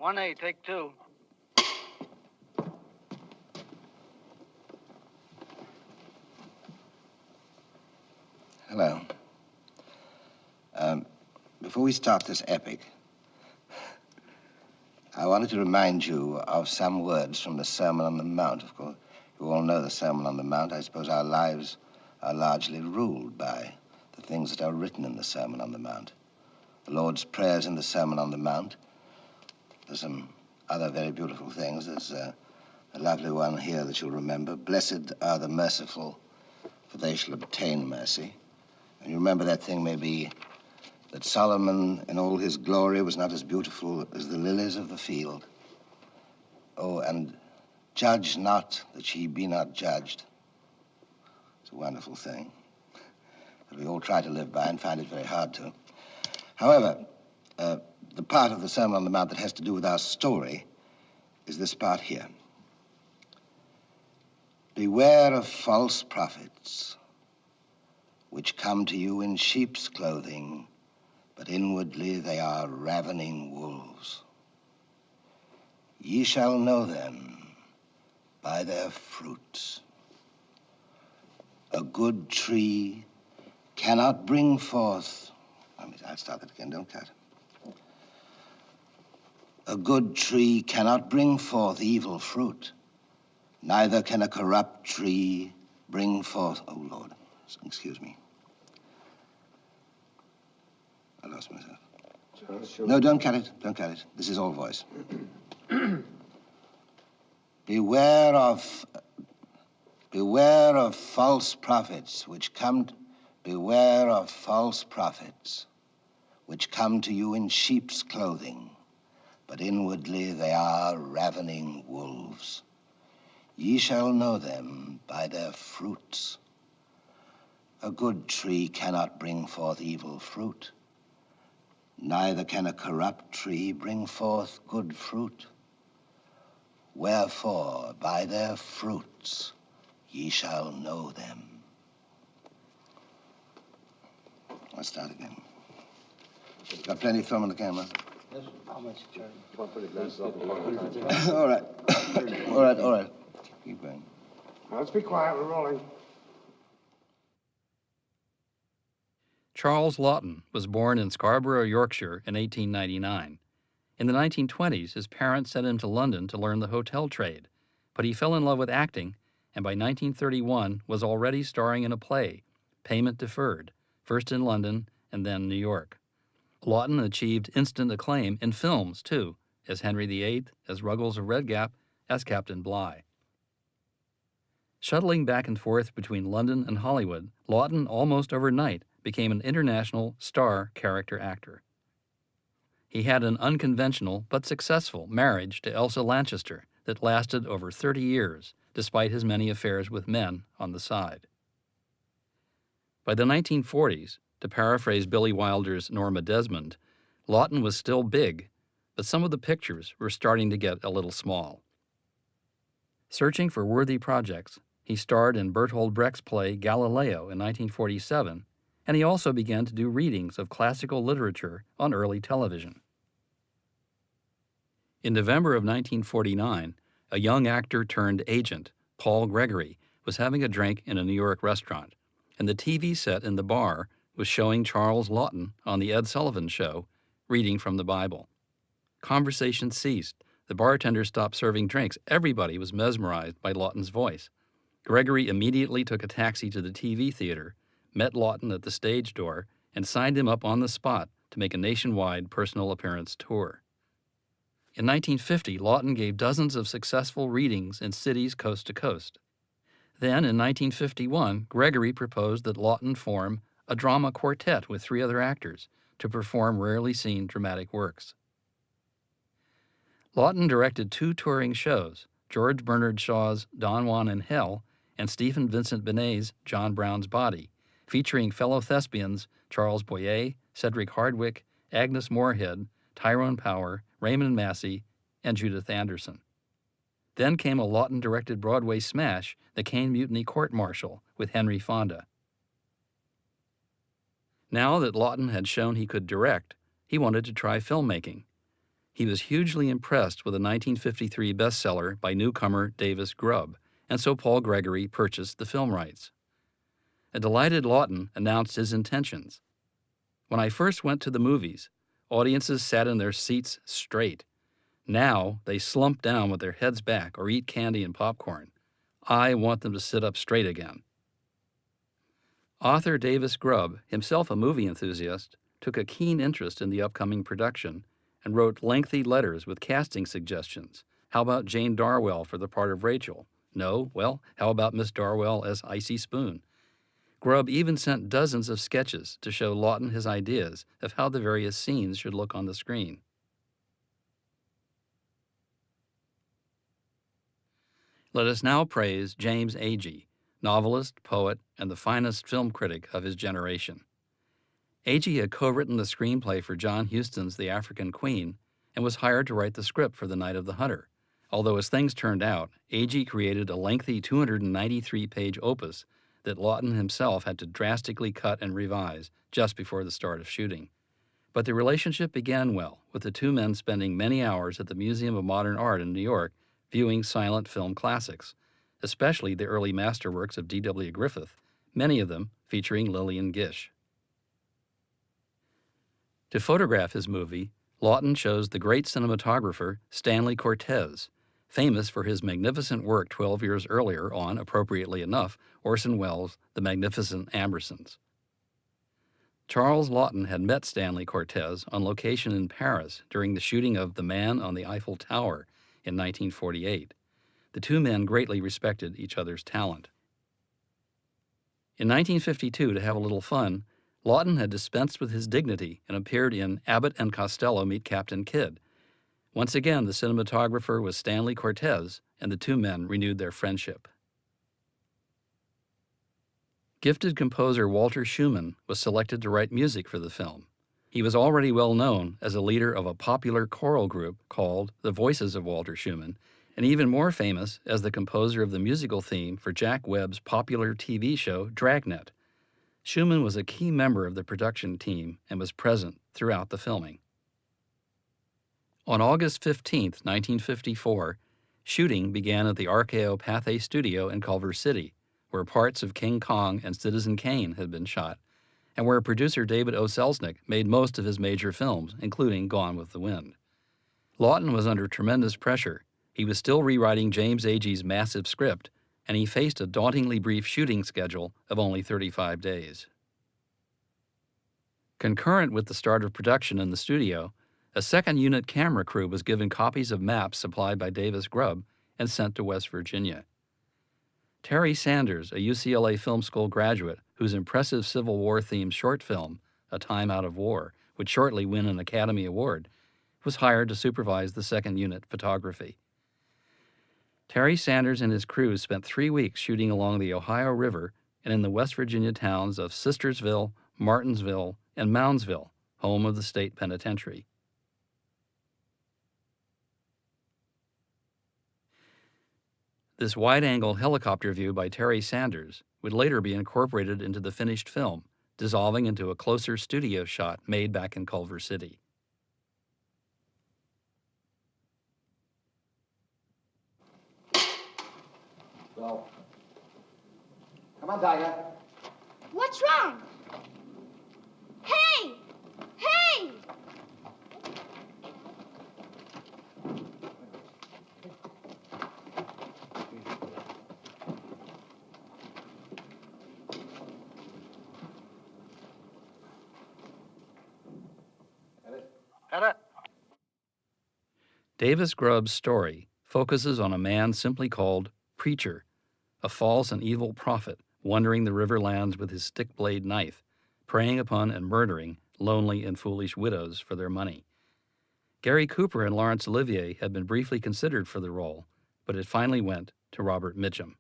1A, take 2. Hello. Before we start this epic, I wanted to remind you of some words from the Sermon on the Mount. Of course, you all know the Sermon on the Mount. I suppose our lives are largely ruled by the things that are written in the Sermon on the Mount. The Lord's prayers in the Sermon on the Mount. There's some other very beautiful things. There's a lovely one here that you'll remember. Blessed are the merciful, for they shall obtain mercy. And you remember that thing maybe that Solomon in all his glory was not as beautiful as the lilies of the field. Oh, and judge not that ye be not judged. It's a wonderful thing that we all try to live by and find it very hard to. However, the part of the Sermon on the Mount that has to do with our story is this part here. Beware of false prophets, which come to you in sheep's clothing, but inwardly they are ravening wolves. Ye shall know them by their fruits. A good tree cannot bring forth... I'll start that again, don't cut. A good tree cannot bring forth evil fruit, neither can a corrupt tree bring forth... Oh, Lord, excuse me. I lost myself. No, don't cut it. Don't cut it. This is all voice. Beware of false prophets which come... Beware of false prophets which come to you in sheep's clothing, but inwardly they are ravening wolves. Ye shall know them by their fruits. A good tree cannot bring forth evil fruit, neither can a corrupt tree bring forth good fruit. Wherefore, by their fruits ye shall know them. Let's start again. Got plenty of film on the camera? Yes. How much, Charlie? All right. All right. Keep going. Now, let's be quiet, we're rolling. Charles Laughton was born in Scarborough, Yorkshire in 1899. In the 1920s, his parents sent him to London to learn the hotel trade, but he fell in love with acting and by 1931 was already starring in a play, Payment Deferred, first in London and then New York. Laughton achieved instant acclaim in films, too, as Henry VIII, as Ruggles of Redgap, as Captain Bligh. Shuttling back and forth between London and Hollywood, Laughton almost overnight became an international star character actor. He had an unconventional but successful marriage to Elsa Lanchester that lasted over 30 years, despite his many affairs with men on the side. By the 1940s, to paraphrase Billy Wilder's Norma Desmond, Laughton was still big, but some of the pictures were starting to get a little small. Searching for worthy projects, he starred in Bertolt Brecht's play Galileo in 1947, and he also began to do readings of classical literature on early television. In November of 1949, a young actor turned agent, Paul Gregory, was having a drink in a New York restaurant, and the TV set in the bar was showing Charles Laughton on The Ed Sullivan Show, reading from the Bible. Conversation ceased. The bartender stopped serving drinks. Everybody was mesmerized by Laughton's voice. Gregory immediately took a taxi to the TV theater, met Laughton at the stage door, and signed him up on the spot to make a nationwide personal appearance tour. In 1950, Laughton gave dozens of successful readings in cities coast to coast. Then, in 1951, Gregory proposed that Laughton form a drama quartet with 3 other actors to perform rarely seen dramatic works. Laughton directed 2 touring shows, George Bernard Shaw's Don Juan in Hell and Stephen Vincent Benet's John Brown's Body, featuring fellow thespians Charles Boyer, Cedric Hardwicke, Agnes Moorehead, Tyrone Power, Raymond Massey, and Judith Anderson. Then came a Laughton-directed Broadway smash, The Caine Mutiny Court Martial, with Henry Fonda. Now that Laughton had shown he could direct, he wanted to try filmmaking. He was hugely impressed with a 1953 bestseller by newcomer Davis Grubb, and so Paul Gregory purchased the film rights. A delighted Laughton announced his intentions. "When I first went to the movies, audiences sat in their seats straight. Now they slump down with their heads back or eat candy and popcorn. I want them to sit up straight again." Author Davis Grubb, himself a movie enthusiast, took a keen interest in the upcoming production and wrote lengthy letters with casting suggestions. How about Jane Darwell for the part of Rachel? No? Well, how about Miss Darwell as Icy Spoon? Grubb even sent dozens of sketches to show Laughton his ideas of how the various scenes should look on the screen. Let us now praise James Agee, novelist, poet, and the finest film critic of his generation. Agee had co-written the screenplay for John Huston's The African Queen and was hired to write the script for The Night of the Hunter. Although as things turned out, Agee created a lengthy 293-page opus that Laughton himself had to drastically cut and revise just before the start of shooting. But the relationship began well, with the two men spending many hours at the Museum of Modern Art in New York viewing silent film classics, especially the early masterworks of D.W. Griffith, many of them featuring Lillian Gish. To photograph his movie, Laughton chose the great cinematographer Stanley Cortez, famous for his magnificent work 12 years earlier on, appropriately enough, Orson Welles' The Magnificent Ambersons. Charles Laughton had met Stanley Cortez on location in Paris during the shooting of The Man on the Eiffel Tower in 1948. The two men greatly respected each other's talent. In 1952, to have a little fun, Laughton had dispensed with his dignity and appeared in Abbott and Costello Meet Captain Kidd. Once again, the cinematographer was Stanley Cortez, and the two men renewed their friendship. Gifted composer Walter Schumann was selected to write music for the film. He was already well known as a leader of a popular choral group called The Voices of Walter Schumann, and even more famous as the composer of the musical theme for Jack Webb's popular TV show Dragnet. Schumann was a key member of the production team and was present throughout the filming. On August 15, 1954, shooting began at the RKO Pathé studio in Culver City, where parts of King Kong and Citizen Kane had been shot, and where producer David O. Selznick made most of his major films, including Gone with the Wind. Laughton was under tremendous pressure. He was still rewriting James Agee's massive script, and he faced a dauntingly brief shooting schedule of only 35 days. Concurrent with the start of production in the studio, a second-unit camera crew was given copies of maps supplied by Davis Grubb and sent to West Virginia. Terry Sanders, a UCLA Film School graduate whose impressive Civil War-themed short film, A Time Out of War, would shortly win an Academy Award, was hired to supervise the second-unit photography. Terry Sanders and his crew spent 3 weeks shooting along the Ohio River and in the West Virginia towns of Sistersville, Martinsville, and Moundsville, home of the state penitentiary. This wide-angle helicopter view by Terry Sanders would later be incorporated into the finished film, dissolving into a closer studio shot made back in Culver City. Go. Come on, Dahlia. What's wrong? Hey! Hey! Edit. Davis Grubb's story focuses on a man simply called Preacher, a false and evil prophet wandering the riverlands with his stick-blade knife, preying upon and murdering lonely and foolish widows for their money. Gary Cooper and Laurence Olivier had been briefly considered for the role, but it finally went to Robert Mitchum.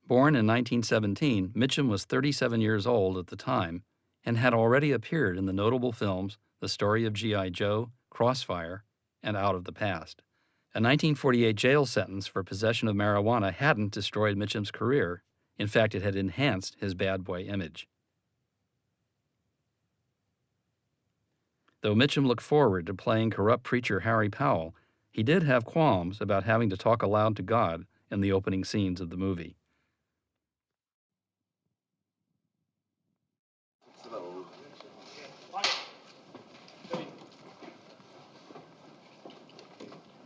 Born in 1917, Mitchum was 37 years old at the time and had already appeared in the notable films The Story of G.I. Joe, Crossfire, and Out of the Past. A 1948 jail sentence for possession of marijuana hadn't destroyed Mitchum's career. In fact, it had enhanced his bad boy image. Though Mitchum looked forward to playing corrupt preacher Harry Powell, he did have qualms about having to talk aloud to God in the opening scenes of the movie.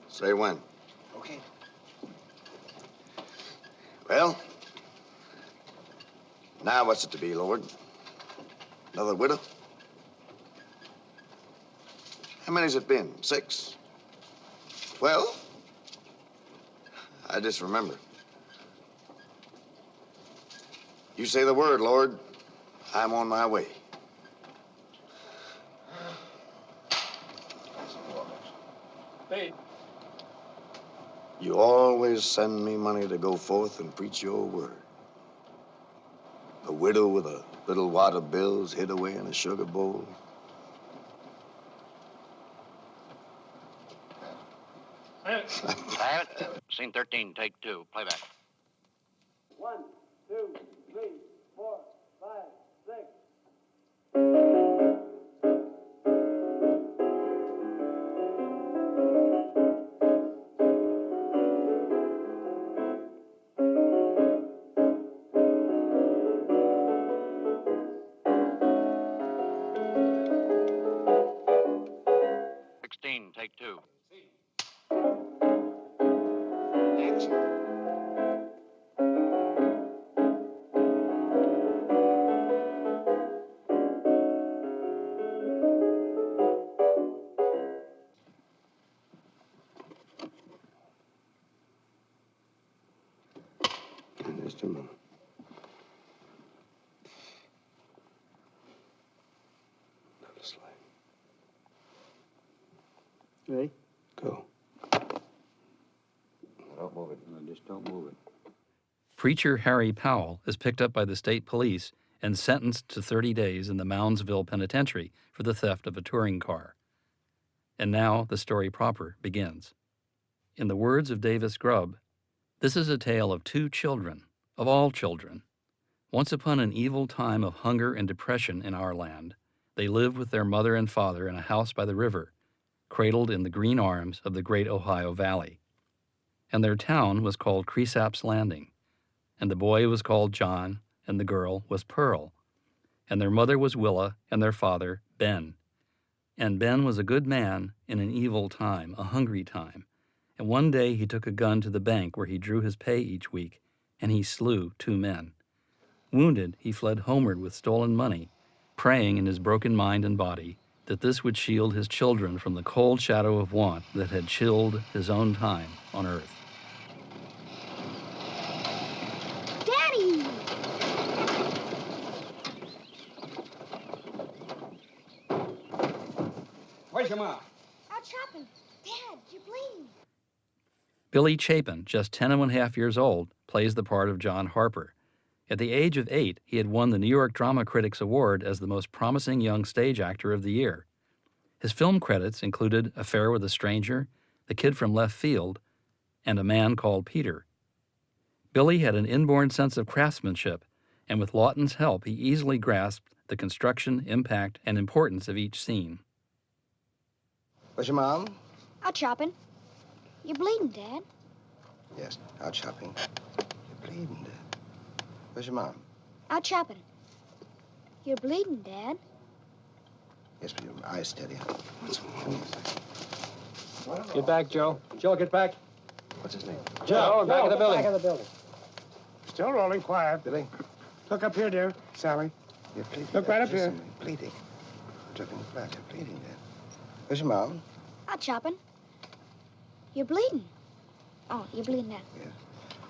Say when. Okay. Well, now what's it to be, Lord? Another widow? How many's it been? 6? Well, I just remember. You say the word, Lord. I'm on my way. Hey. You always send me money to go forth and preach your word. A widow with a little wad of bills hid away in a sugar bowl. I have it. Scene 13, take 2. Playback. 1, 2, 3, 4, 5, 6. Take 2. Just a moment. Another slide. Ready? Go. Don't move it. No, just don't move it. Preacher Harry Powell is picked up by the state police and sentenced to 30 days in the Moundsville Penitentiary for the theft of a touring car. And now the story proper begins. In the words of Davis Grubb, this is a tale of 2 children, of all children. Once upon an evil time of hunger and depression in our land, they lived with their mother and father in a house by the river, cradled in the green arms of the great Ohio Valley. And their town was called Cresap's Landing, and the boy was called John, and the girl was Pearl. And their mother was Willa, and their father, Ben. And Ben was a good man in an evil time, a hungry time. And one day he took a gun to the bank where he drew his pay each week, and he slew 2 men. Wounded, he fled homeward with stolen money, praying in his broken mind and body that this would shield his children from the cold shadow of want that had chilled his own time on earth. Daddy! Where's your mom? Out shopping. Dad, you're bleeding. Billy Chapin, just 10.5 years old, plays the part of John Harper. At the age of 8, he had won the New York Drama Critics Award as the most promising young stage actor of the year. His film credits included Affair with a Stranger, The Kid from Left Field, and A Man Called Peter. Billy had an inborn sense of craftsmanship, and with Laughton's help, he easily grasped the construction, impact, and importance of each scene. Where's your mom? Out shopping. You're bleeding, Dad. Yes, out shopping. You're bleeding, Dad. Where's your mom? Out shopping. You're bleeding, Dad. Yes, but your eyes steady. What's Get back, Joe. Joe, get back. What's his name? Joe, back of the building. Back of the building. Still rolling, quiet. Billy. Look up here, dear. Sally. You're bleeding. Look Dad. right up here. Listen to me. Bleeding. I'm talking flat. You're bleeding, Dad. Where's your mom? Out shopping. You're bleeding. Oh, you're bleeding, Dad. Yes.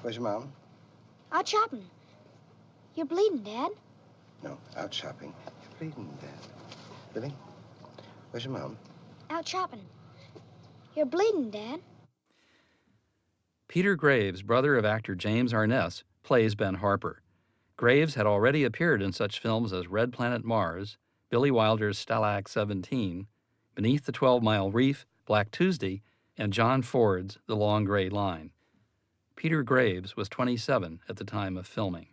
Where's your mom? Out shopping. You're bleeding, Dad. No, out shopping. You're bleeding, Dad. Billy? Where's your mom? Out shopping. You're bleeding, Dad. Peter Graves, brother of actor James Arness, plays Ben Harper. Graves had already appeared in such films as Red Planet Mars, Billy Wilder's Stalag 17, Beneath the 12-Mile Reef, Black Tuesday, and John Ford's The Long Gray Line. Peter Graves was 27 at the time of filming.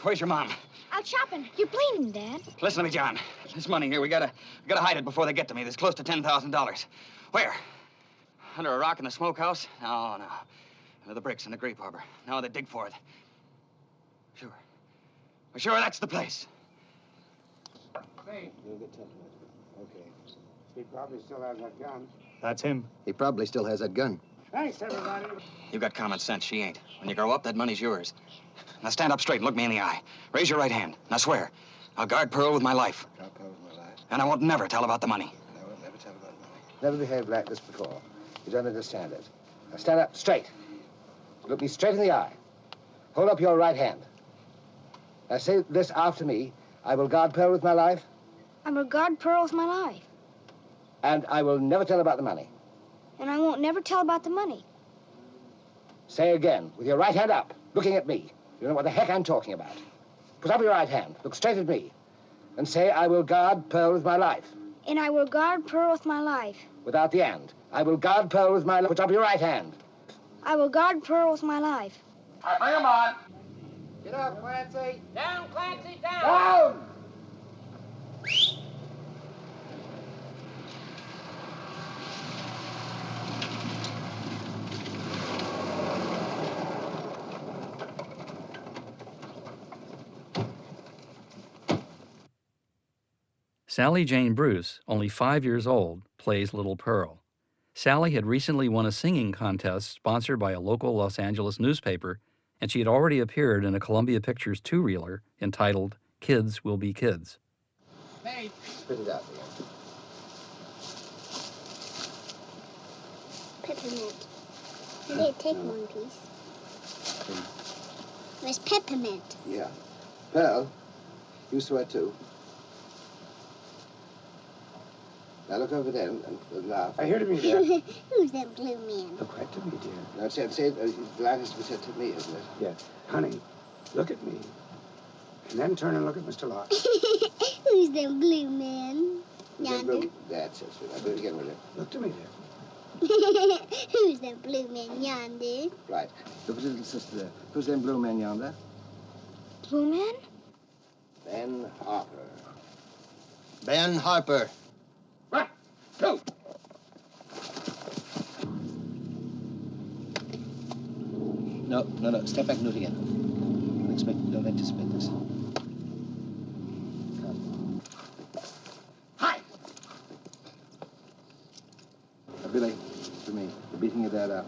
Where's your mom? Out shopping. You're bleeding, Dad. Listen to me, John. This money here, we gotta hide it before they get to me. There's close to $10,000. Where? Under a rock in the smokehouse? No. Under the bricks in the grape harbor. No, they dig for it. Sure. Well, sure, that's the place. Hey. You'll get temperament. Okay. He probably still has that gun. That's him. He probably still has that gun. Thanks, everybody. You got common sense. She ain't. When you grow up, that money's yours. Now stand up straight and look me in the eye. Raise your right hand. Now swear. I'll guard Pearl with my life. Guard Pearl with my life. And I won't never tell about the money. I will never tell about money. Never behaved like this before. You don't understand it. Now stand up straight. Look me straight in the eye. Hold up your right hand. Now say this after me. I will guard Pearl with my life. I will guard Pearl with my life. And I will never tell about the money. And I won't never tell about the money. Say again, with your right hand up, looking at me. You know what the heck I'm talking about. Put up your right hand, look straight at me, and say, I will guard Pearl with my life. And I will guard Pearl with my life. Without the and. I will guard Pearl with my life. Put up your right hand. I will guard Pearl with my life. All right, bring him on. Get up, Clancy. Down, Clancy, down. Down! Sally Jane Bruce, only 5 years old, plays Little Pearl. Sally had recently won a singing contest sponsored by a local Los Angeles newspaper, and she had already appeared in a Columbia Pictures two-reeler entitled Kids Will Be Kids. Hey. Spit it out again. Peppermint. I did take one piece. It was peppermint. Yeah. Pearl, you swear too. Now look over there and laugh. I hear to me, dear. Who's that blue man? Look right to me, dear. Now say the line is to be said to me, isn't it? Yes. Honey, look at me. And then turn and look at Mr. Locke. Who's that blue man? Yonder. That's it, sweetheart. Do it again, will you? Look to me, dear. Who's that blue man yonder? Right. Look at little sister there. Who's them blue men yonder? Blue man? Ben Harper. Ben Harper. One, two. No. Step back and do it again. Don't anticipate this. Come. Hi. Now, Billy, to me, the beating of that up.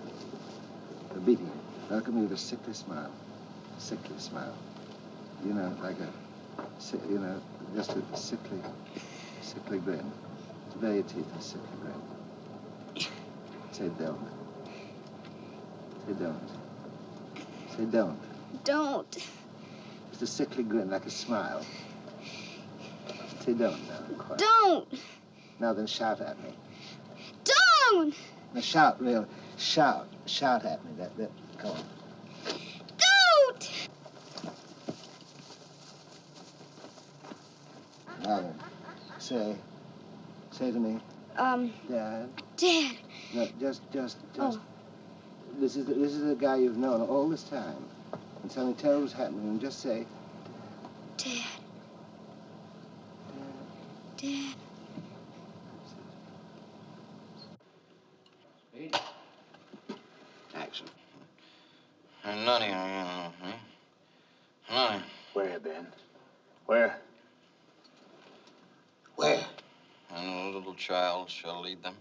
The beating. Now look at me with a sickly smile. Sickly smile. You know, like just a sickly grin. Bare your teeth, a sickly grin. Say don't. Say don't. Say don't. Don't. Just a sickly grin, like a smile. Say don't now. Quiet. Don't. Now then shout at me. Don't. Now shout, real. Shout at me. That. Come on. Don't. Now then, say to me, Dad. Dad. No, just. Oh. This is the guy you've known all this time, and something terrible's happening, and just say, Dad. Dad. action. Nutty, Nutty. Where, Ben? Where? Where? And a little child shall lead them.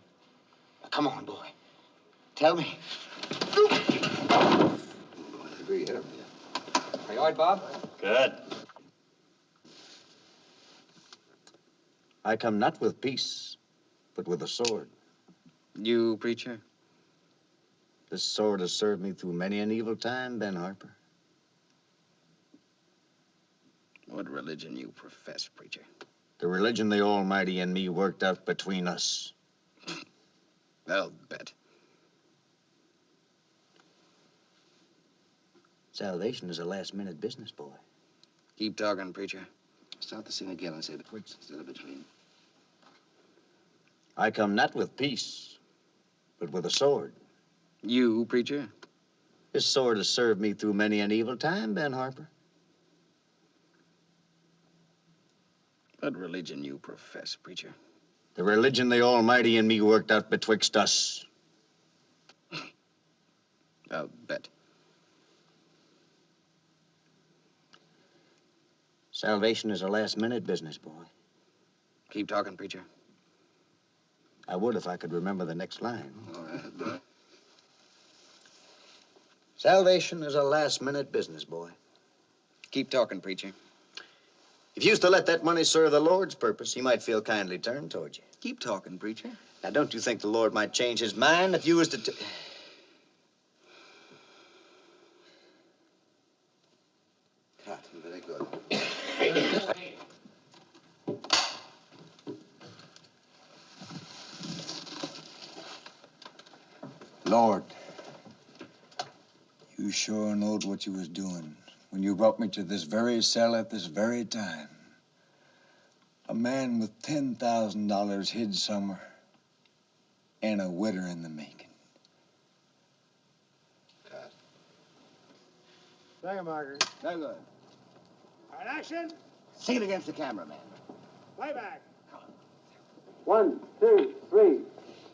Now, come on, boy. Tell me. Agree here. Are you all right, Bob? Good. I come not with peace, but with a sword. You, preacher? This sword has served me through many an evil time, Ben Harper. What religion you profess, preacher? The religion the Almighty and me worked out between us. I'll bet. Salvation is a last-minute business, boy. Keep talking, preacher. Start the scene again and say betwixt instead of between. I come not with peace, but with a sword. You, preacher? This sword has served me through many an evil time, Ben Harper. What religion you profess, preacher? The religion the Almighty and me worked out betwixt us. I'll bet. Salvation is a last-minute business, boy. Keep talking, preacher. I would if I could remember the next line. All right. Salvation is a last-minute business, boy. Keep talking, preacher. If you used to let that money serve the Lord's purpose, he might feel kindly turned toward you. Keep talking, preacher. Now, don't you think the Lord might change his mind if you was to... Cut. Very good. Lord, you sure knowed what you was doing when you brought me to this very cell at this very time. A man with $10,000 hid somewhere and a widder in the making. Cut. Thank you, Margaret. Very good. All right, action. Sing it against the camera, man. Playback. 1, 2, 3.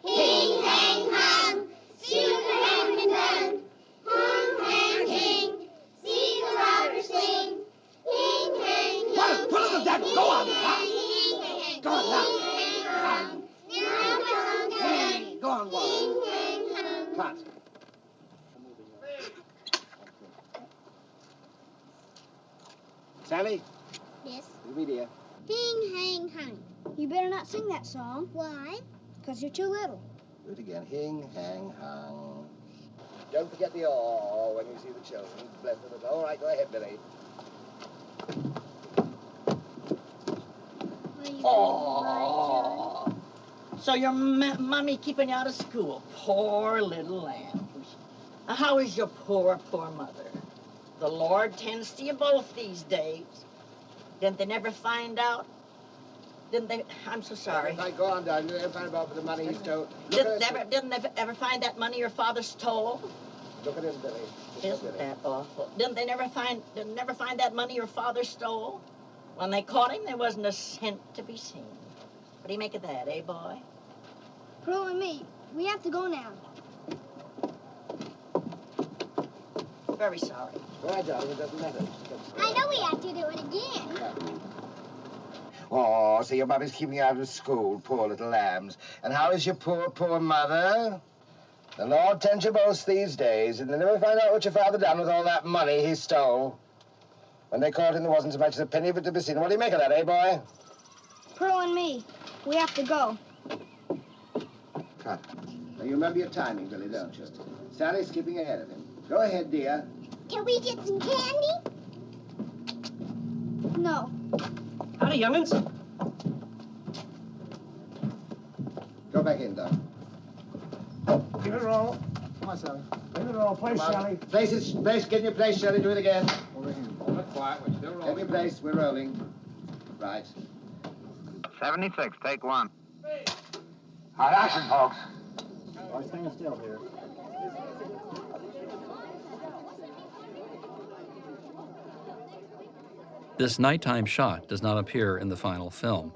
Hing, hang, hung, see what the hangman done. Hung, hang, hing, see the robber swing. Hing, hang, hung. Put him to death. Go on. Hing, hang, Go on now. hing, hung. Now hung, hang. Go on, Wally. Hing, hang, hung. Cut. Sally, Yes. you be dear. Hing, hang, hung. You better not sing that song, Why? because you're too little. Do it again. Hing, hang, hung. Don't forget the aw when you see the children. Bless them. All right, go ahead, Billy. Are you Oh. So your mommy keeping you out of school. Poor little lambs. How is your poor mother? The Lord tends to you both these days. Didn't they never find out? Didn't they? I'm so sorry. If I go on down, you'll find out the money he stole. Didn't they ever find that money your father stole? Look at him, Billy. Isn't that awful? Didn't they never find that money your father stole? When they caught him, there wasn't a cent to be seen. What do you make of that, eh, boy? Pearl and me, we have to go now. Very sorry. Go ahead, darling. It doesn't matter. I know we have to do it again. Oh, so your mother's keeping you out of school, poor little lambs. And how is your poor mother? The Lord tends you both these days, and they never find out what your father done with all that money he stole. When they caught him, there wasn't so much as a penny of it to be seen. What do you make of that, eh, boy? Pearl and me, we have to go. Cut. Now, you remember your timing, Billy, don't you? Sally's skipping ahead of him. Go ahead, dear. Can we get some candy? No. Howdy, young'uns. Go back in, Doc. Give it a roll. Come on, Sally. Give it a roll. Place, Sally. Place, get in your place, Shelley. Do it again. Over here. Hold it quiet. We're still Get in rolling. your place. We're rolling. Right. 76, take 1. All right, action, folks. right, stand still here. This nighttime shot does not appear in the final film.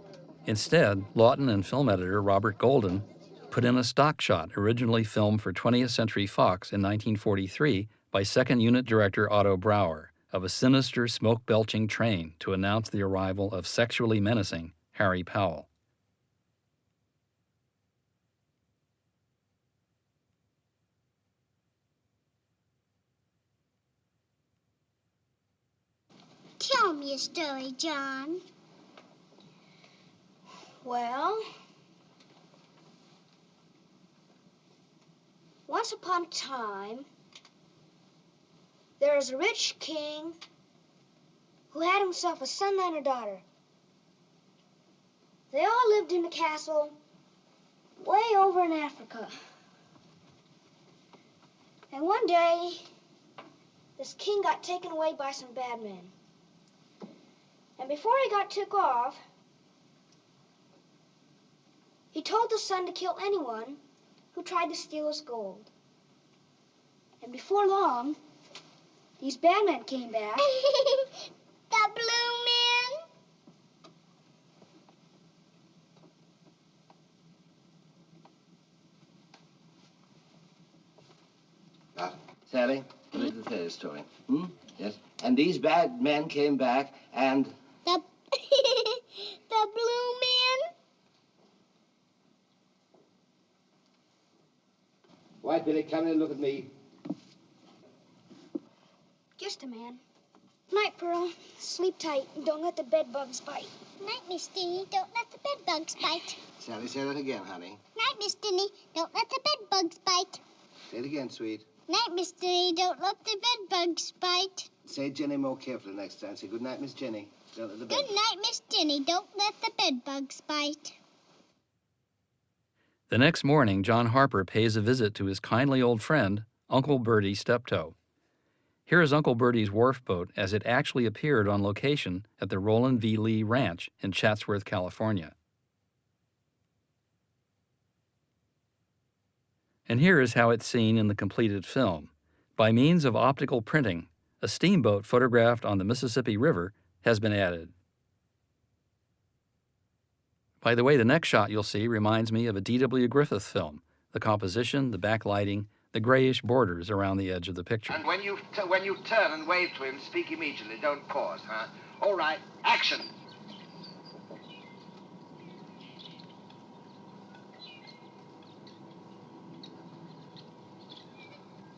Instead, Laughton and film editor Robert Golden put in a stock shot originally filmed for 20th Century Fox in 1943 by second unit director Otto Brouwer of a sinister smoke-belching train to announce the arrival of sexually menacing Harry Powell. Tell me a story, John. Well, once upon a time, there was a rich king who had himself a son and a daughter. They all lived in a castle way over in Africa. And one day, this king got taken away by some bad men. And before he got took off, he told the son to kill anyone who tried to steal his gold. And before long, these bad men came back. The blue men? Sally, read the third story. Hmm? Yes. And these bad men came back and... The, the blue man? White Billy, come in and look at me. Just a man. Night, Pearl. Sleep tight. Don't let the bed bugs bite. Night, Miss Dinny. Don't let the bed bugs bite. Sally, say that again, honey. Night, Miss Dinny. Don't let the bed bugs bite. Say it again, sweet. Night, Miss Dinny. Don't let the bed bugs bite. Say Jenny more carefully next time. Say good night, Miss Jenny. Don't let the bed... Good night, Miss Dinny. Don't let the bed bugs bite. The next morning, John Harper pays a visit to his kindly old friend, Uncle Bertie Steptoe. Here is Uncle Bertie's wharf boat as it actually appeared on location at the Roland V. Lee Ranch in Chatsworth, California. And here is how it's seen in the completed film. By means of optical printing, a steamboat photographed on the Mississippi River has been added. By the way, the next shot you'll see reminds me of a D.W. Griffith film. The composition, the backlighting, the grayish borders around the edge of the picture. And when you turn and wave to him, speak immediately. Don't pause, huh? All right, action.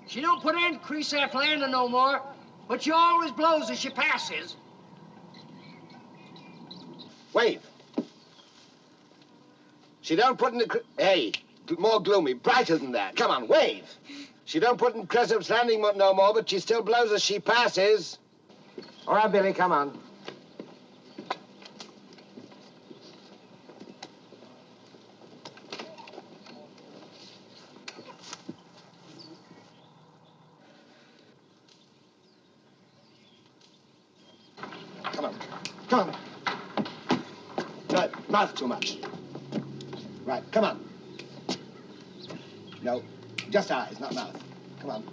She don't put in crease after landing no more, but she always blows as she passes. Wave. She don't put in the... Hey, more gloomy, brighter than that. Come on, wave. She don't put in Crescent's Landing no more, but she still blows as she passes. All right, Billy, come on. Come on. Come on. No, mouth too much. Right, come on. No, just eyes, not mouth. Come on.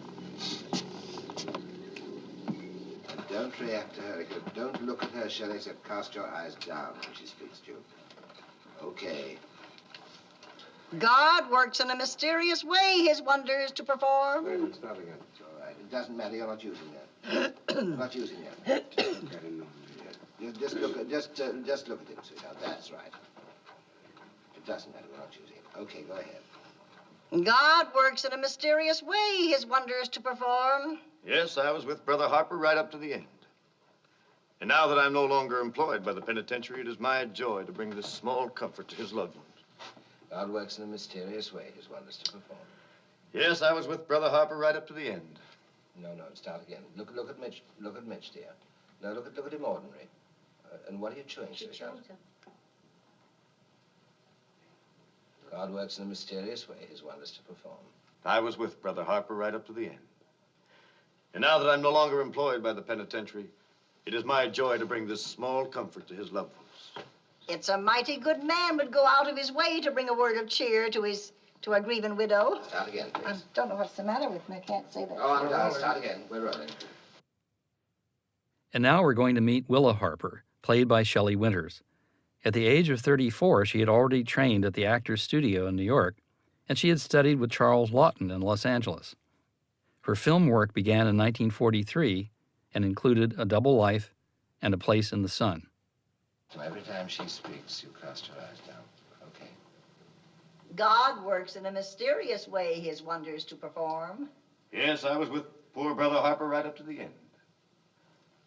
Don't react to her. Don't look at her, Shelley, except cast your eyes down when she speaks to you. Okay. God works in a mysterious way his wonders to perform. Wait a minute, start again. It's all right. It doesn't matter. You're not using that. You're not using that. Just look at him, sweetheart. That's right. It doesn't matter. We're not using it. Okay, go ahead. God works in a mysterious way his wonders to perform. Yes, I was with Brother Harper right up to the end. And now that I'm no longer employed by the penitentiary, it is my joy to bring this small comfort to his loved ones. God works in a mysterious way his wonders to perform. Yes, I was with Brother Harper right up to the end. No, start again. Look at Mitch. Look at Mitch, dear. No, look at him ordinary. And what are you chewing, sweetheart? God works in a mysterious way his wonders to perform. I was with Brother Harper right up to the end. And now that I'm no longer employed by the penitentiary, it is my joy to bring this small comfort to his loved ones. It's a mighty good man would go out of his way to bring a word of cheer to a grieving widow. Start again, please. I don't know what's the matter with me. I can't say that. Oh, I'm done. Start again. We're rolling. And now we're going to meet Willa Harper, played by Shelley Winters. At the age of 34, she had already trained at the Actors Studio in New York, and she had studied with Charles Laughton in Los Angeles. Her film work began in 1943 and included A Double Life and A Place in the Sun. So every time she speaks, you cast your eyes down. Okay. God works in a mysterious way his wonders to perform. Yes, I was with poor Brother Harper right up to the end.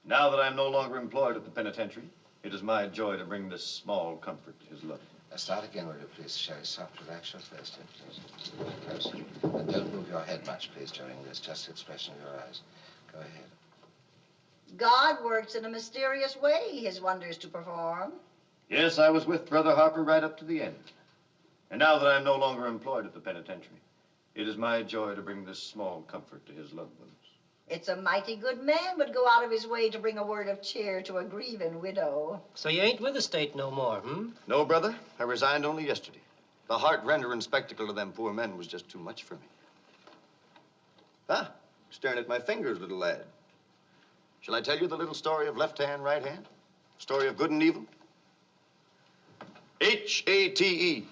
Now that I'm no longer employed at the penitentiary, it is my joy to bring this small comfort to his loved ones. Start again, will you, please, Sherry? Soft, relax your face, please. Close. And don't move your head much, please, during this. Just the expression of your eyes. Go ahead. God works in a mysterious way his wonders to perform. Yes, I was with Brother Harper right up to the end. And now that I'm no longer employed at the penitentiary, it is my joy to bring this small comfort to his loved ones. It's a mighty good man would go out of his way to bring a word of cheer to a grieving widow. So you ain't with the state no more, hmm? No, brother. I resigned only yesterday. The heart-rendering spectacle of them poor men was just too much for me. Ah, staring at my fingers, little lad. Shall I tell you the little story of left hand, right hand? Story of good and evil? H-A-T-E.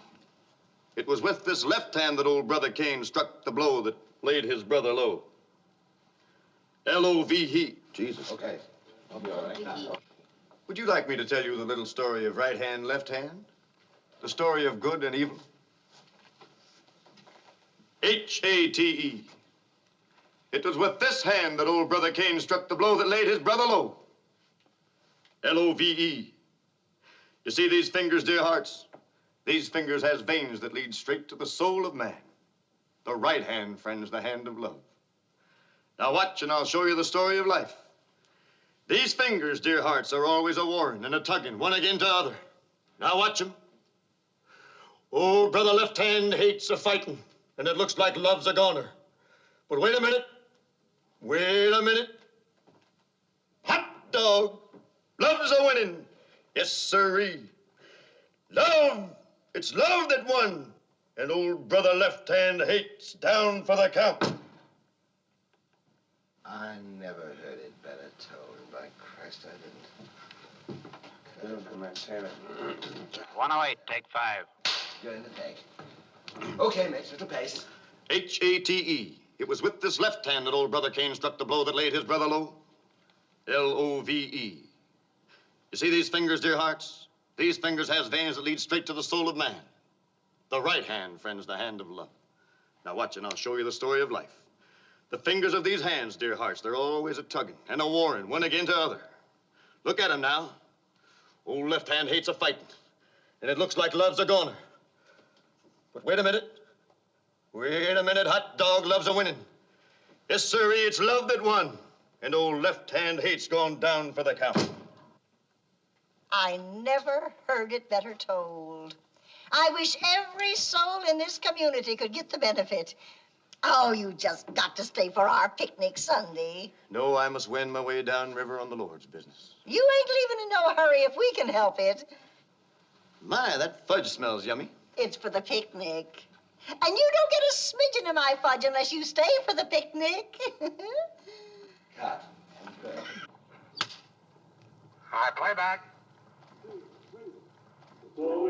It was with this left hand that old Brother Cain struck the blow that laid his brother low. L-O-V-E. Jesus. Okay. I'll be all right now. Would you like me to tell you the little story of right hand, left hand? The story of good and evil? H-A-T-E. It was with this hand that old Brother Cain struck the blow that laid his brother low. L-O-V-E. You see these fingers, dear hearts? These fingers has veins that lead straight to the soul of man. The right hand, friends, the hand of love. Now watch, and I'll show you the story of life. These fingers, dear hearts, are always a warring and a tugging, one again to other. Now watch 'em. Old Brother Left Hand hates a fighting, and it looks like love's a goner. But wait a minute. Wait a minute. Hot dog. Love's a winning. Yes, sirree. Love. It's love that won. And old Brother Left Hand hates down for the count. I never heard it better told. By Christ, I didn't. Come on, Sarah. 108, take 5. You're in the take. Okay, mates, little pace. H-A-T-E. It was with this left hand that old Brother Cain struck the blow that laid his brother low. L-O-V-E. You see these fingers, dear hearts? These fingers has veins that lead straight to the soul of man. The right hand, friends, the hand of love. Now watch, and I'll show you the story of life. The fingers of these hands, dear hearts, they're always a tugging and a warring, one again to other. Look at 'em now. Old Left Hand hates a fighting, and it looks like love's a goner. But wait a minute. Wait a minute, hot dog, love's a winning. Yes, sirree, it's love that won, and old Left Hand hate's gone down for the count. I never heard it better told. I wish every soul in this community could get the benefit. Oh, you just got to stay for our picnic Sunday. No, I must wend my way down river on the Lord's business. You ain't leaving in no hurry if we can help it. My, that fudge smells yummy. It's for the picnic. And you don't get a smidgen of my fudge unless you stay for the picnic. Cut. Good. All right, play back.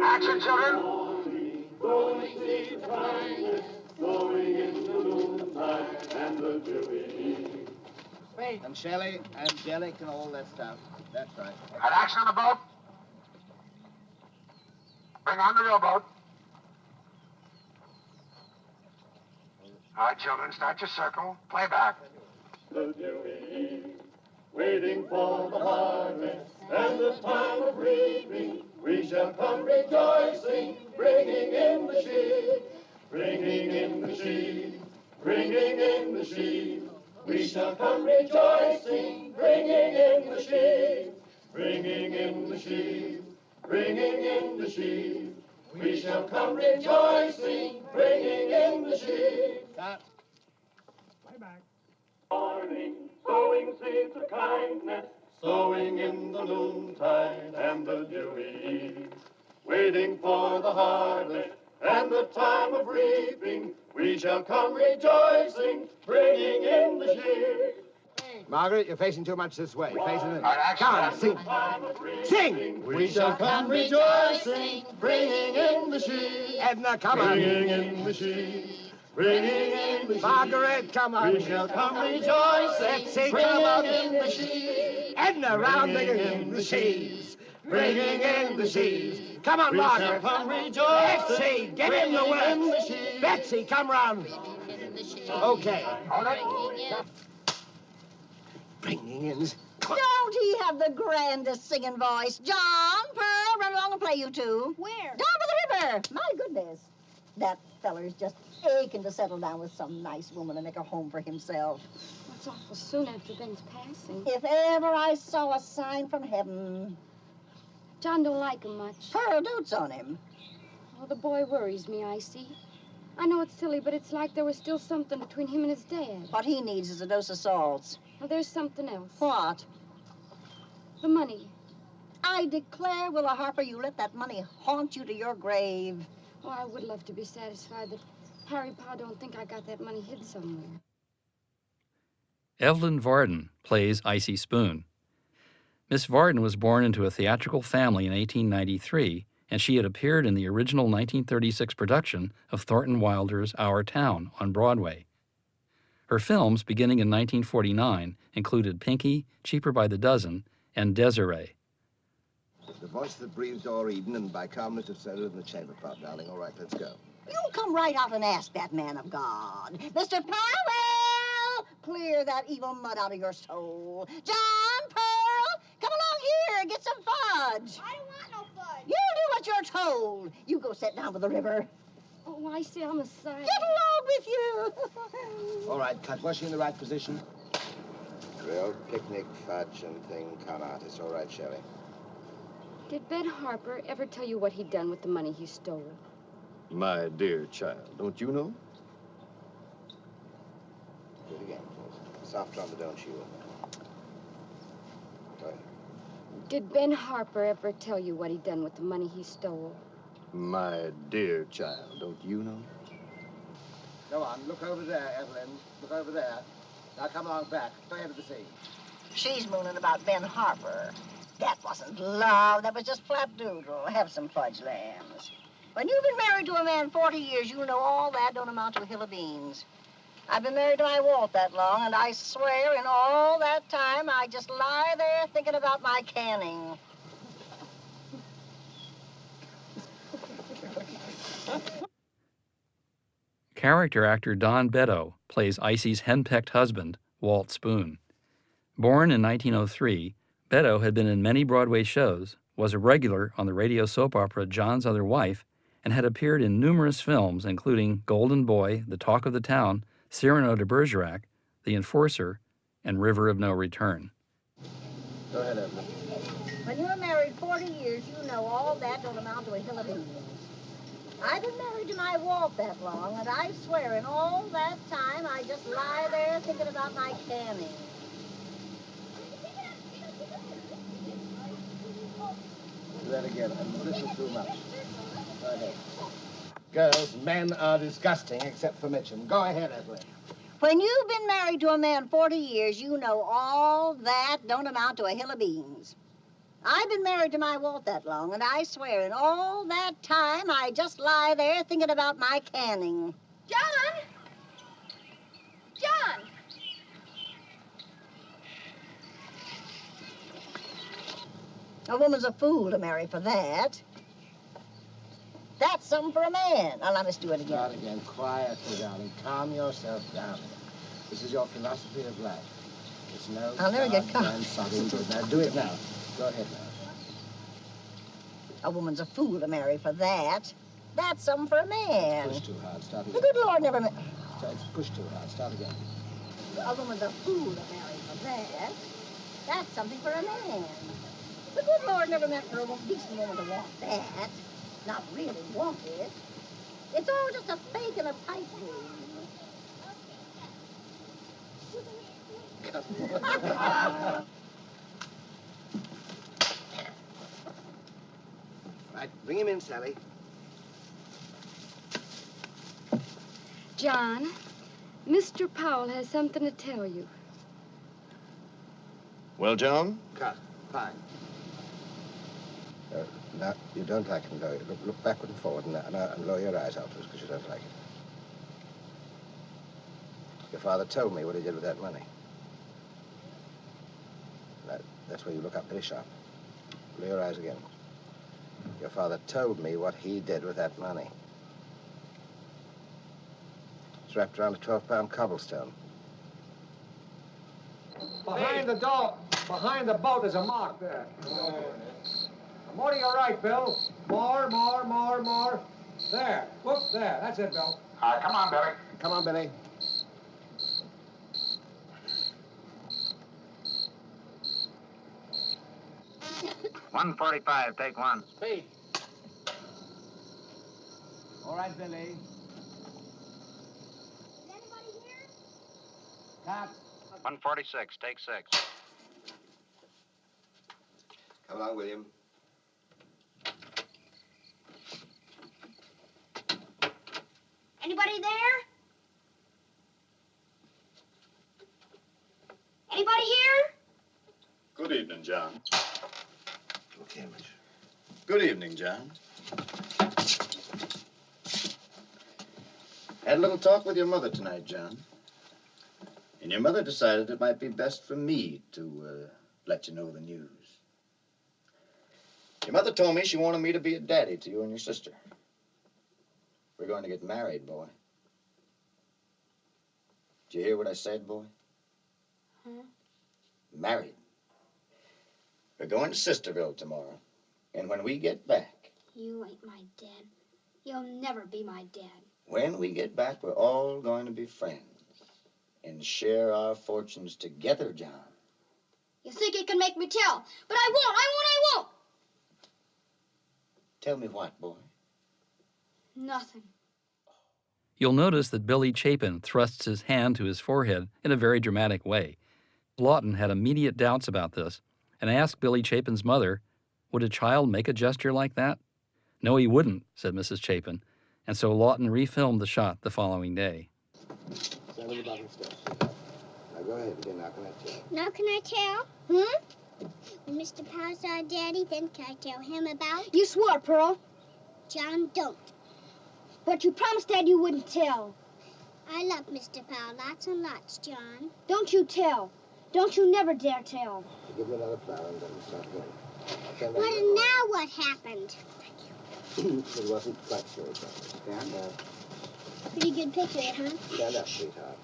Action, children. And Shelley, angelic, and all that stuff. That's right. Got action on the boat. Bring on the rowboat. All right, children, start your circle. Play back. Waiting for the harvest and the time of reaping, we shall come rejoicing, bringing in the sheep, bringing in the sheep, bringing in the sheep. We shall come rejoicing, bringing in the sheep, bringing in the sheep, bringing in the sheep. We shall come rejoicing, bringing in the sheep. Play back. Morning, sowing seeds of kindness, sowing in the noontide and the dewy eve, waiting for the harvest and the time of reaping, we shall come rejoicing, bringing in the sheep. Margaret, you're facing too much this way. Facing it. All right, action. Come on, sing. Sing! We shall come rejoicing, bringing in the sheep, Edna, come on. bringing in the sheep, bringing in the sheep. Margaret, come on. We shall come rejoicing, Betsy, come on. bringing in the sheep. Edna, round Bringing the sheaves. Bringing in the sheaves. Come on, We shall Margaret. come rejoicing, Betsy, get in the bringing in the way. sheep. Betsy, come round. Okay. Hold it. Bringing in. Don't he have the grandest singing voice? John, Pearl, run along and play, you two. Where? Down by the river. My goodness. That feller's just aching to settle down with some nice woman and make a home for himself. That's awful soon after Ben's passing. If ever I saw a sign from heaven, John don't like him much. Pearl dotes on him. Oh, the boy worries me, I see. I know it's silly, but it's like there was still something between him and his dad. What he needs is a dose of salts. Well, there's something else. What? The money. I declare, Willa Harper, you let that money haunt you to your grave. Oh, I would love to be satisfied that Harry Pa don't think I got that money hid somewhere. Evelyn Varden plays Icy Spoon. Miss Varden was born into a theatrical family in 1893, and she had appeared in the original 1936 production of Thornton Wilder's Our Town on Broadway. Her films, beginning in 1949, included Pinky, Cheaper by the Dozen, and Desiree. The voice that breathed o'er Eden and by calmness of soul in the chamber pot, darling. All right, let's go. You come right out and ask that man of God. Mr. Powell, clear that evil mud out of your soul. John Pearl, come along here and get some fudge. I don't want no fudge. You do what you're told. You go sit down by the river. Oh, I see on the side. Get along with you. All right, cut. Was she in the right position? Real picnic fudge and thing con artist. All right, Shelley. Did Ben Harper ever tell you what he'd done with the money he stole? My dear child, don't you know? Do it again, please. Softer on the don't you. Go ahead. Did Ben Harper ever tell you what he'd done with the money he stole? My dear child, don't you know? Go on, look over there, Evelyn. Look over there. Now come along back. Go ahead to the scene. She's mooning about Ben Harper. That wasn't love. That was just flapdoodle. Have some fudge lambs. When you've been married to a man 40 years, you know all that don't amount to a hill of beans. I've been married to my Walt that long, and I swear in all that time, I just lie there thinking about my canning. Character actor Don Beddoe plays Icy's henpecked husband, Walt Spoon. Born in 1903, Beddoe had been in many Broadway shows, was a regular on the radio soap opera John's Other Wife, and had appeared in numerous films, including Golden Boy, The Talk of the Town, Cyrano de Bergerac, The Enforcer, and River of No Return. Go ahead, Evelyn. When you're married 40 years, you know all that don't amount to a hill of beans. I've been married to my Walt that long, and I swear in all that time, I just lie there thinking about my canning. Do that again. This is too much. Go ahead. Girls, men are disgusting, except for Mitchum. Go ahead, Evelyn. When you've been married to a man 40 years, you know all that don't amount to a hill of beans. I've been married to my Walt that long, and I swear in all that time, I just lie there thinking about my canning. John! John! A woman's a fool to marry for that. That's something for a man. Now, let us do it again. Not again. Quietly, darling. Calm yourself down. This is your philosophy of life. It's no I'll never get caught. Something good. Now, do it now. Go ahead now. A woman's a fool to marry for that. That's something for a man. Push too hard. Start The again. good Lord never meant... Push too hard. Start again. A woman's a fool to marry for that. That's something for a man. The good Lord never meant for a decent woman to want that. Not really want it. It's all just a fake and a pipe dream. Right, bring him in, Sally. John, Mr. Powell has something to tell you. Well, John? Cut. Fine. Now, you don't like him, though. Look backward and forward and lower your eyes afterwards because you don't like it. Your father told me what he did with that money. That's where you look up very sharp. Lower your eyes again. Your father told me what he did with that money. It's wrapped around a 12-pound cobblestone. Behind the door, behind the boat is a mark there. Morty, you're right, Bill. More. There. Whoop, there. That's it, Bill. Come on, Billy. Come on, Billy. $145, take one. Speed. All right, Billy. Is anybody here? Cut. 146, take six. Come along, William. Anybody there? Anybody here? Good evening, John. Okay, Mitch. Good evening, John. Had a little talk with your mother tonight, John. And your mother decided it might be best for me to let you know the news. Your mother told me she wanted me to be a daddy to you and your sister. We're going to get married, boy. Did you hear what I said, boy? Huh? Married. We're going to Sisterville tomorrow. And when we get back... You ain't my dad. You'll never be my dad. When we get back, we're all going to be friends. And share our fortunes together, John. You think you can make me tell, but I won't. Tell me what, boy? Nothing. You'll notice that Billy Chapin thrusts his hand to his forehead in a very dramatic way. Laughton had immediate doubts about this and asked Billy Chapin's mother, would a child make a gesture like that? No, he wouldn't, said Mrs. Chapin, and so Laughton refilmed the shot the following day. Stand on the bottom steps. Now go ahead, begin. Now can I tell? Now can I tell? When Mr. Powell saw Daddy, then can I tell him about? You swore, Pearl. John, don't. But you promised Dad you wouldn't tell. I love Mr. Powell lots and lots, John. Don't you tell. Don't you never dare tell. Give me another flower and then we start going. Well, and now what happened? It wasn't quite so bad. Stand up. Pretty good picture, huh? Stand up, sweetheart.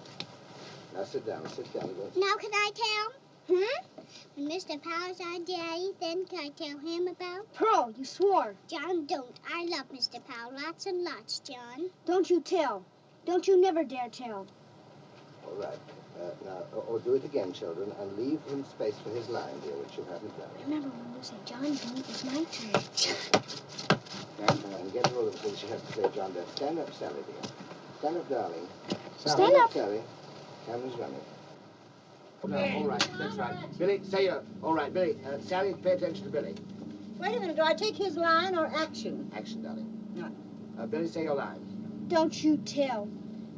Now sit down. Sit down. Now can I tell? When Mr. Powell saw Daddy, then can I tell him about? Pearl, you swore. John, don't. I love Mr. Powell lots and lots, John. Don't you tell. Don't you never dare tell. All right. Now, do it again, children, and leave him space for his line, dear, which you haven't done. Remember when you said John, don't, it's my turn. And get hold of the things you have to say, John. Stand up, Sally, dear. Stand up, darling. Stand up. Sally. Camera's running. No, all right, that's right. Billy, say all right, Billy. Sally, pay attention to Billy. Wait a minute, do I take his line or action? Action, darling. No. Billy, say your line. Don't you tell.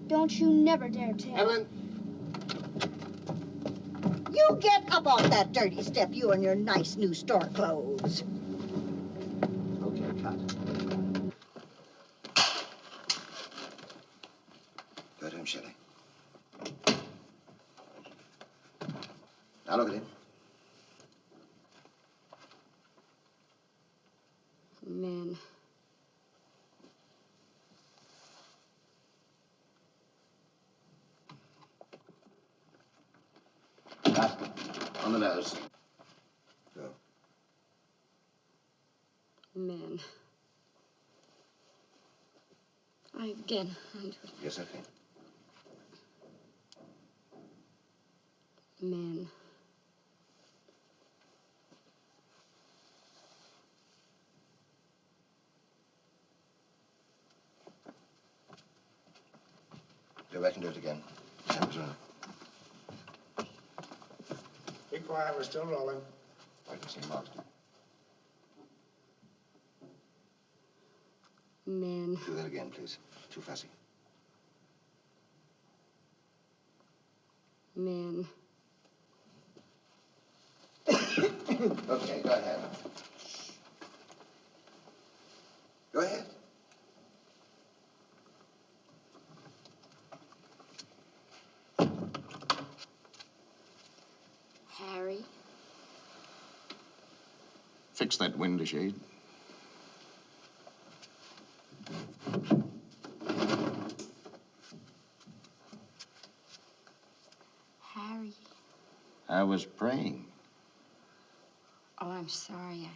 Don't you never dare tell. Evelyn. You get up off that dirty step, you and your nice new store clothes. Okay, cut. Go to him, Shelley. Now look at him. Man. Cut. On the nose. Go. Man. Again. Yes, okay. Man. Go back and do it again. Camera's running. Be quiet, we're still rolling. I can see Marston. Man. Do that again, please. Too fussy. Man. Okay, go ahead. Go ahead. Harry. Fix that window shade. Harry. I was praying. Oh, I'm sorry.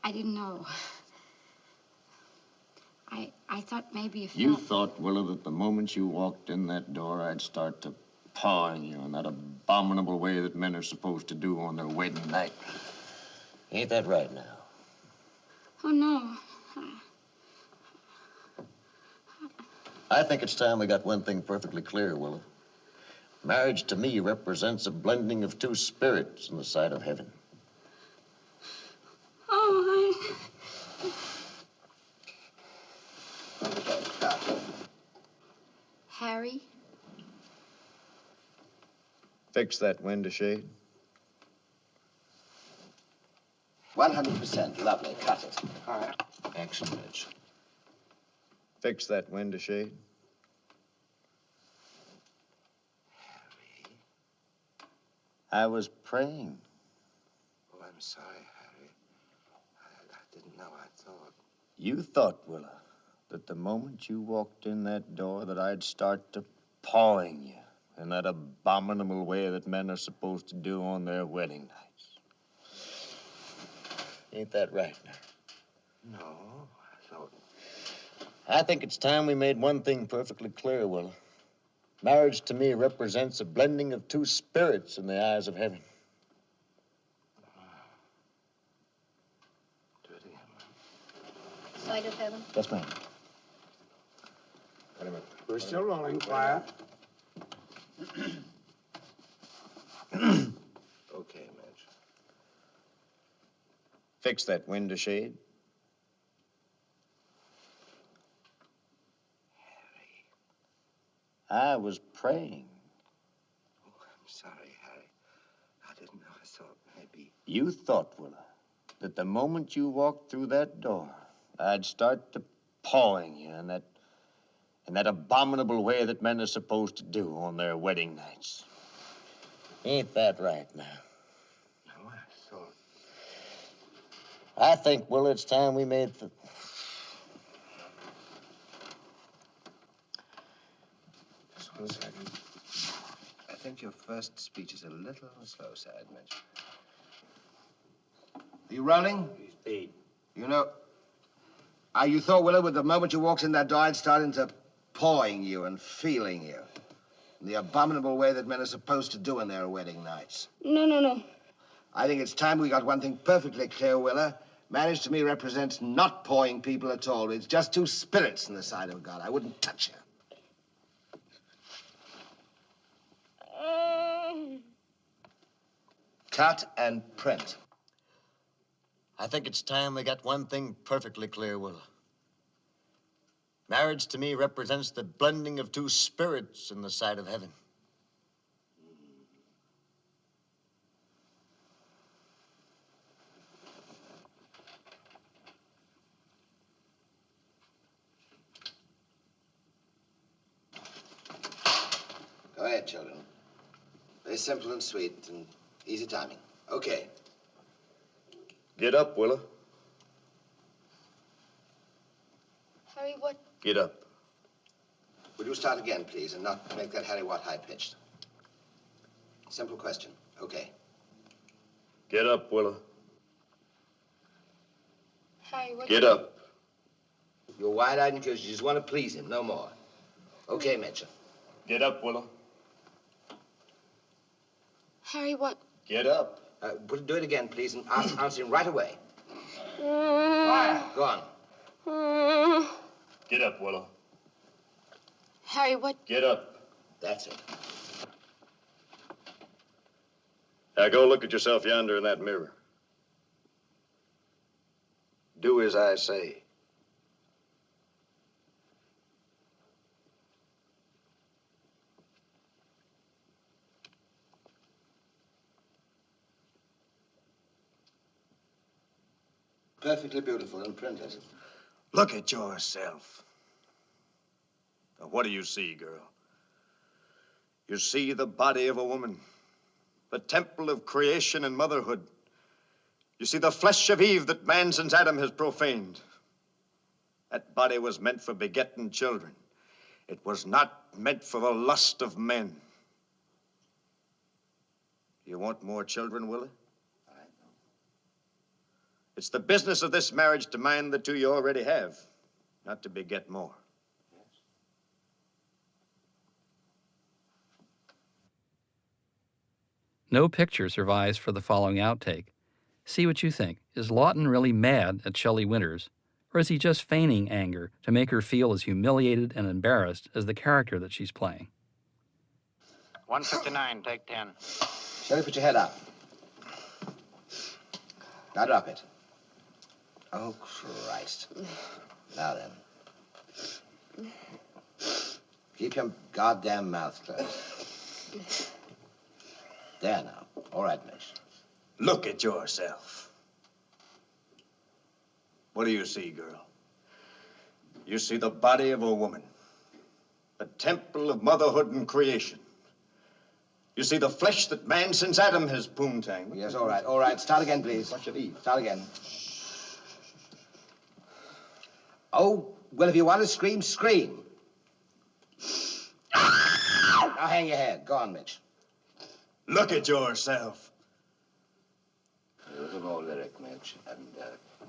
I didn't know. I thought maybe if You thought, Willa, that the moment you walked in that door, I'd start to pawing you in that abominable way that men are supposed to do on their wedding night. Ain't that right now? Oh, no. I think it's time we got one thing perfectly clear, Willa. Marriage to me represents a blending of two spirits in the sight of heaven. Oh, Harry? Fix that window shade. 100%. Lovely. Cut it. All right. Action, Rich. Fix that window shade. Harry. I was praying. Oh, I'm sorry, Harry. I didn't know. I thought. You thought, Willa, that the moment you walked in that door that I'd start to pawing you in that abominable way that men are supposed to do on their wedding nights. Ain't that right now? No, I thought. I think it's time we made one thing perfectly clear, Willa. Marriage to me represents a blending of two spirits in the eyes of heaven. Do it again. Sight of heaven. Yes, ma'am. Wait a minute. We're still rolling. Quiet. Okay, Madge. Fix that window shade. I was praying. Oh, I'm sorry, Harry. I didn't know. I thought maybe. You thought, Willa, that the moment you walked through that door, I'd start to pawing you in that abominable way that men are supposed to do on their wedding nights. Ain't that right now? No, I thought. I think, Willa, it's time we made Just 1 second. I think your first speech is a little on the slow side, Mitch. Are you rolling? speed. You know, you thought, Willa, with the moment you walked in that door, I'd start into pawing you and feeling you. In the abominable way that men are supposed to do on their wedding nights. No. I think it's time we got one thing perfectly clear, Willa. Marriage to me represents not pawing people at all. It's just two spirits in the sight of God. I wouldn't touch you. Cut and print. I think it's time we got one thing perfectly clear, Willa. Marriage to me represents the blending of two spirits in the sight of heaven. Go ahead, children. Very simple and sweet and easy timing. Okay. Get up, Willa. Harry, what? Get up. Would you start again, please, and not make that Harry Watt high-pitched? Simple question. Okay. Get up, Willa. Harry, what? Get up. You're wide-eyed and curious. You just want to please him, no more. Okay, Mitchell. Get up, Willa. Harry, what? Get up. Do it again, please, and answer him right away. Quiet. Go on. Get up, Willa. Harry, what? Get up. That's it. Now go look at yourself yonder in that mirror. Do as I say. Perfectly beautiful and printed. Look at yourself. Now, what do you see, girl? You see the body of a woman, the temple of creation and motherhood. You see the flesh of Eve that man since Adam has profaned. That body was meant for begetting children. It was not meant for the lust of men. You want more children, Willie? It's the business of this marriage to mind the two you already have, not to beget more. No picture survives for the following outtake. See what you think. Is Laughton really mad at Shelley Winters? Or is he just feigning anger to make her feel as humiliated and embarrassed as the character that she's playing? 159, take 10. Shelley, put your head up. Now drop it. Oh, Christ. Now then. Keep your goddamn mouth closed. There now. All right, Miss. Look at yourself. What do you see, girl? You see the body of a woman, the temple of motherhood and creation. You see the flesh that man since Adam has poontang. Yes, all right, all right. Start again, please. Flesh of Eve. Start again. Oh, well, if you want to scream, scream. Now hang your head. Go on, Mitch. Look at yourself. A little more lyric, Mitch, and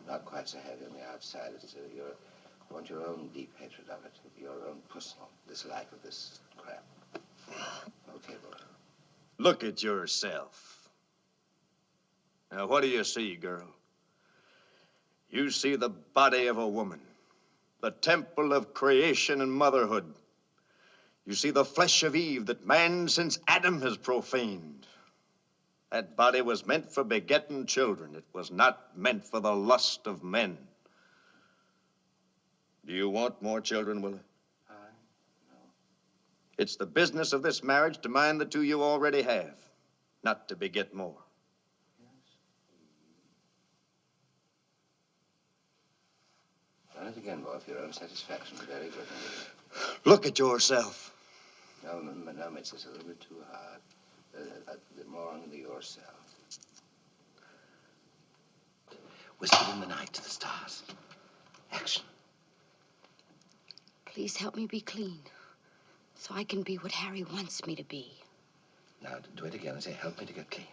not quite so heavy on the outside. It's, you want your own deep hatred of it, your own personal dislike of this crap. Okay, boy. Look at yourself. Now, what do you see, girl? You see the body of a woman, the temple of creation and motherhood. You see the flesh of Eve that man since Adam has profaned. That body was meant for begetting children. It was not meant for the lust of men. Do you want more children, Willa? No. It's the business of this marriage to mind the two you already have, not to beget more. Run it again, boy, for your own satisfaction. Very good. Look at yourself. No, Mitch, it's a little bit too hard. A bit more on yourself. Whisper in the night to the stars. Action. Please help me be clean, so I can be what Harry wants me to be. Now, do it again and say, help me to get clean.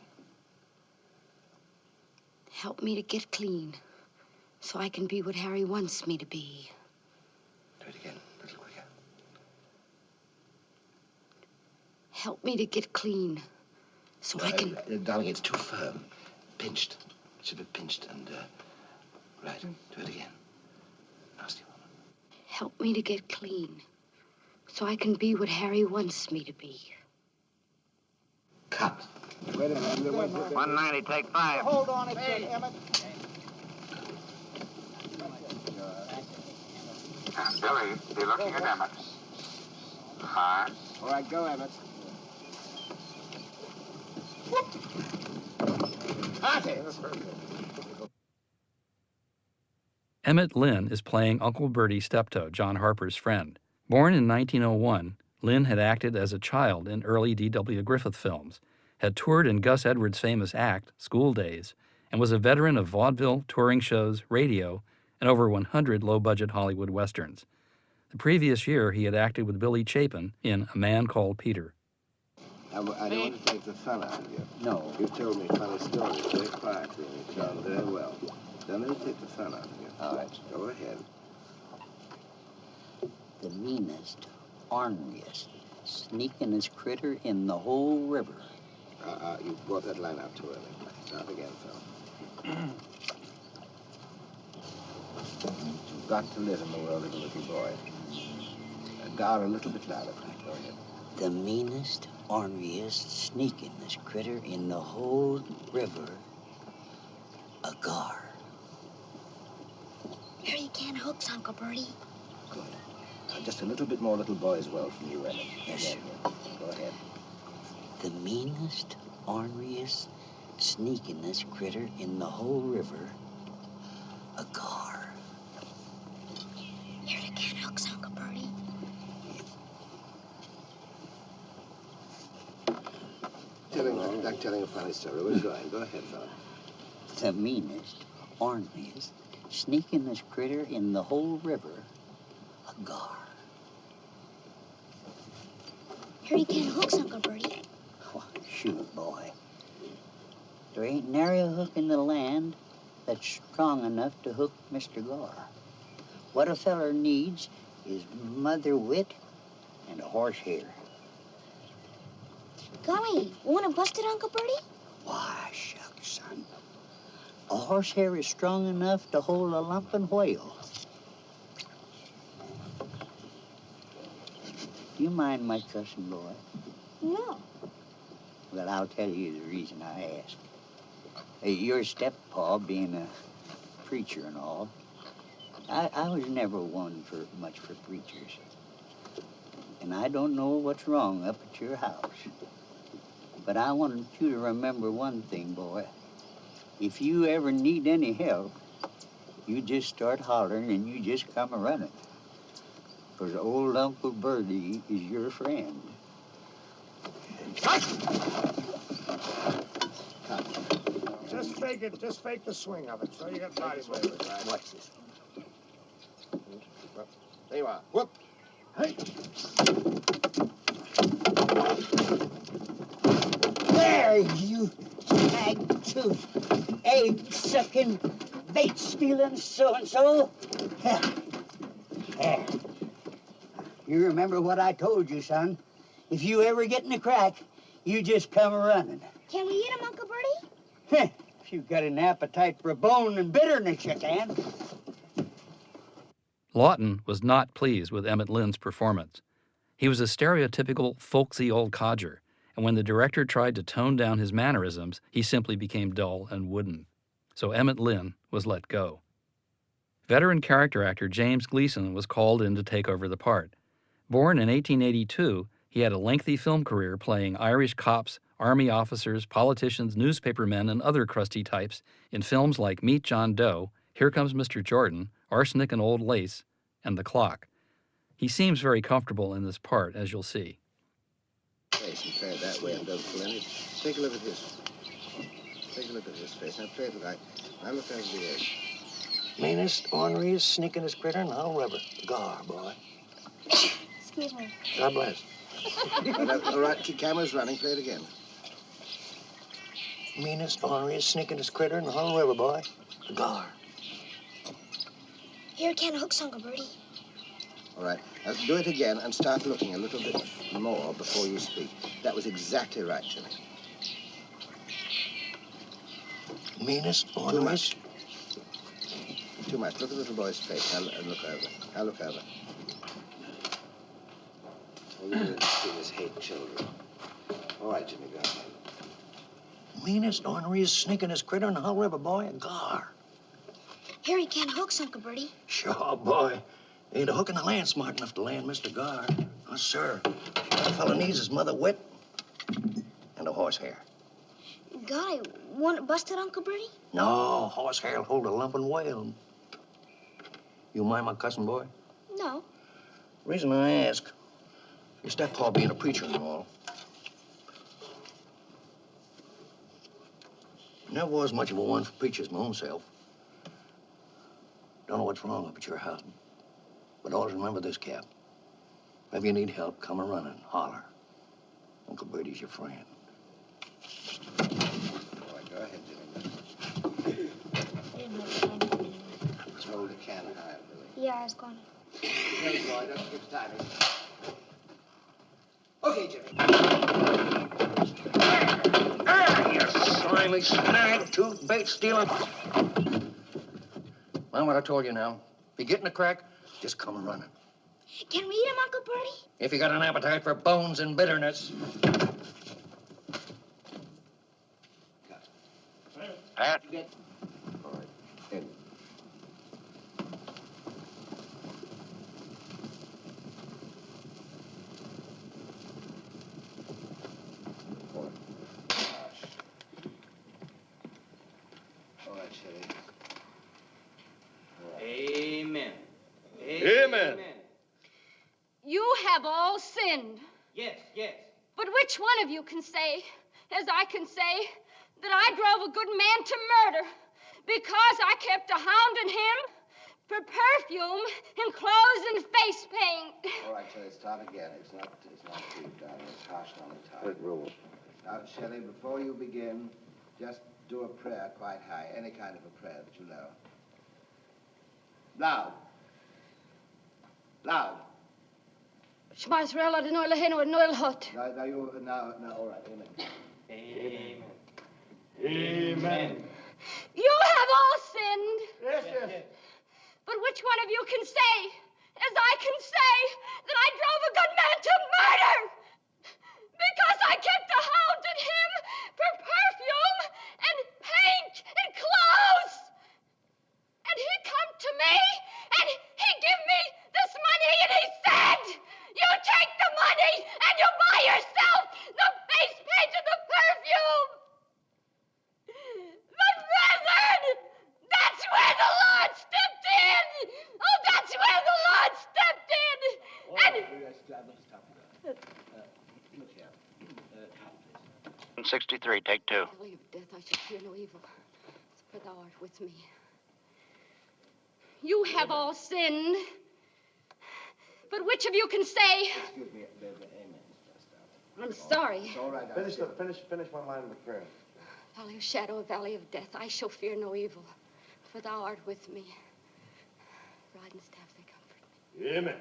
Help me to get clean, so I can be what Harry wants me to be. Do it again, a little quicker. Help me to get clean, so I can... Darling, it's too firm. Pinched. It should be pinched and, right. Do it again. Nasty woman. Help me to get clean, so I can be what Harry wants me to be. Cut. Wait a minute. 190, take 5. Hold on a second, Emmett. And Billy, be looking at Emmett. Hard. All right, go, Emmett. Emmett Lynn is playing Uncle Bertie Steptoe, John Harper's friend. Born in 1901, Lynn had acted as a child in early D.W. Griffith films, had toured in Gus Edwards' famous act, School Days, and was a veteran of vaudeville, touring shows, radio, and over 100 low-budget Hollywood westerns. The previous year, he had acted with Billy Chapin in A Man Called Peter. I don't want to take the fun out of you. No. You've told me funny stories very quietly, and you've done very well. Don't let me take the fun out of you. All right. Go ahead. The meanest, orneriest, sneakingest critter in the whole river. You brought that line out too early. Start again, Phil. You've got to live in the world, little boy. Gar a little bit louder, please. Go ahead. The meanest, orneriest, sneakingest critter in the whole river. A gar. Here you can hooks, Uncle Bertie. Good. Just a little bit more little boy as well from you, Emmett. Yes, sir. Go ahead. The meanest, orneriest, sneakingest critter in the whole river. A gar. Here you can hooks, Uncle Bertie. Telling a funny story. Where are you going? Go ahead, fella. The meanest, orneriest, sneakingest critter in the whole river. A gar. Here you can hooks, Uncle Bertie. Oh, shoot, boy. There ain't nary a hook in the land that's strong enough to hook Mr. Gar. What a feller needs is mother wit and a horsehair. Golly, want to bust it, Uncle Bertie? Why, shucks, son. A horsehair is strong enough to hold a lumping whale. Do you mind my cussing, boy? No. Well, I'll tell you the reason I ask. Your steppaw being a preacher and all, I was never one for much for preachers. And I don't know what's wrong up at your house. But I want you to remember one thing, boy. If you ever need any help, you just start hollering and you just come a-running. Because old Uncle Bertie is your friend. Just fake it. Just fake the swing of it. So you got body movement. Watch this. There you are. Whoop. Hey. There, you snag-tooth, egg-sucking, bait-stealing so-and-so. There. You remember what I told you, son. If you ever get in a crack, you just come running. Can we eat him, Uncle Bertie? If you've got an appetite for bone and bitterness, you can. Laughton was not pleased with Emmett Lynn's performance. He was a stereotypical, folksy old codger, and when the director tried to tone down his mannerisms, he simply became dull and wooden. So Emmett Lynn was let go. Veteran character actor James Gleason was called in to take over the part. Born in 1882, he had a lengthy film career playing Irish cops, army officers, politicians, newspapermen, and other crusty types in films like Meet John Doe, Here Comes Mr. Jordan, Arsenic and Old Lace, and The Clock. He seems very comfortable in this part, as you'll see. Face and play it that way and don't pull any. Take a look at this. Take a look at his face. Now play it right. Now look over the edge. Meanest, orneriest, sneakingest critter in the whole river. Gar, boy. Excuse me. God bless. All right, keep cameras running. Play it again. Meanest, orneriest, sneakingest critter in the whole river, boy. Gar. Here, can of hooks, Uncle Bertie. All right. Now do it again and start looking a little bit more before you speak. That was exactly right, Jimmy. Meanest, Too orneriest. much. Too much. Look at the little boy's face. Now look over. Now look over. All you do is hate children. All right, Jimmy, go ahead. Meanest, orneriest, sneakingest critter in the whole river, boy. Gar. Here, you can of hooks, Uncle Bertie. Sure, boy. Ain't a hook in the land smart enough to land Mr. Gar. Oh, sir. That fella needs his mother wit and a horsehair. God, I want it busted, Uncle Bertie? No, horsehair'll hold a lumping whale. You mind my cousin, boy? No. Reason I ask, your steppa being a preacher and all. Never was much of a one for preachers my own self. Don't know what's wrong up at your house. But always remember this, Cap. If you need help, come a-running, holler. Uncle Bertie's your friend. All right, go ahead, Jimmy. Just hold the can high, Billy. Yeah, I was going. Hey, boy, don't skip timing. Okay, Jimmy. You slimy snag-tooth, bait-stealing. Mind what I told you now. If you get in a crack, just come a-running. Can we eat him, Uncle Bertie? If you got an appetite for bones and bitterness. Pat? All right, Eddie. All right, Shelly. Amen. Amen. You have all sinned. Yes, yes. But which one of you can say, as I can say, that I drove a good man to murder because I kept a hounding him for perfume and clothes and face paint? All right, Shelley, start again. It's not deep down. It's harsh on the time. Good rule. Now, Shelley, before you begin, just do a prayer quite high. Any kind of a prayer that you know. Loud. Loud. Shema Yisrael Adonai Eloheinu Adonai Echad. Now, all right, amen. Amen. Amen. You have all sinned. Yes, yes. But which one of you can say, as I can say, that I drove a good man to murder? Because I kept a hounding him for perfume and paint and clothes. And he come to me, and he give me this money, and he said, you take the money, and you buy yourself the face paint and the perfume. But brethren, that's where the Lord stepped in. Oh, that's where the Lord stepped in. And Look here. 63, take 2. Valley of death, I shall fear no evil, for thou art with me. You have all sinned. But which of you can say? Excuse me, there's an amen just out. I'm sorry. It's all right. Finish one line of the prayer. Valley of shadow, valley of death, I shall fear no evil, for thou art with me. Rod and staff, they comfort me. Amen.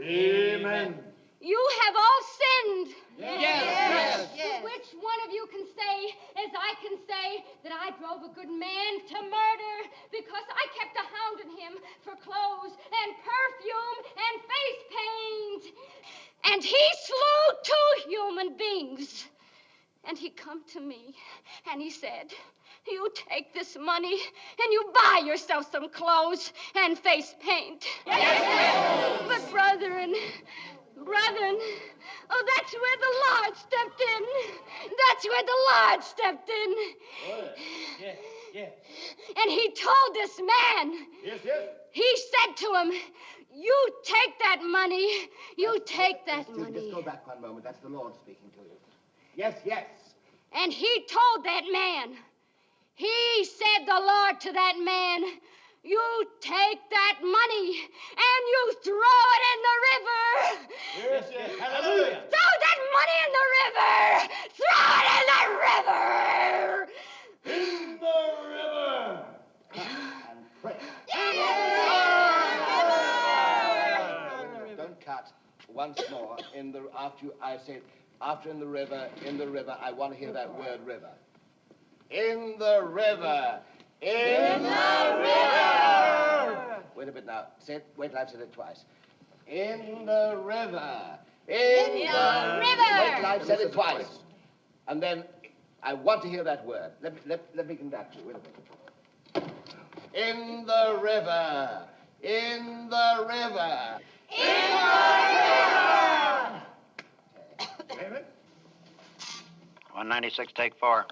Amen. You have all sinned. Yes. But which one of you can say, as I can say, that I drove a good man to murder because I kept a hounding him for clothes and perfume and face paint? And he slew 2 human beings. And he come to me and he said, you take this money and you buy yourself some clothes and face paint. But brethren, oh, that's where the Lord stepped in. That's where the Lord stepped in. Yes. And he told this man. Yes. He said to him, you take that money. You take that Excuse me, money. just go back one moment. That's the Lord speaking to you. Yes. And he told that man. He said the Lord to that man, you take that money and you throw it in the river. Yes. Hallelujah. Throw that money in the river. Throw it in the river. In the river. And pray. Don't cut. Once more. After in the river, I want to hear that word river. In the river. In the river. Wait a bit now. Wait till I've said it twice. In the river. In the river. Wait till I've said it twice. And then I want to hear that word. Let me conduct you. Wait a minute. In the river. In the river. In the river. David? 196, take 4.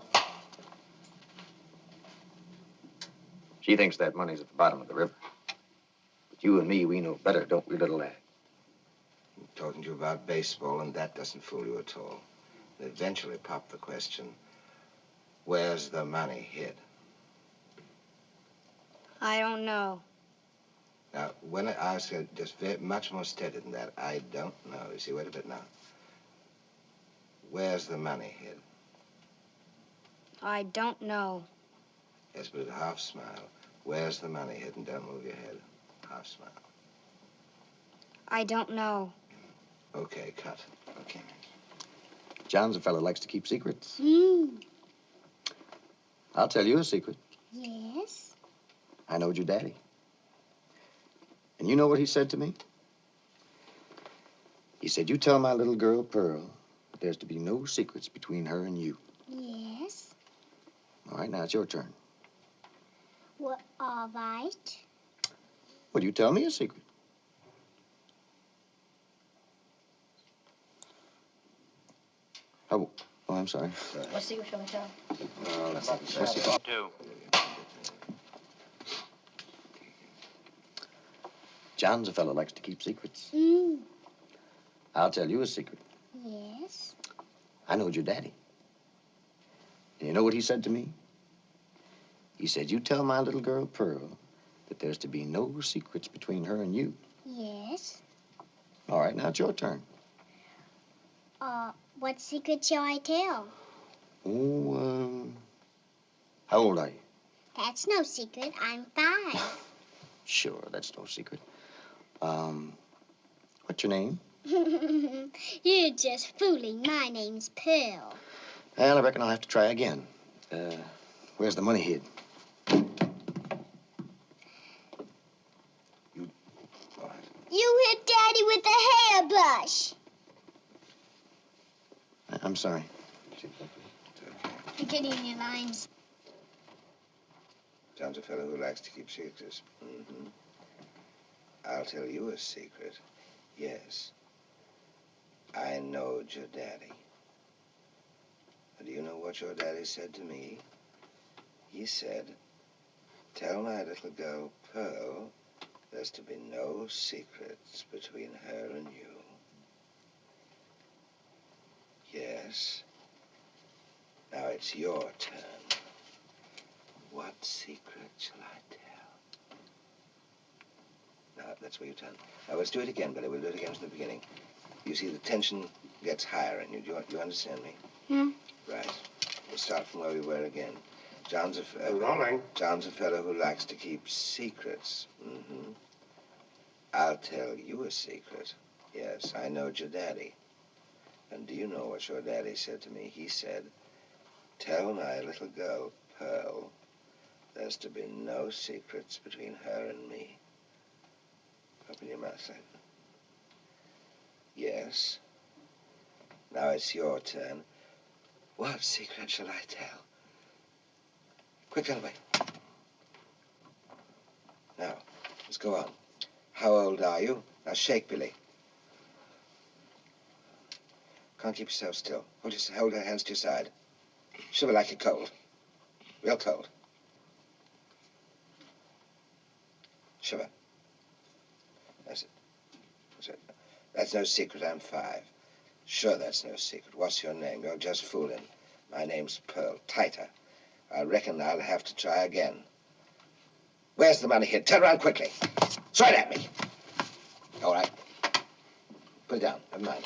She thinks that money's at the bottom of the river. But you and me, we know better, don't we, little lad? I'm talking to you about baseball, and that doesn't fool you at all. It eventually popped the question, where's the money hid? I don't know. Now, when I said just much more steady than that, I don't know. You see, wait a bit now. Where's the money hid? I don't know. Yes, but half smile. Where's the money hidden? Don't move your head. Half smile. I don't know. Okay, cut. Okay. John's a fellow who likes to keep secrets. I'll tell you a secret. Yes? I knowed your daddy. And you know what he said to me? He said, you tell my little girl, Pearl, that there's to be no secrets between her and you. Yes. All right, now it's your turn. Well, all right. Well, you tell me a secret. Oh, I'm sorry. What secret shall I tell? Let's see. 2. John's a fellow who likes to keep secrets. Mm. I'll tell you a secret. Yes. I knowed your daddy. And you know what he said to me? He said, you tell my little girl, Pearl, that there's to be no secrets between her and you. Yes. All right, now it's your turn. What secret shall I tell? Oh, how old are you? That's no secret. I'm 5. Sure, that's no secret. What's your name? You're just fooling. My name's Pearl. Well, I reckon I'll have to try again. Where's the money hid? You hit Daddy with the hairbrush. I'm sorry. You're getting your lines. John's a fellow who likes to keep secrets. Mm-hmm. I'll tell you a secret. Yes. I knowed your daddy. Do you know what your daddy said to me? He said, tell my little girl, Pearl, there's to be no secrets between her and you. Yes. Now it's your turn. What secret shall I tell? Now, that's where you turn. Now, let's do it again, Billy. We'll do it again from the beginning. You see, the tension gets higher in you. Do you understand me? Hmm? Right. We'll start from where we were again. John's a fellow who likes to keep secrets. Mm-hmm. I'll tell you a secret. Yes, I know your daddy. And do you know what your daddy said to me? He said, tell my little girl, Pearl, there's to be no secrets between her and me. Open your mouth, son. Yes. Now it's your turn. What secret shall I tell? Quick, run away. Now, let's go on. How old are you? Now shake, Billy. Can't keep yourself still. Hold her hands to your side. Shiver like you're cold. Real cold. Shiver. That's it. That's it. That's no secret. I'm 5. Sure, that's no secret. What's your name? You're just fooling. My name's Pearl. Tighter. I reckon I'll have to try again. Where's the money hid? Turn around quickly. Throw it at me. All right. Put it down. Never mind.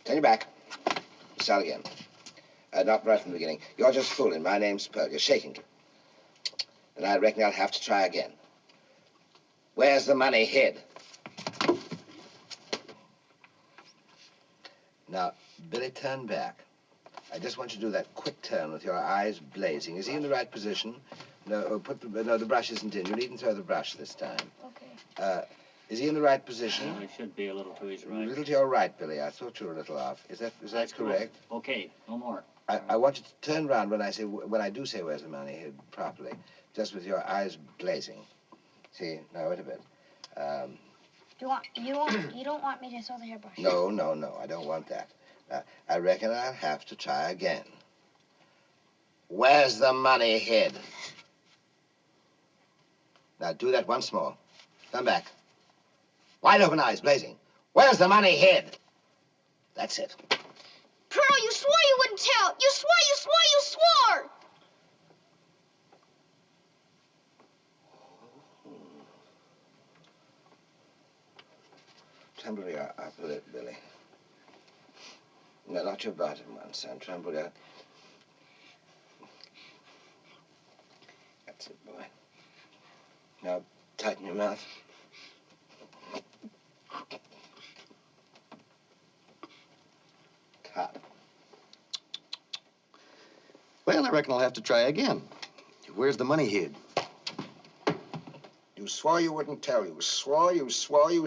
Turn your back. Start again. Not right from the beginning. You're just fooling. My name's Pearl. You're shaking. Then I reckon I'll have to try again. Where's the money hid? Now, Billy, turn back. I just want you to do that quick turn with your eyes blazing. Is he in the right position? No, no, the brush isn't in. You needn't throw the brush this time. Okay. Is he in the right position? Well, he should be a little to his right. A little to your right, Billy. I thought you were a little off. Is that correct? Cool. Okay, no more. I want you to turn around when I do say where's the money hid properly, just with your eyes blazing. See? Now, wait a bit. You don't want me to throw the hairbrush? No, I don't want that. I reckon I'll have to try again. Where's the money hid? Now, do that once more. Come back. Wide open eyes, blazing. Where's the money hid? That's it. Pearl, you swore you wouldn't tell. You swore. Tremble your upper lip, Billy. No, not your bottom one, son. Tremble your... That's it, boy. Now, tighten your mouth. Cut. Well, I reckon I'll have to try again. Where's the money hid? You swore you wouldn't tell. You swore. You swore you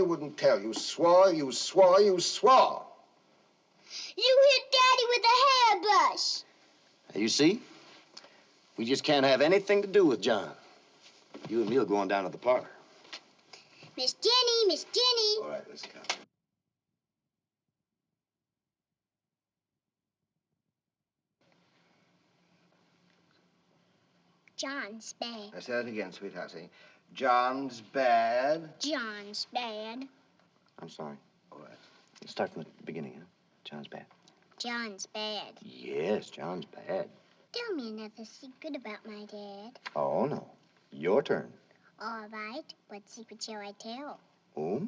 wouldn't tell. You swore. You hit Daddy with a hairbrush. You see? We just can't have anything to do with John. You and me will go on down to the parlor. Miss Jenny. All right, let's go. John's bad. Now say that again, sweetheart. Say, John's bad. John's bad. I'm sorry. All right. Let's start from the beginning, huh? John's bad. John's bad. Yes, John's bad. Tell me another secret about my dad. Oh, no. Your turn. All right. What secret shall I tell? Oh?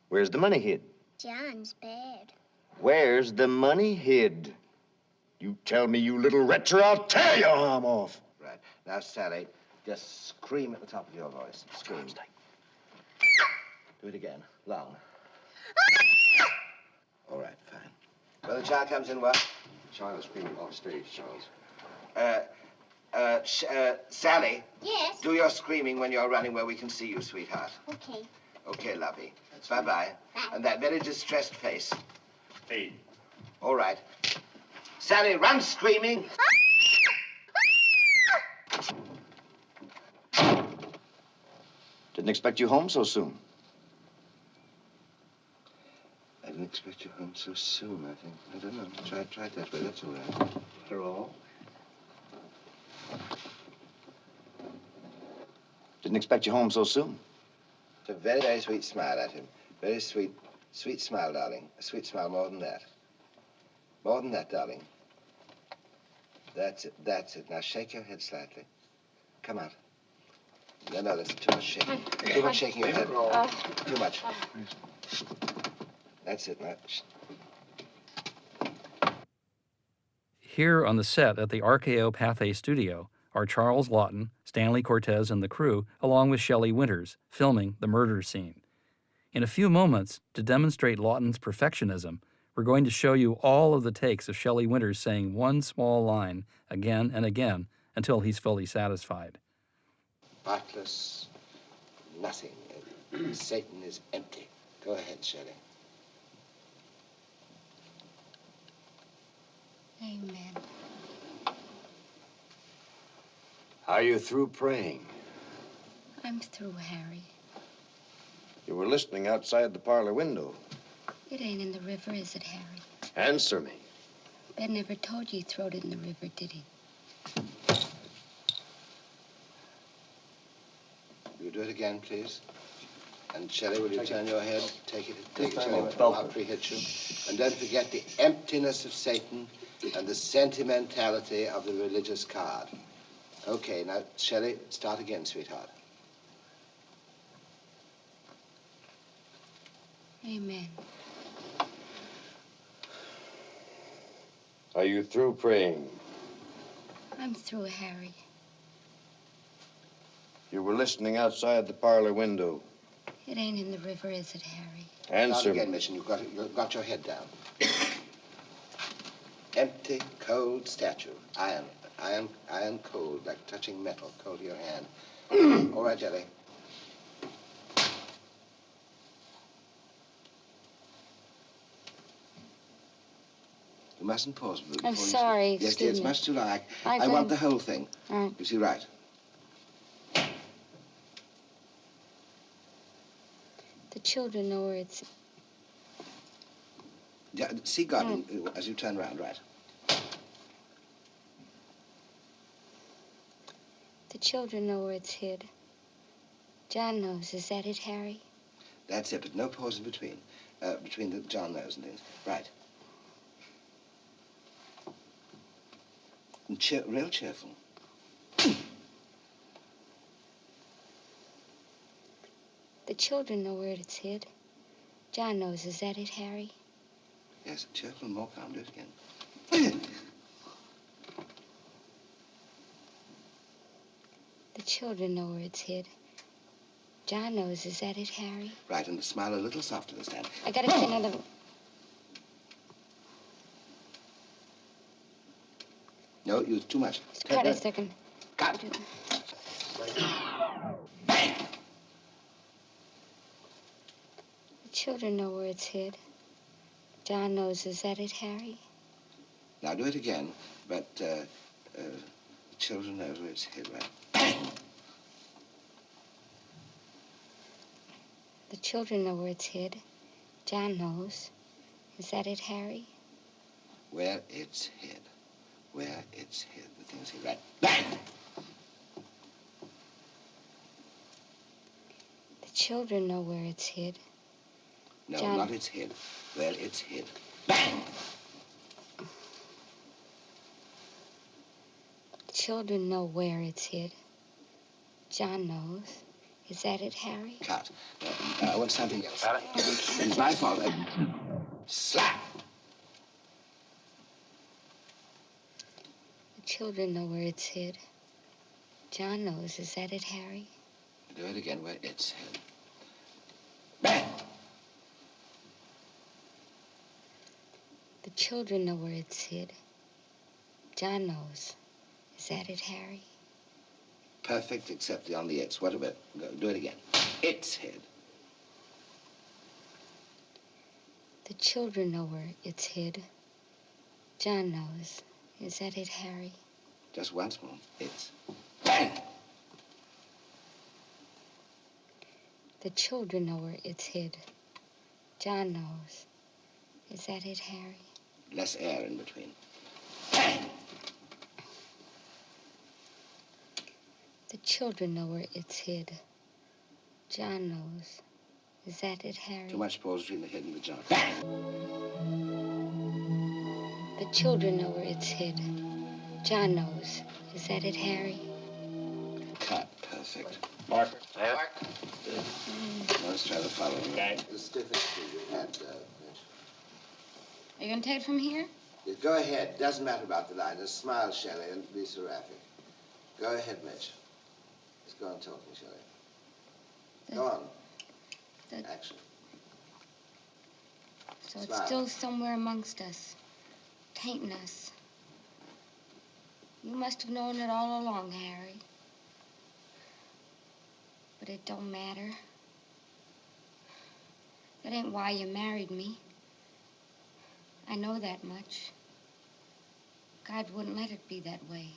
Where's the money hid? John's bad. Where's the money hid? You tell me, you little wretch, or I'll tear your arm off. Right. Now, Sally, just scream at the top of your voice. Scream. Do it again. Long. All right, fine. Well, the child comes in what? Child is screaming off stage, Charles. Sally. Yes? Do your screaming when you're running where we can see you, sweetheart. Okay. Okay, lovey. Bye-bye. Bye. And that very distressed face. Hey. All right. Sally, run screaming. Didn't expect you home so soon. I didn't expect you home so soon, I think. I don't know. Try it that way. That's all right. Hello. Didn't expect you home so soon. It's a very, very sweet smile at him. Very sweet, sweet smile, darling. A sweet smile, more than that. More than that, darling. That's it, that's it. Now shake your head slightly. Come out. No, no, that's too much shaking. Too much shaking your head. Too much. That's it, now. Here on the set at the RKO Pathé studio are Charles Laughton, Stanley Cortez, and the crew, along with Shelley Winters, filming the murder scene. In a few moments, to demonstrate Laughton's perfectionism, we're going to show you all of the takes of Shelley Winters saying one small line again and again until he's fully satisfied. Heartless, nothing. Satan is empty. Go ahead, Shelley. Amen. Are you through praying? I'm through, Harry. You were listening outside the parlor window. It ain't in the river, is it, Harry? Answer me. Ben never told you he throwed it in the river, did he? Will you do it again, please? And Shelley, will you turn your head? Take it, Shelley. Humphrey hits you. And don't forget the emptiness of Satan and the sentimentality of the religious card. Okay, now, Shelley, start again, sweetheart. Amen. Are you through praying? I'm through, Harry. You were listening outside the parlor window. It ain't in the river, is it, Harry? Start Answer again, me. Mission. You've got your head down. Empty, cold statue. Iron cold, like touching metal, cold to your hand. All right, Jelly. You mustn't pause. I'm sorry, Yes, excuse it's me. much too long. I want the whole thing. All right. You see, right. The children know where it's... Yeah, see God as you turn around, right. The children know where it's hid. John knows. Is that it, Harry? That's it, but no pause in between. Between the John knows and things. Right. And real cheerful. The children know where it's hid. John knows. Is that it, Harry? Yes, cheerful and more calm. Do it again. The children know where it's hid. John knows. Is that it, Harry? Right, and smile a little softer this time. I gotta say another... No, you too much. Cut a second. Cut. The children know where it's hid. John knows. Is that it, Harry? Now do it again, but the children knows where it's hid, right? The children know where it's hid. John knows. Is that it, Harry? Where it's hid. Where it's hid. The thing's hid, right? Bang! The children know where it's hid. No, John... not it's hid. Where it's hid. Bang! The children know where it's hid. John knows. Is that it, Harry? Cut. I want something else. It's my fault. Slap! The children know where it's hid. John knows. Is that it, Harry? Do it again where it's hid. Bang! The children know where it's hid. John knows. Is that it, Harry? Perfect, except on the it's. What about? Do it again. It's hid. The children know where it's hid. John knows. Is that it, Harry? Just once more. It's. Bang! The children know where it's hid. John knows. Is that it, Harry? Less air in between. The children know where it's hid. John knows. Is that it, Harry? Too much balls between the head and the junk. The children know where it's hid. John knows. Is that it, Harry? Cut. Perfect. Marker. Mark. Let's try the following. Okay. The stiffest you had, Mitch. Are you going to take it from here? Yeah, go ahead. Doesn't matter about the line. Just smile, Shelley, and be seraphic. Go ahead, Mitch. Just go on talking, Shelley. Go on. Action. So Smile. it's still somewhere amongst us, tainting us. You must have known it all along, Harry. But it don't matter. That ain't why you married me. I know that much. God wouldn't let it be that way.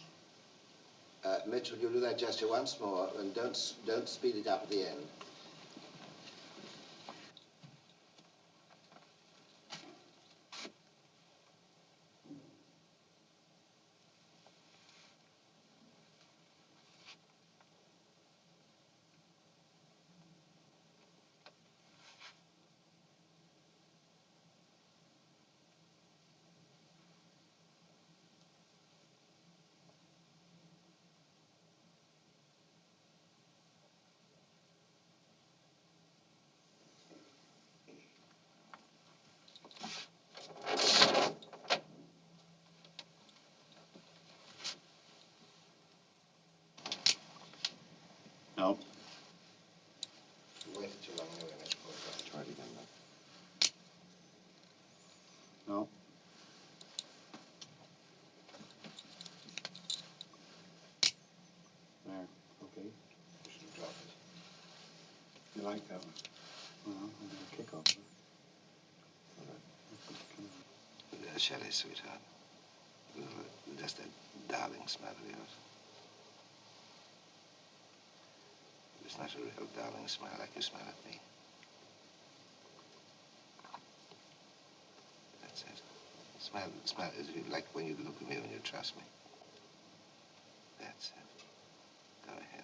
Mitch, will you do that gesture once more, and don't speed it up at the end. No. You waited too long anyway, Mitch. Try it again, though. No. There. Okay. You should drop it. You like that one? Well, I'm going to kick off. Shelley, sweetheart. Just that darling smile of yours. It's not a real darling smile like you smile at me. That's it. Smile as you like when you look at me when you trust me. That's it. Go ahead.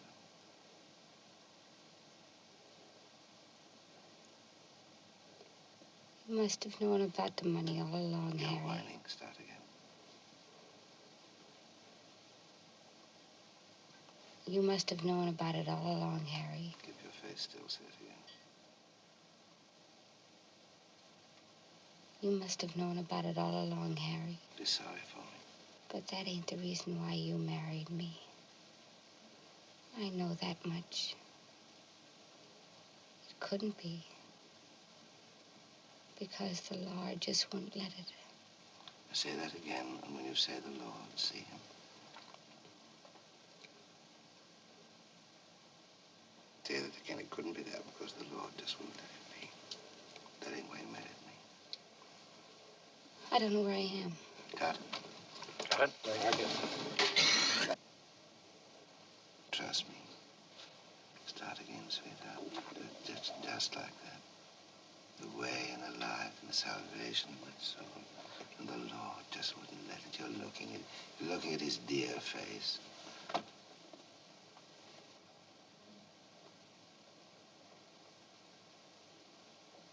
You must have known about the money all along, No Harry. whining. Start again. You must have known about it all along, Harry. Keep your face still, say it again. You must have known about it all along, Harry. Be sorry for me. But that ain't the reason why you married me. I know that much. It couldn't be. Because the Lord just wouldn't let it. Say that again, and when you say the Lord, see him. Say that again, it couldn't be that because the Lord just wouldn't let it be. That ain't why you married me. I don't know where I am. Cut. Cut. Trust me. Start again, sweetheart. Just like that. The way and the life and the salvation of my soul. And the Lord just wouldn't let it. You're looking at his dear face.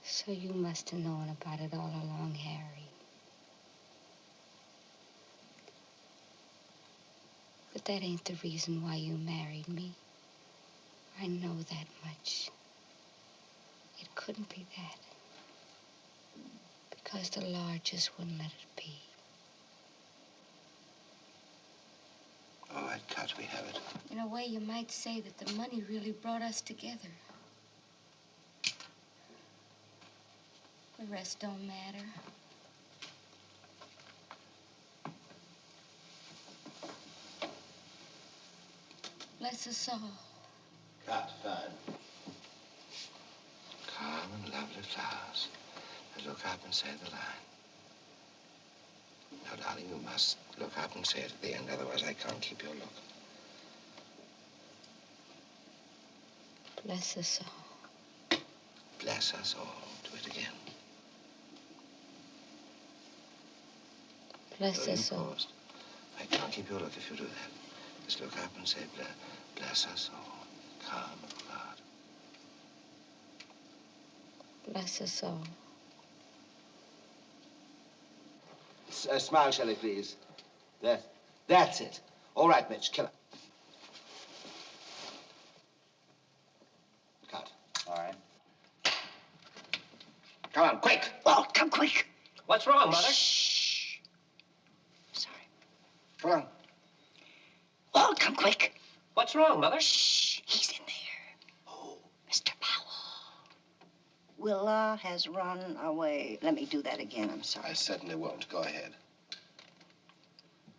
So you must have known about it all along, Harry. But that ain't the reason why you married me. I know that much. It couldn't be that. Because the Lord just wouldn't let it be. All right, Cut, we have it. In a way, you might say that the money really brought us together. The rest don't matter. Bless us all. Cut, fine. Calm and lovely flowers. Now look up and say the line. Now, darling, you must look up and say it at the end, otherwise I can't keep your look. Bless us all. Bless us all. Do it again. Bless us all. Paused. I can't keep your look if you do that. Just look up and say, bless her soul, calm of blood. Bless her soul. Smile, Shelley, please. That's it. All right, Mitch, kill her. Cut. All right. Come on, quick. Walt, come quick. What's wrong, Mother? Shh. Sorry. Come on. Walt, come quick. What's wrong, Mother? Shh. He's in there. Oh, Mr. Powell. Willa has run away. Let me do that again. I'm sorry. I certainly won't. Go ahead.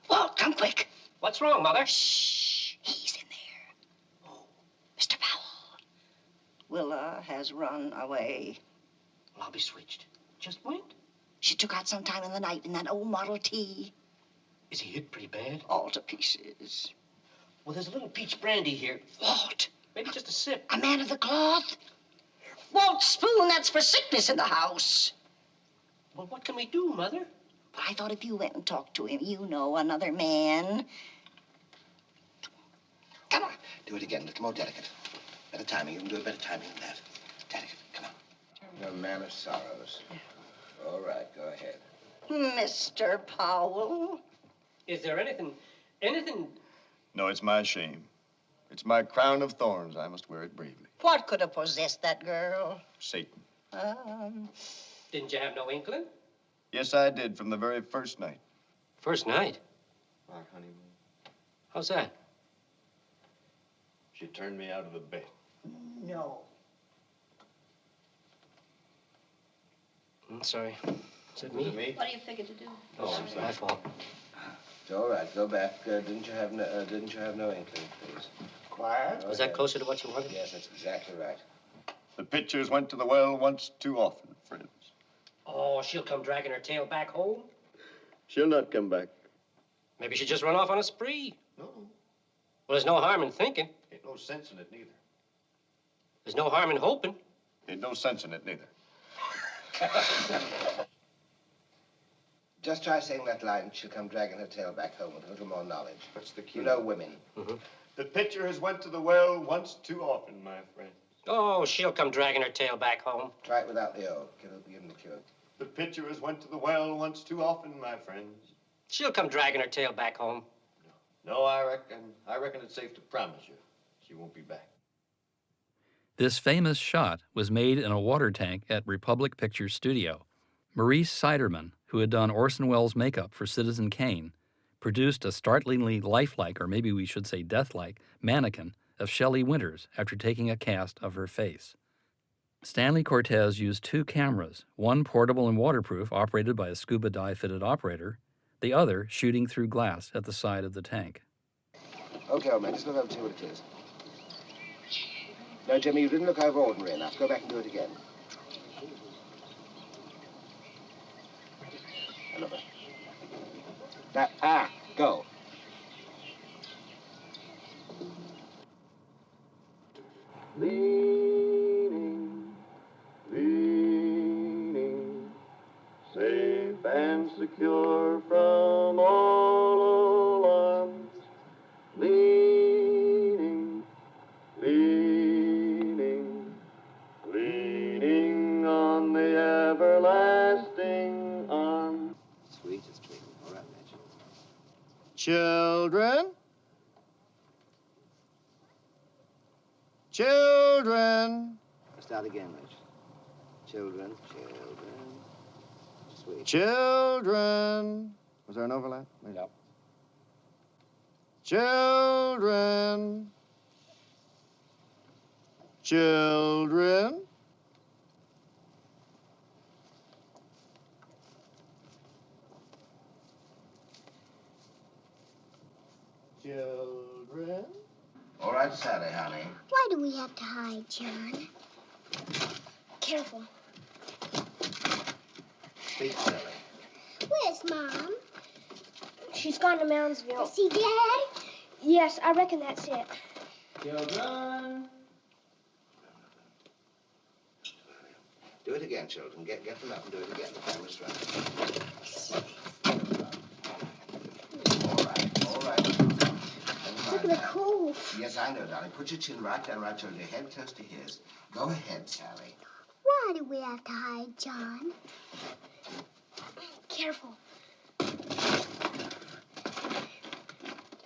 Walt, come quick. What's wrong, Mother? Shh. He's in there. Oh, Mr. Powell. Willa has run away. Well, I'll be switched. Just went. She took out sometime in the night in that old Model T. Is he hit pretty bad? All to pieces. Well, there's a little peach brandy here. Walt. Maybe just a sip. A man of the cloth. Walt Spoon, that's for sickness in the house. Well, what can we do, Mother? But I thought if you went and talked to him, you know, another man. Come on. Do it again, a little more delicate. Better timing. You can do it better timing than that. Delicate, come on. You're a man of sorrows. All right, go ahead. Mr. Powell. Is there anything... No, it's my shame. It's my crown of thorns. I must wear it bravely. What could have possessed that girl? Satan. Didn't you have no inkling? Yes, I did from the very first night. First night? Our honeymoon. How's that? She turned me out of the bed. No. I'm sorry. Is it me? Was it me? What do you figure to do? Oh, I'm sorry. my fault. It's all right. Go back. Didn't you have no inkling, please? Quiet. Was that closer to what you wanted? Yes, that's exactly right. The pitchers went to the well once too often, friends. Oh, she'll come dragging her tail back home? She'll not come back. Maybe she just run off on a spree. No. Well, there's no harm in thinking. Ain't no sense in it, neither. There's no harm in hoping. Ain't no sense in it, neither. Just try saying that line. She'll come dragging her tail back home with a little more knowledge. What's the key? You know women. Mm-hmm. The pitcher has went to the well once too often, my friend. Oh, she'll come dragging her tail back home. Try it without the O. Give him the cue. The pitcher has went to the well once too often, my friends. She'll come dragging her tail back home. No, I reckon it's safe to promise you she won't be back. This famous shot was made in a water tank at Republic Pictures Studio. Maurice Siderman, who had done Orson Welles' makeup for Citizen Kane, produced a startlingly lifelike, or maybe we should say deathlike, mannequin of Shelley Winters after taking a cast of her face. Stanley Cortez used two cameras, one portable and waterproof, operated by a scuba dive-fitted operator, the other shooting through glass at the side of the tank. Okay, old man, just look over and see what it is. No, Jimmy, you didn't look over ordinary enough. Go back and do it again. Another. That, go. Leaning, leaning, safe and secure from all alarms. Leaning, leaning, leaning on the everlasting arm. Sweetest dream. All right, Mitch. Children. Children. Start again, Mitch. Children. Sweet. Children. Was there an overlap? Yep. Children. Children. Children. All right, Sally, honey. Why do we have to hide, John? Careful. Speak, Sally. Where's Mom? She's gone to Moundsville. To see Dad? Yes, I reckon that's it. Children. Do it again, children. Get them up and do it again. The camera's right. All right. Never mind. for the cold. Yes, I know, darling. Put your chin right down, right shoulder, your head close to his. Go ahead, Sally. Why do we have to hide, John? Careful.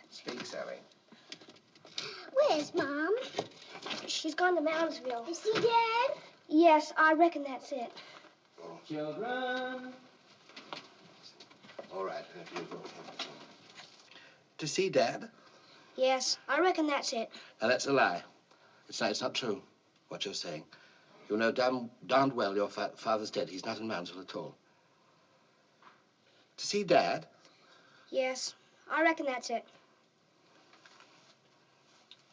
Speak, Sally. Where's Mom? She's gone to Moundsville. Is she dead? Yes, I reckon that's it. Children. All right, you go. To see Dad? Yes, I reckon that's it. Now, that's a lie. It's not true, what you're saying. You know darned well your father's dead. He's not in Moundsville at all. To see Dad? Yes, I reckon that's it.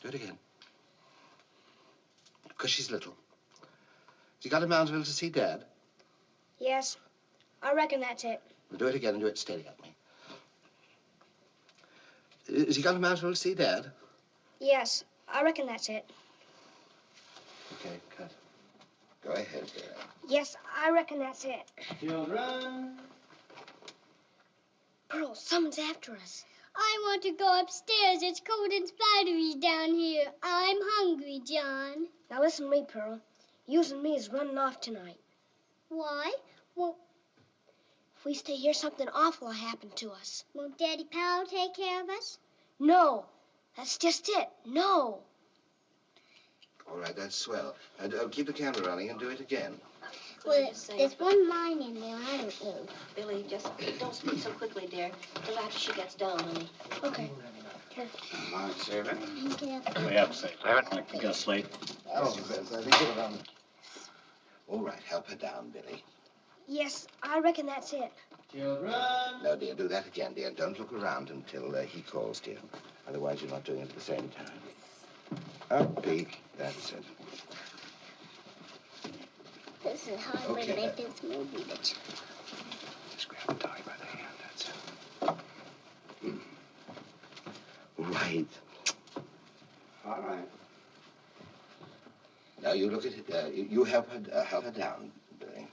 Do it again. Because she's little. Has he gone to Moundsville to see Dad? Yes, I reckon that's it. Well, do it again and do it steady at me. Has he gone to Moundsville to see Dad? Yes, I reckon that's it. Okay, cut. Go ahead, Dad. Yes, I reckon that's it. Children. Pearl, someone's after us. I want to go upstairs. It's cold and spidery down here. I'm hungry, John. Now listen to me, Pearl. Yous and me is running off tonight. Why? Well, if we stay here, something awful will happen to us. Won't Daddy Powell take care of us? No, that's just it. No. All right, that's swell. Keep the camera running and do it again. Well, there's one line in there. I don't know. Billy, just don't speak so quickly, dear. Till after she gets down, honey. Okay. Here. Come on, save it. Okay. We have to save it. Like you got a slate. All right, help her down, Billy. Yes, I reckon that's it. Children. No, dear, do that again, dear. Don't look around until he calls, dear. Otherwise, you're not doing it at the same time. Up, Pete. That's it. This is how I'm going to make this movie. Just grab Dolly by the hand. That's it. Right. All right. Now, you look at it. You help her down, Billy.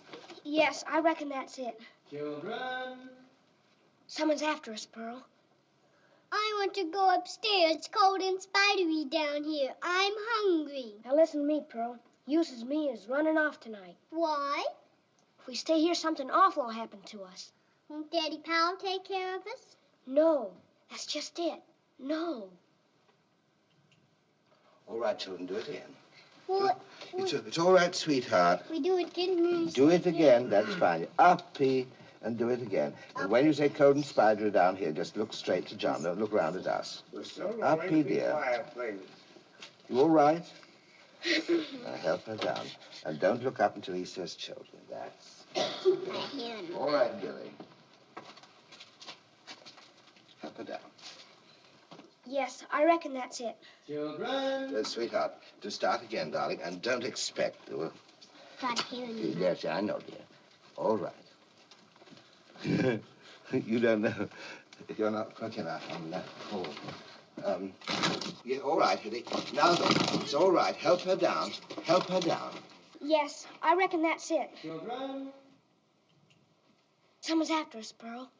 Yes, I reckon that's it. Children. Someone's after us, Pearl. I want to go upstairs. It's cold and spidery down here. I'm hungry. Now listen to me, Pearl. Yous and me is running off tonight. Why? If we stay here, something awful will happen to us. Won't Daddy Powell take care of us? No, that's just it. No. All right, children, do it again. What? It's all right, sweetheart. We do it again. Do it again. That's fine. Uppy, and do it again. And when you say cold and spidery down here, just look straight to John. Don't look round at us. Uppy, dear. Quiet, please. You all right? Now help her down. And don't look up until he says children. That's all right, Billy. Help her down. Yes, I reckon that's it. Children. Sweetheart, to start again, darling, and don't expect... Can't hear you. Yes, I know, dear. All right. You don't know. You're not quick enough on that call. Yeah, all right, Hitty. Now then, it's all right. Help her down. Help her down. Yes, I reckon that's it. Children. Someone's after us, Pearl.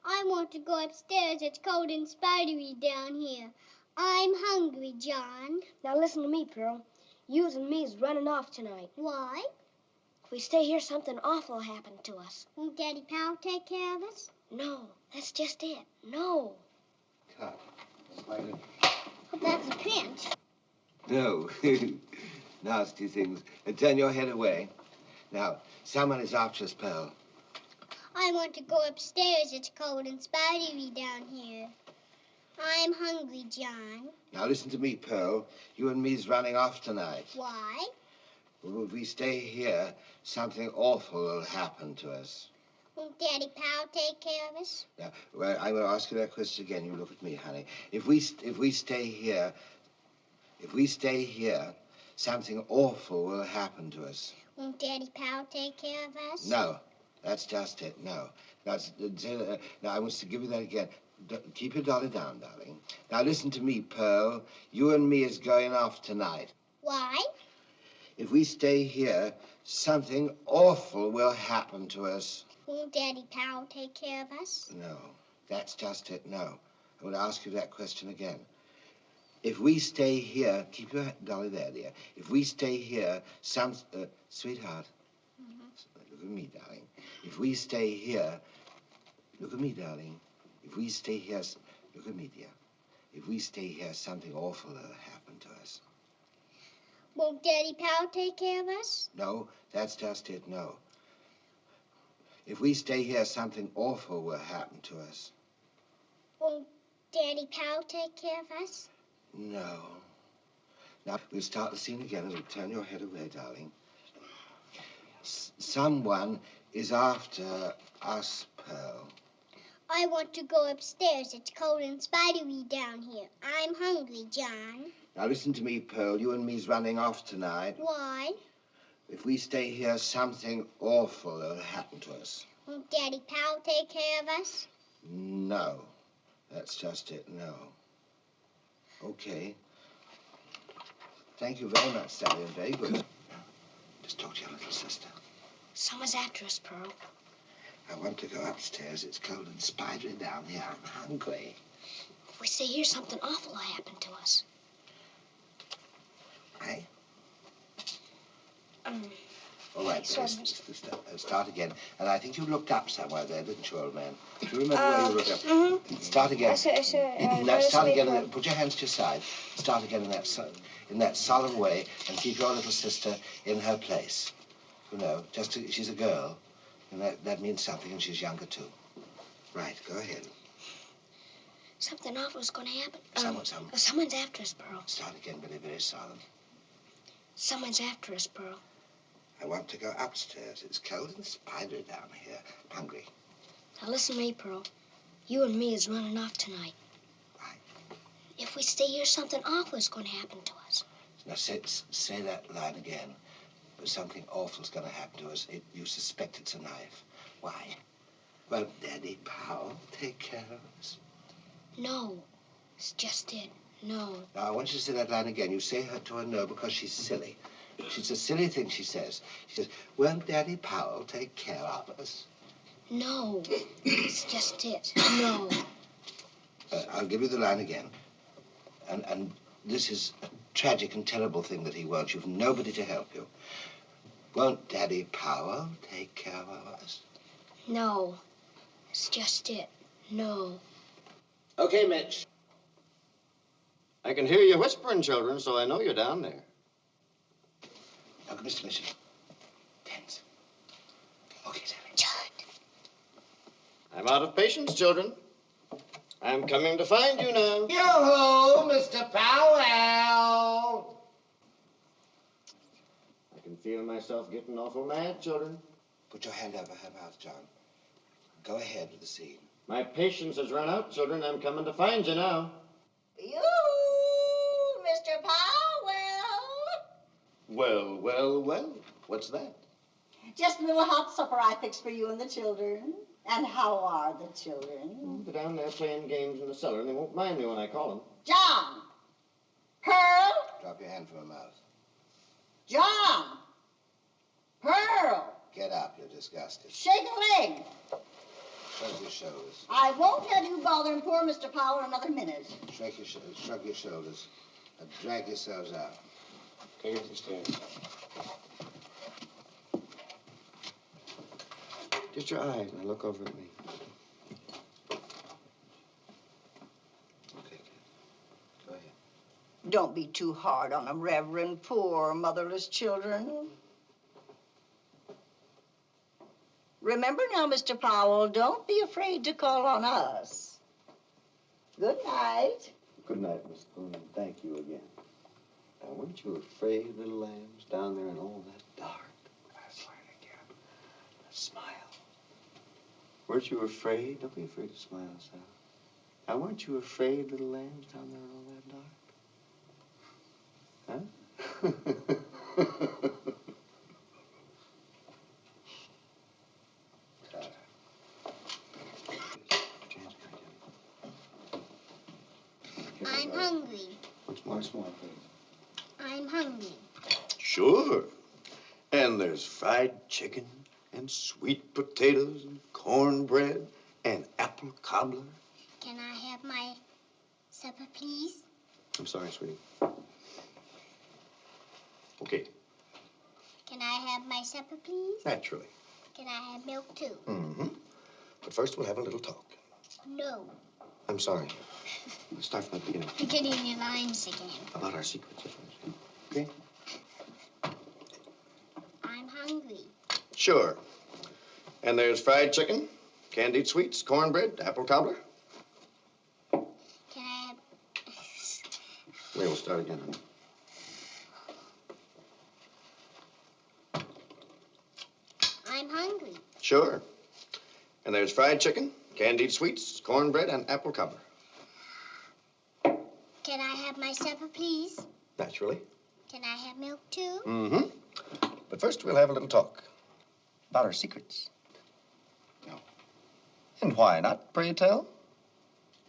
I want to go upstairs. It's cold and spidery down here. I'm hungry, John. Now listen to me, Pearl. Yous and me's running off tonight. Why? If we stay here, something awful will happen to us. Won't Daddy Powell take care of us? No, that's just it. No. Cut. Hope that's a pinch. No. Nasty things. Turn your head away. Now, someone is after us, Pearl. I want to go upstairs. It's cold and spidery down here. I'm hungry, John. Now, listen to me, Pearl. You and me's running off tonight. Why? Well, if we stay here, something awful will happen to us. Won't Daddy Powell take care of us? Now, well, I will ask you that question again. You look at me, honey. If we stay here, something awful will happen to us. Won't Daddy Powell take care of us? No, that's just it. No. Now, I want to give you that again. Keep your dolly down, darling. Now, listen to me, Pearl. You and me is going off tonight. Why? If we stay here, something awful will happen to us. Won't Daddy Powell take care of us? No, that's just it. No. I want to ask you that question again. If we stay here, keep your dolly there, dear. If we stay here, sweetheart, look at me, darling. If we stay here, look at me, darling. If we stay here, look at me, dear. If we stay here, something awful will happen to us. Won't Daddy Powell take care of us? No, that's just it, no. If we stay here, something awful will happen to us. Won't Daddy Powell take care of us? No. Now, we'll start the scene again and we'll turn your head away, darling. Someone is after us, Pearl. I want to go upstairs. It's cold and spidery down here. I'm hungry, John. Now, listen to me, Pearl. You and me's running off tonight. Why? If we stay here, something awful will happen to us. Won't Daddy Powell take care of us? No. That's just it, no. Okay. Thank you very much, Sally. Very good. Now, just talk to your little sister. Someone's after us, Pearl. I want to go upstairs. It's cold and spidery down here. I'm hungry. If we stay here, something awful will happen to us. Aye? All right, let's start again. And I think you looked up somewhere there, didn't you, old man? Do you remember where you looked up? Start again. Now, start again. Put your hands to your side. Start again in that solemn way and keep your little sister in her place. You know, she's a girl, and that means something, and she's younger, too. Right, go ahead. Something awful's going to happen. Someone's after us, Pearl. Start again, very, very solemn. Someone's after us, Pearl. I want to go upstairs. It's cold and spidery down here. I'm hungry. Now listen to me, Pearl. You and me is running off tonight. Right. If we stay here, something awful is going to happen to us. Now say that line again. But something awful's going to happen to us. You suspect it's a knife. Why? Won't Daddy Powell take care of us? No. It's just it. No. Now, I want you to say that line again. You say her to her no because she's silly. She's a silly thing she says. She says, won't Daddy Powell take care of us? No. It's just it. No. I'll give you the line again. And this is a tragic and terrible thing that he won't. You've nobody to help you. Won't Daddy Powell take care of us? No. It's just it. No. Okay, Mitch. I can hear you whispering, children, so I know you're down there. Look, Mr. Mitchell. Tense. Okay, Sally. John. I'm out of patience, children. I'm coming to find you now. Yo-ho, Mr. Powell! I can feel myself getting awful mad, children. Put your hand over her mouth, John. Go ahead with the scene. My patience has run out, children. I'm coming to find you now. You, Mr. Powell. Well. What's that? Just a little hot supper I fixed for you and the children. And how are the children? They're down there playing games in the cellar, and they won't mind me when I call them. John! Pearl! Drop your hand from her mouth. John! Pearl! Get up, you're disgusted. Shake a leg. Shrug your shoulders. I won't have you bothering poor Mr. Powell another minute. Shrug your shoulders. And drag yourselves out. Take it to the stairs. Just your eyes, now look over at me. Okay, kid. Go ahead. Don't be too hard on them, Reverend. Poor motherless children. Remember now, Mr. Powell, don't be afraid to call on us. Good night. Good night, Miss Boone, and thank you again. Now, weren't you afraid, little lambs, down there in all that dark? That's right again. Smile. Weren't you afraid? Don't be afraid to smile, Sal. Now, weren't you afraid, little lambs, down there in all that dark? Huh? I'm hungry. What's my small face? I'm hungry. Sure. And there's fried chicken and sweet potatoes and cornbread and apple cobbler. Can I have my supper, please? I'm sorry, sweetie. Okay. Can I have my supper, please? Naturally. Can I have milk, too? Mm-hmm. But first, we'll have a little talk. No. I'm sorry. Let's start from the beginning. You're getting your lines again. About our secrets. Okay? I'm hungry. Sure. And there's fried chicken, candied sweets, cornbread, apple cobbler. Can I have... Wait, we'll start again, honey. I'm hungry. Sure. And there's fried chicken, candied sweets, cornbread, and apple cobbler. Can I have my supper, please? Naturally. Can I have milk, too? Mm-hmm. But first, we'll have a little talk about our secrets. No. And why not, pray tell?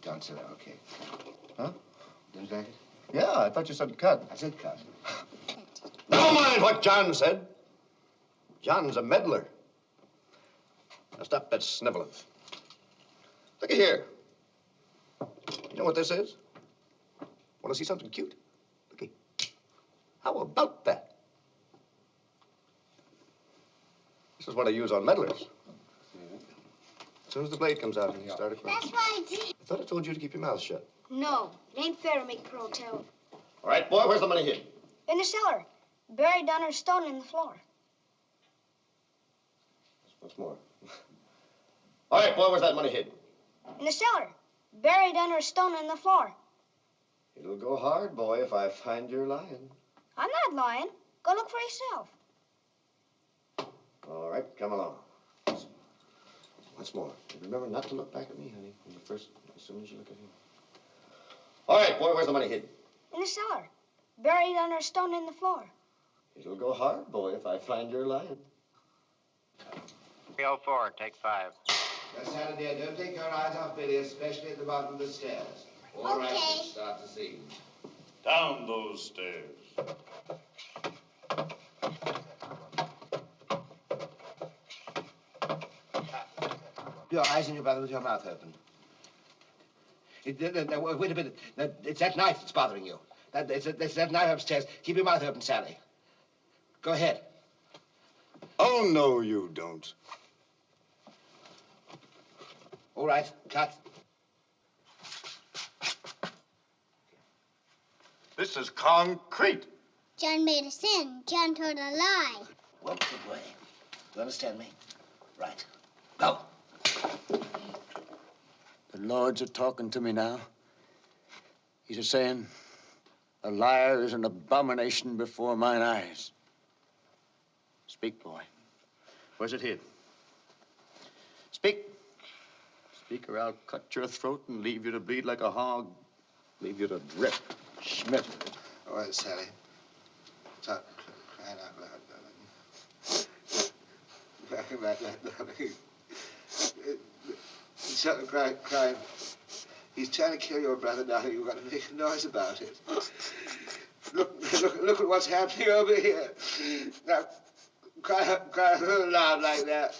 Don't say that, okay. Huh? Didn't you like it? Yeah, I thought you said cut. I said cut. Never mind what John said. John's a meddler. Now stop that sniveling. Look at here. You know what this is? Want to see something cute? Looky. How about that? This is what I use on meddlers. As soon as the blade comes out, you start across. That's what I did. I thought I told you to keep your mouth shut. No, it ain't fair to make Pearl tell. All right, boy, where's the money hid? In the cellar, buried under a stone in the floor. What's more? All right, boy, where's that money hid? In the cellar, buried under a stone in the floor. It'll go hard, boy, if I find you're lying. I'm not lying. Go look for yourself. All right, come along. Once more. Remember not to look back at me, honey, as soon as you look at him. All right, boy, where's the money hid? In the cellar, buried under a stone in the floor. It'll go hard, boy, if I find you're lying. 304, take 5. Now, Sally, dear, don't take your eyes off Billy, especially at the bottom of the stairs. All right, Okay. start the scene. Down those stairs. Your eyes and your brother with your mouth open. Wait a minute. It's that knife that's bothering you. It's that knife upstairs. Keep your mouth open, Sally. Go ahead. Oh, no, you don't. All right, cut. This is concrete. John made a sin. John told a lie. Well, good boy. You understand me? Right. Go. The Lord's a talking to me now. He's a saying, a liar is an abomination before mine eyes. Speak, boy. Where's it hid? Speak. Speak, or I'll cut your throat and leave you to bleed like a hog. Leave you to drip. Schmidt. All right, Sally. Stop crying out loud, darling. Crying out loud, darling. Stop crying. He's trying to kill your brother, darling. You've got to make a noise about it. Look at what's happening over here. Now, cry loud like that.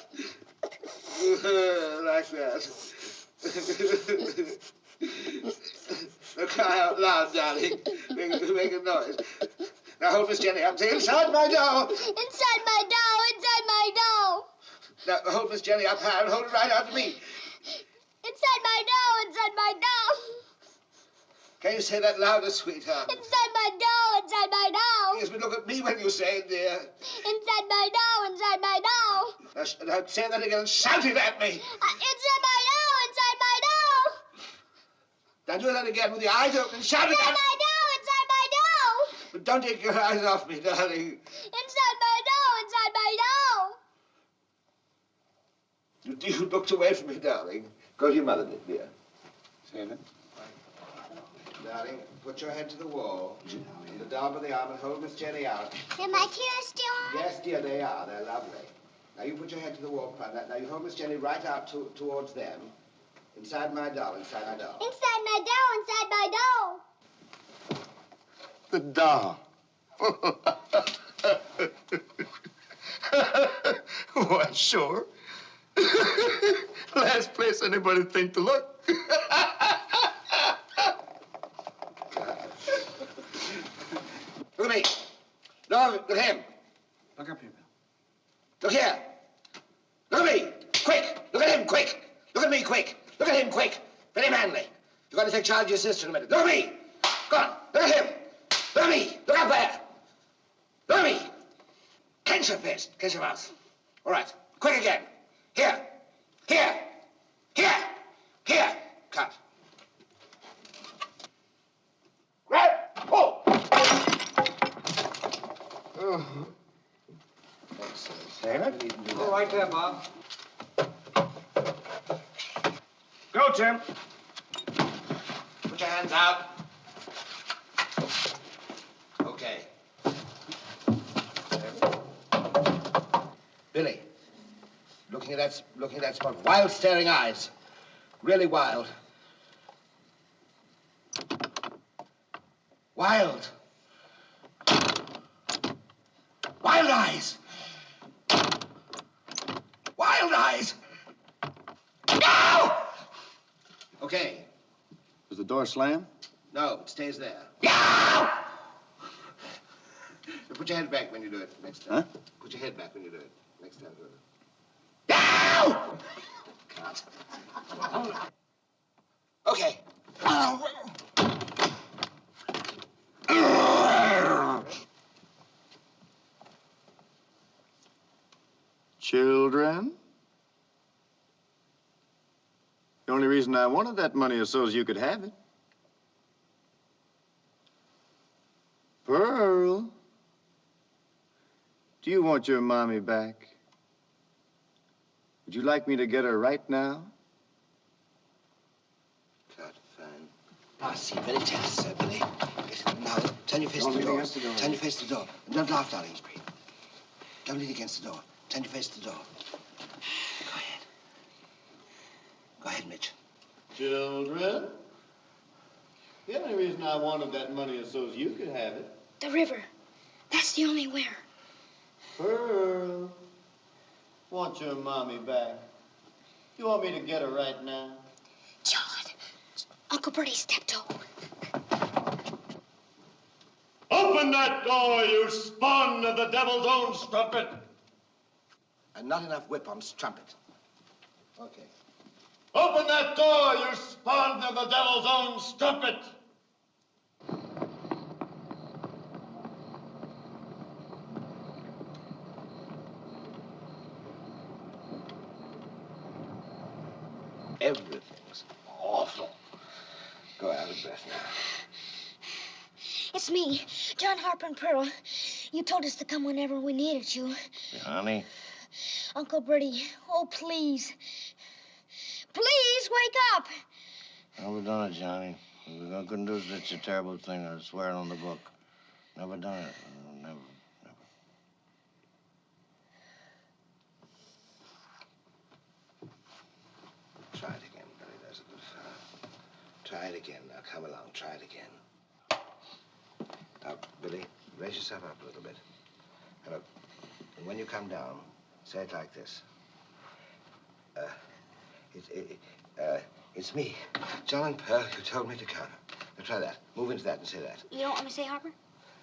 Like that. Now, cry out loud, darling. Make a noise. Now hold Miss Jenny up. Say, inside my door. Inside my dough, inside my dough. Now hold Miss Jenny up high and hold it right out to me. Inside my dough, inside my dough. Can you say that louder, sweetheart? Inside my dough, inside my dough. Yes, but look at me when you say it, dear. Inside my dough, inside my dough. Now say that again and shout it at me. Inside my dough, inside my dough. Now do that again with your eyes open and shout it Inside at me. my dough, inside my dough. But don't take your eyes off me, darling. Inside my dough, inside my dough. You looked away from me, darling. Go to your mother, dear. Seven. Darling, put your head to the wall. The dog with the arm and hold Miss Jenny out. Are my tears still on? Yes, dear, they are. They're lovely. Now you put your head to the wall, Pun. Now you hold Miss Jenny right out towards them. Inside my doll, inside my doll. Inside my dough, inside my dough. The doll. Why, sure. Last place anybody think to look. Look at him. Look up here, Bill. Look here. Look at me. Quick. Look at him, quick. Look at me, quick. Look at him, quick. Very manly. You're going to take charge of your sister in a minute. Look at me. Go on. Look at him. Look at me. Look up there. Look at me. Clench your fist. Clench your mouth. All right. Quick again. Here. Here. Here. Here. Cut. Grab. Oh. David? Go right there, Bob. Go, Tim. Put your hands out. Okay. Billy, looking at that spot. Wild, staring eyes. Really wild. Wild. Wild eyes. Wild eyes. No! Okay. Does the door slam? No, it stays there. No! Put your head back when you do it next time. Huh? Put your head back when you do it next time. No! Can't. Okay. Children? The only reason I wanted that money is so as you could have it. Pearl, do you want your mommy back? Would you like me to get her right now? Cut, fine. I see, very tense, sir, Billy. Now, turn your face to the door. Turn your face to the door. Don't laugh, darling, Spree. Don't lean against the door. Turn your face to the door. Go ahead. Go ahead, Mitch. Children? The only reason I wanted that money is so as you could have it. The river. That's the only where. Pearl, want your mommy back. You want me to get her right now? John, Uncle Bertie's tiptoe. Open that door, you spawn of the devil's own strumpet. And not enough whip on strumpet. Okay. Open that door, you spawn of the devil's own strumpet. Everything's awful. Go out of breath now. It's me, John Harper and Pearl. You told us to come whenever we needed you. Honey? Uncle Bertie, oh, please. Please, wake up! Never done it, Johnny. I couldn't do such a terrible thing. I swear it on the book. Never done it. Never. Try it again, Billy. There's a good fellow. Try it again. Now, come along. Try it again. Now, Billy, raise yourself up a little bit. And look, and when you come down, say it like this. It's me, John and Pearl, who told me to come. Now, try that. Move into that and say that. You don't want me to say Harper?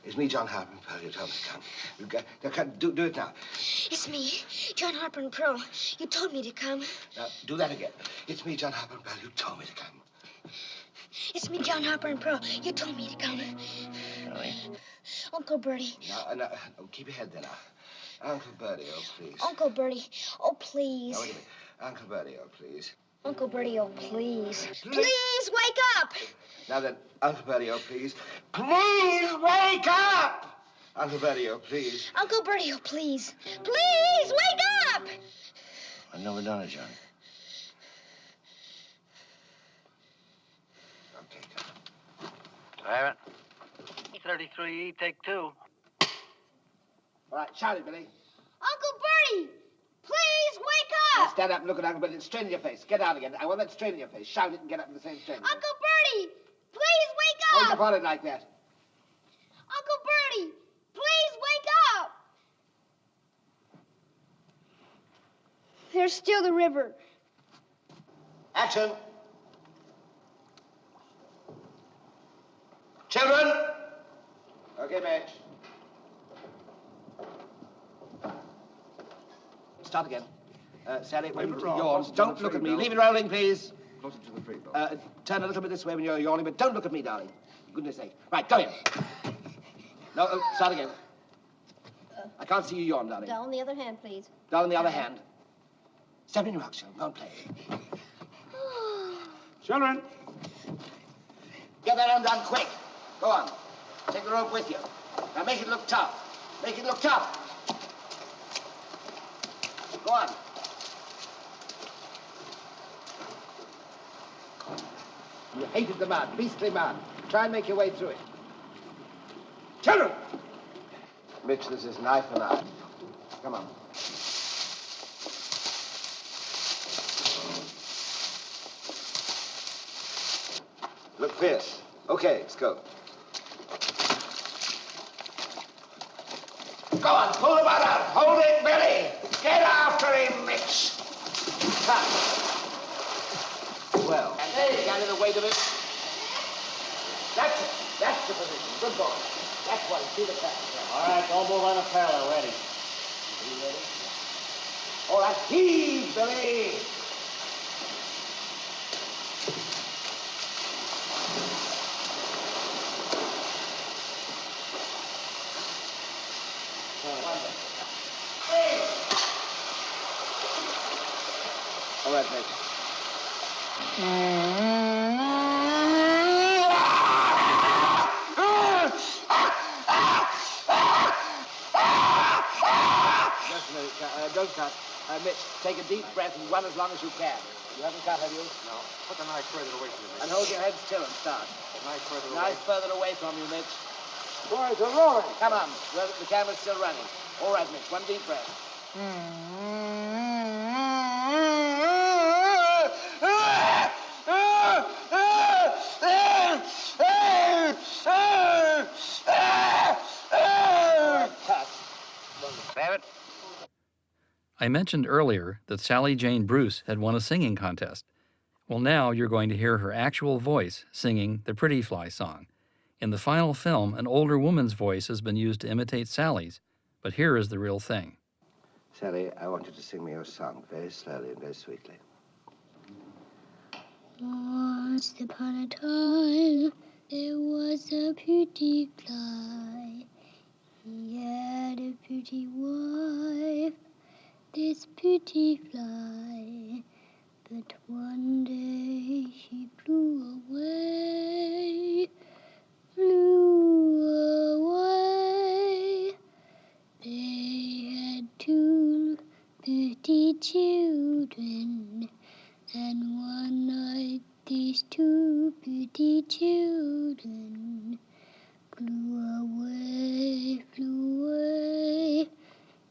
It's me, John Harper and Pearl, who told me to come. You've got, now, do it now. It's me, John Harper and Pearl. You told me to come. Now, do that again. It's me, John Harper and Pearl, who told me to come. It's me, John Harper and Pearl. You told me to come. Johnny? Uncle Bertie. Now, keep your head there now. Uncle Bertie, oh, please. Uncle Bertie, oh, please. Now, wait a minute. Uncle Bertie, oh, please. Uncle Bertie, oh, please. Please, wake up! Now then, Uncle Bertie, oh, please. Please wake up! Uncle Bertie, oh, please. Uncle Bertie, oh, please. Please, wake up! I've never done it, Johnny. Okay, come on. Have it. 33, take 2. All right, shout it, Billy. Uncle Bertie, please wake Now up! stand up and look at Uncle Bertie. Strain in your face. Get out again. I want that strain in your face. Shout it and get up in the same strain. Uncle Bertie, please wake Hold up! your bonnet like that. Uncle Bertie, please wake up! There's still the river. Action. Children. Okay, Madge. start again. Sally, when you yawn, don't look at me. Leave it rolling, please. Closer to the free, Bill. Turn a little bit this way when you're yawning, but don't look at me, darling. For goodness sake. Right, go in. No, start again. I can't see you yawn, darling. Down the other hand, please. Down on the other hand. Step in your box, children. Go and play. Children. Get that undone quick. Go on. Take the rope with you. Now make it look tough. Make it look tough. Go on. You hated the mud, beastly mud. Try and make your way through it. Children! Mitch, this is knife and eye. Come on. Look fierce. Okay, let's go. Go on, pull the mud out. Hold it, Billy. Get after him, Mitch. Cut. Well, and get in the weight of it. That's it. That's the position. Good boy. That's what. See the pass. Yeah. All right, don't move on the parallel. Ready. Are you ready? All right, heave, Billy. All right, mate. Just a minute. Don't cut. Mitch, take a deep breath and run as long as you can. You haven't cut, have you? No. Put the knife further away from you, And hold your head still and start. Knife further away. Knife further away from you, Mitch. Boys, they're rolling. Come on. The camera's still running. All right, Mitch. One deep breath. I mentioned earlier that Sally Jane Bruce had won a singing contest. Well, now you're going to hear her actual voice singing the Pretty Fly song. In the final film, an older woman's voice has been used to imitate Sally's, but here is the real thing. Sally, I want you to sing me your song very slowly and very sweetly. Once upon a time, there was a pretty fly. He had a pretty wife, this pretty fly. But one day she flew away, They had two pretty children, and one night these two pretty children flew away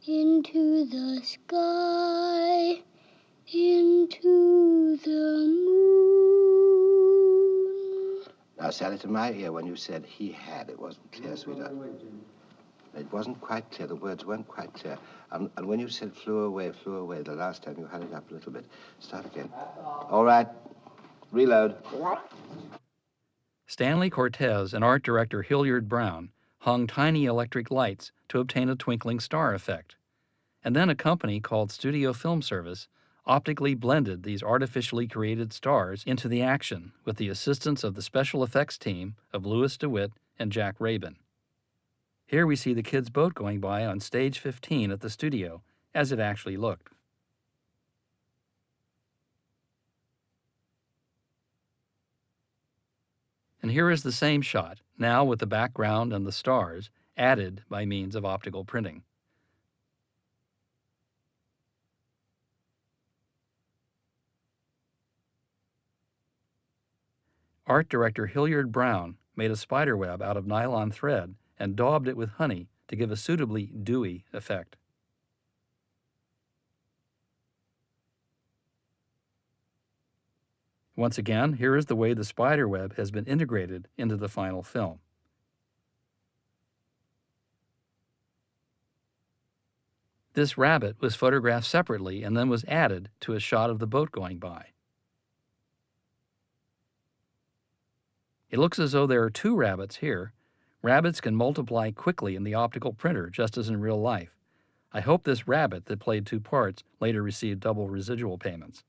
into the sky, into the moon. Now, Sally, to my ear, when you said he had, it wasn't clear, sweetheart. It wasn't quite clear. The words weren't quite clear. And when you said flew away, the last time you had it up a little bit. Start again. All right. Reload. Stanley Cortez and art director Hilliard Brown hung tiny electric lights to obtain a twinkling star effect. And then a company called Studio Film Service optically blended these artificially created stars into the action with the assistance of the special effects team of Louis DeWitt and Jack Rabin. Here we see the kids' boat going by on stage 15 at the studio, as it actually looked. And here is the same shot, now with the background and the stars, added by means of optical printing. Art director Hilliard Brown made a spider web out of nylon thread and daubed it with honey to give a suitably dewy effect. Once again, here is the way the spider web has been integrated into the final film. This rabbit was photographed separately and then was added to a shot of the boat going by. It looks as though there are two rabbits here. Rabbits can multiply quickly in the optical printer, just as in real life. I hope this rabbit that played 2 parts later received double residual payments.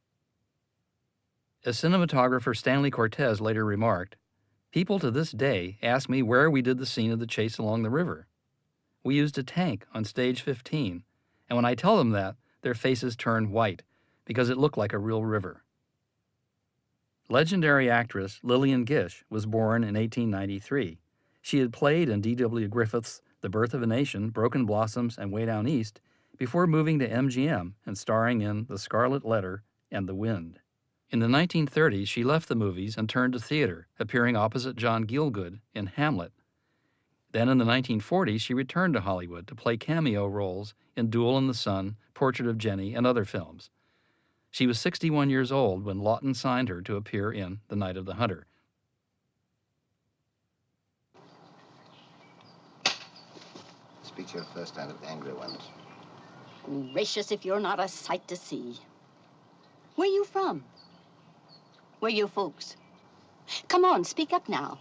As cinematographer Stanley Cortez later remarked, people to this day ask me where we did the scene of the chase along the river. We used a tank on stage 15, and when I tell them that, their faces turn white because it looked like a real river. Legendary actress Lillian Gish was born in 1893. She had played in D.W. Griffith's The Birth of a Nation, Broken Blossoms, and Way Down East before moving to MGM and starring in The Scarlet Letter and The Wind. In the 1930s, she left the movies and turned to theater, appearing opposite John Gielgud in Hamlet. Then in the 1940s, she returned to Hollywood to play cameo roles in Duel in the Sun, Portrait of Jenny, and other films. She was 61 years old when Laughton signed her to appear in The Night of the Hunter. Speak your first line of angry ones. Gracious, if you're not a sight to see. Where you from? Where you folks? Come on, speak up now.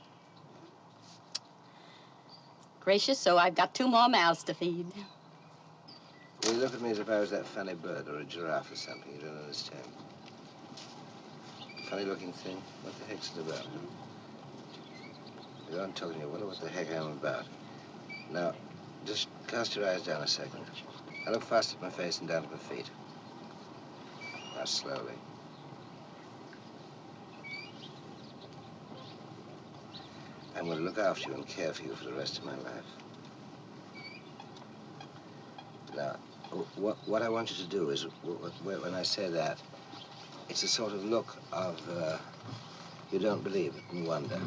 Gracious, so I've got 2 more mouths to feed. You look at me as if I was that funny bird or a giraffe or something. You don't understand. Funny-looking thing. What the heck's it about? Huh? You aren't talking to you. Wonder what the heck I'm about. Now, just cast your eyes down a second. I look fast at my face and down at my feet. Now, slowly. I'm going to look after you and care for you for the rest of my life. Now, what I want you to do is, when I say that, it's a sort of look of, you don't believe it and wonder.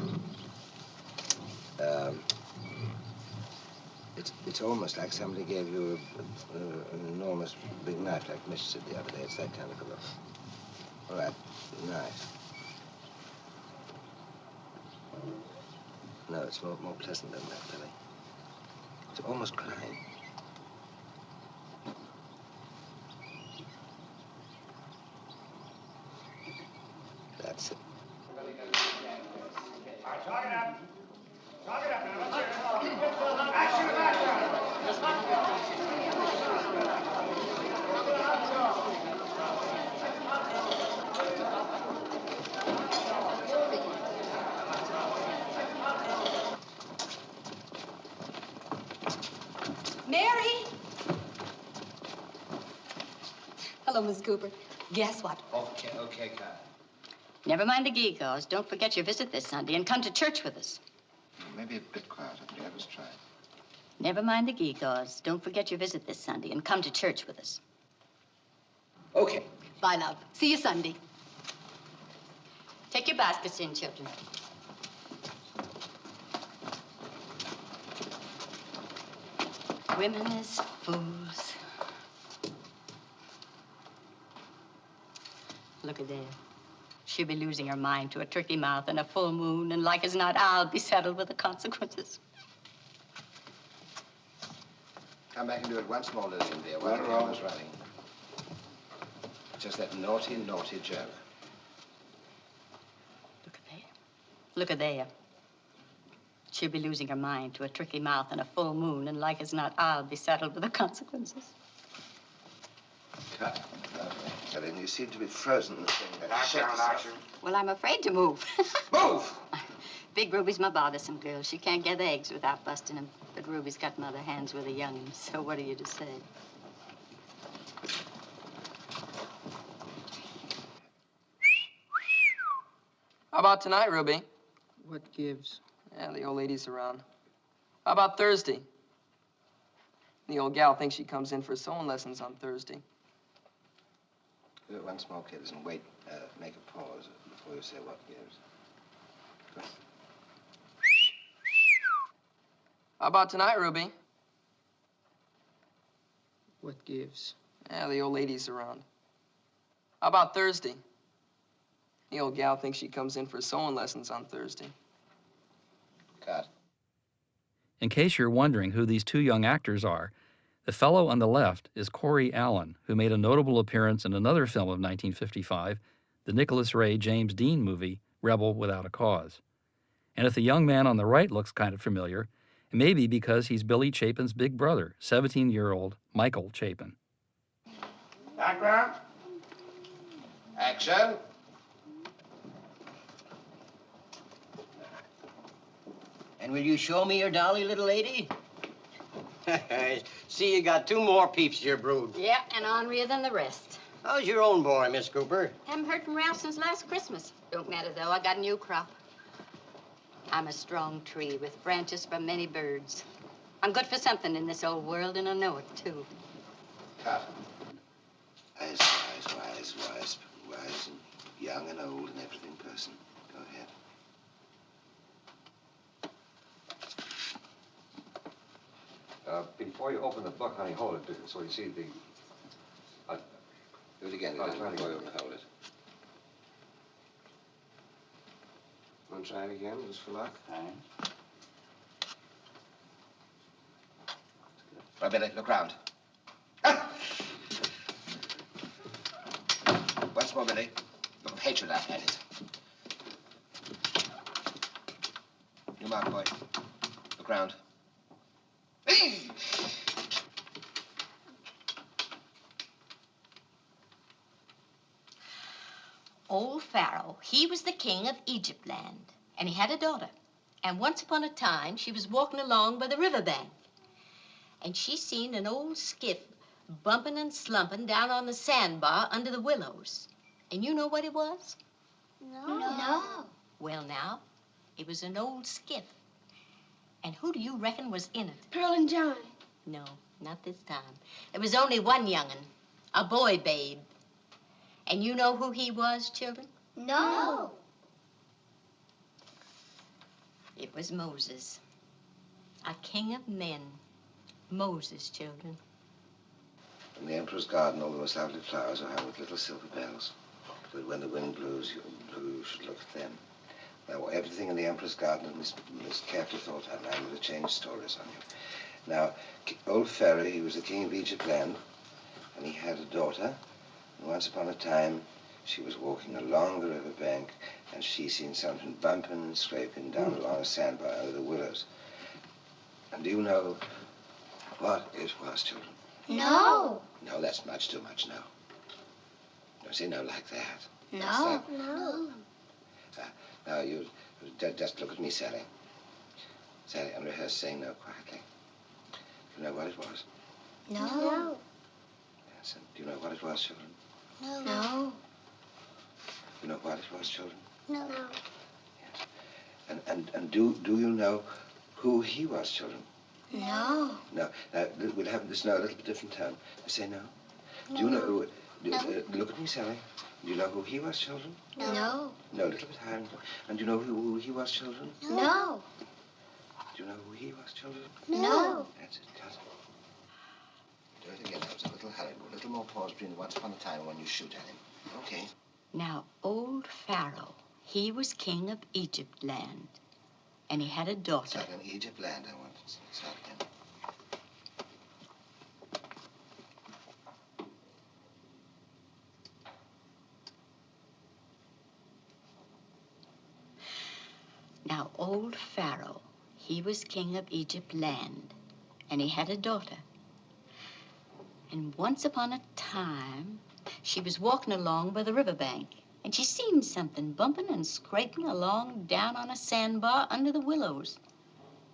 It's almost like somebody gave you an enormous big knife, like Miss said the other day. It's that kind of a look. All right, knife. No, it's more pleasant than that, Billy. It's almost crying. That's it. Chalk it up. Chalk it up now. Mary! Hello, Miss Cooper. Guess what? Okay, Carl. Never mind the gewgaws. Don't forget your visit this Sunday and come to church with us. Maybe a bit quieter, but yeah, let's try. Never mind the gewgaws. Don't forget your visit this Sunday and come to church with us. Okay. Bye, love. See you Sunday. Take your baskets in, children. Women is fools. Look at there. She'll be losing her mind to a turkey mouth and a full moon, and like as not, I'll be saddled with the consequences. Come back and do it once more, Lillian, dear, while the camera's running. Just that naughty, naughty joke. Look at there. She'll be losing her mind to a turkey mouth and a full moon, and like as not, I'll be saddled with the consequences. Cut. Lillian, you seem to be frozen in the thing. Action. Well, I'm afraid to move. Move! Big Ruby's my bothersome girl. She can't gather eggs without busting them. But Ruby's got mother hands with a young'un, so what are you to say? How about tonight, Ruby? What gives? Yeah, the old lady's around. How about Thursday? The old gal thinks she comes in for sewing lessons on Thursday. Do it once more, kids, and wait, make a pause before you say what gives. How about tonight, Ruby? What gives? Yeah, the old lady's around. How about Thursday? The old gal thinks she comes in for sewing lessons on Thursday. Cut. In case you're wondering who these 2 young actors are, the fellow on the left is Corey Allen, who made a notable appearance in another film of 1955, the Nicholas Ray James Dean movie, Rebel Without a Cause. And if the young man on the right looks kind of familiar, Maybe because he's Billy Chapin's big brother, 17-year-old Michael Chapin. Background. Action. And will you show me your dolly, little lady? See, you got 2 more peeps to your brood. Yeah, and ornerier than the rest. How's your own boy, Miss Cooper? Haven't heard from Ralph since last Christmas. Don't matter, though. I got a new crop. I'm a strong tree with branches for many birds. I'm good for something in this old world, and I know it, too. Cut. Wise, and young and old and everything person. Go ahead. Before you open the book, honey, hold it so you see the... Do it again. Try it again. Hold it. Want to try it again, just for luck? Fine. Right, Billy, look round. Once more, Billy. Look with hatred at it. You mark, boy. Look round. Old Pharaoh, he was the king of Egypt land, and he had a daughter. And once upon a time, she was walking along by the riverbank, and she seen an old skiff bumping and slumping down on the sandbar under the willows. And you know what it was? No. Well, now, it was an old skiff. And who do you reckon was in it? Pearl and John. No, not this time. There was only one young'un, a boy babe. And you know who he was, children? No. It was Moses, a king of men. Moses, children. In the Emperor's garden, all the most lovely flowers are hung with little silver bells. But when the wind blows, you should look at them. Now, everything in the Emperor's garden is carefully thought out, and I'm going to change stories on you. Now, old Pharaoh, he was the king of Egypt land, and he had a daughter. And once upon a time, she was walking along the riverbank, and she seen something bumping and scraping down along a sandbar under the willows. And do you know what it was, children? No. No, that's much too much, no. No, see, no, like that. No. No. Now, you just look at me, Sally. Sally, and rehearse saying no quietly. Do you know what it was? No. Yes, and do you know what it was, children? No. You know what it was, children? No. Yes. And do you know who he was, children? No. No. Now, we'll have this now a little bit different tone. Say no. Do you know who... look at me, Sally. Do you know who he was, children? No. No, a little bit higher. And do you know who he was, children? No. Do you know who he was, children? No. That's it, cut. Do it again. That was a little hurry. A little more pause between the once upon a time and when you shoot at him. Okay. Now, old Pharaoh, he was king of Egypt land, and he had a daughter. Start in Egypt land, I want to start again. Now, old Pharaoh, he was king of Egypt land, and he had a daughter. And once upon a time, she was walking along by the riverbank, and she seen something bumping and scraping along down on a sandbar under the willows.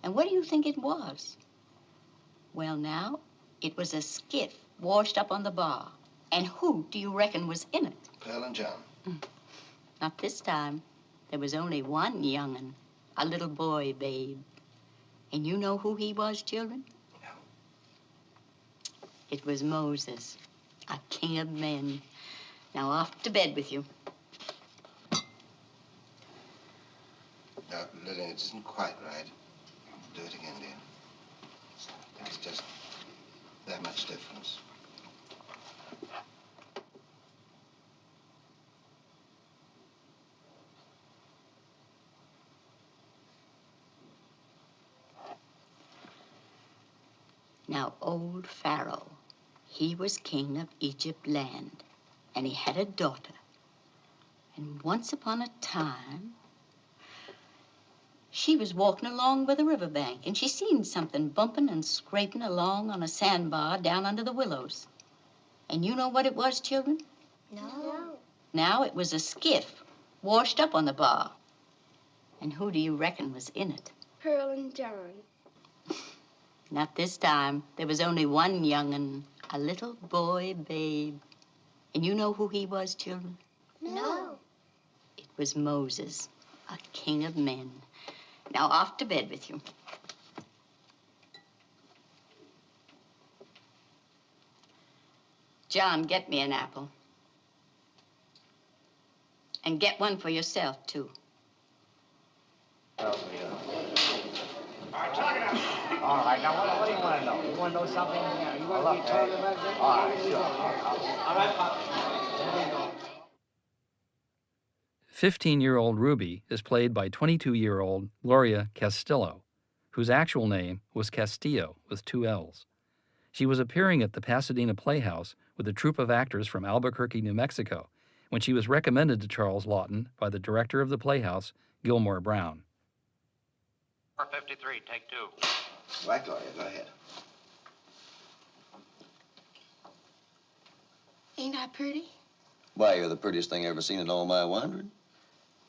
And what do you think it was? Well, now, it was a skiff washed up on the bar. And who do you reckon was in it? Pearl and John. Not this time. There was only one young'un, a little boy babe. And you know who he was, children? No. It was Moses, a king of men. Now off to bed with you. No, Lillian, it isn't quite right. Do it again, dear. It's just that much difference. Now, old Pharaoh, he was king of Egypt land, and he had a daughter. And once upon a time, She was walking along by the riverbank, and she seen something bumping and scraping along on a sandbar down under the willows. And you know what it was, children? No. Now it was a skiff washed up on the bar. And who do you reckon was in it? Pearl and John. Not this time. There was only one young'un, a little boy babe. And you know who he was, children? No. It was Moses, a king of men. Now off to bed with you. John, get me an apple. And get one for yourself, too. All right, now what do you want to know? You want to know something? Yeah, you want to be totally about that? All right, sure. All right, Pop. There we go. 15-year-old Ruby is played by 22-year-old Gloria Castillo, whose actual name was Castillo with 2 L's. She was appearing at the Pasadena Playhouse with a troupe of actors from Albuquerque, New Mexico, when she was recommended to Charles Laughton by the director of the Playhouse, Gilmore Brown. 453, take 2. Right, Gloria, go ahead. Ain't I pretty? Why, you're the prettiest thing I ever seen in all my wandering.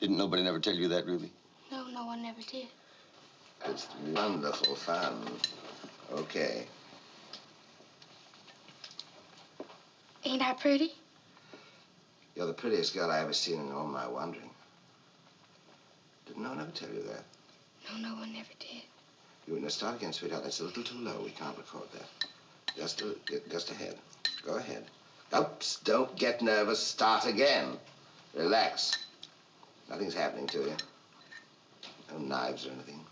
Didn't nobody never tell you that, Ruby? No, no one ever did. It's wonderful fun. Okay. Ain't I pretty? You're the prettiest girl I ever seen in all my wandering. Did no one ever tell you that? No, no one ever did. You now start again, sweetheart. That's a little too low. We can't record that. Just ahead. Go ahead. Oops, don't get nervous. Start again. Relax. Nothing's happening to you. No knives or anything.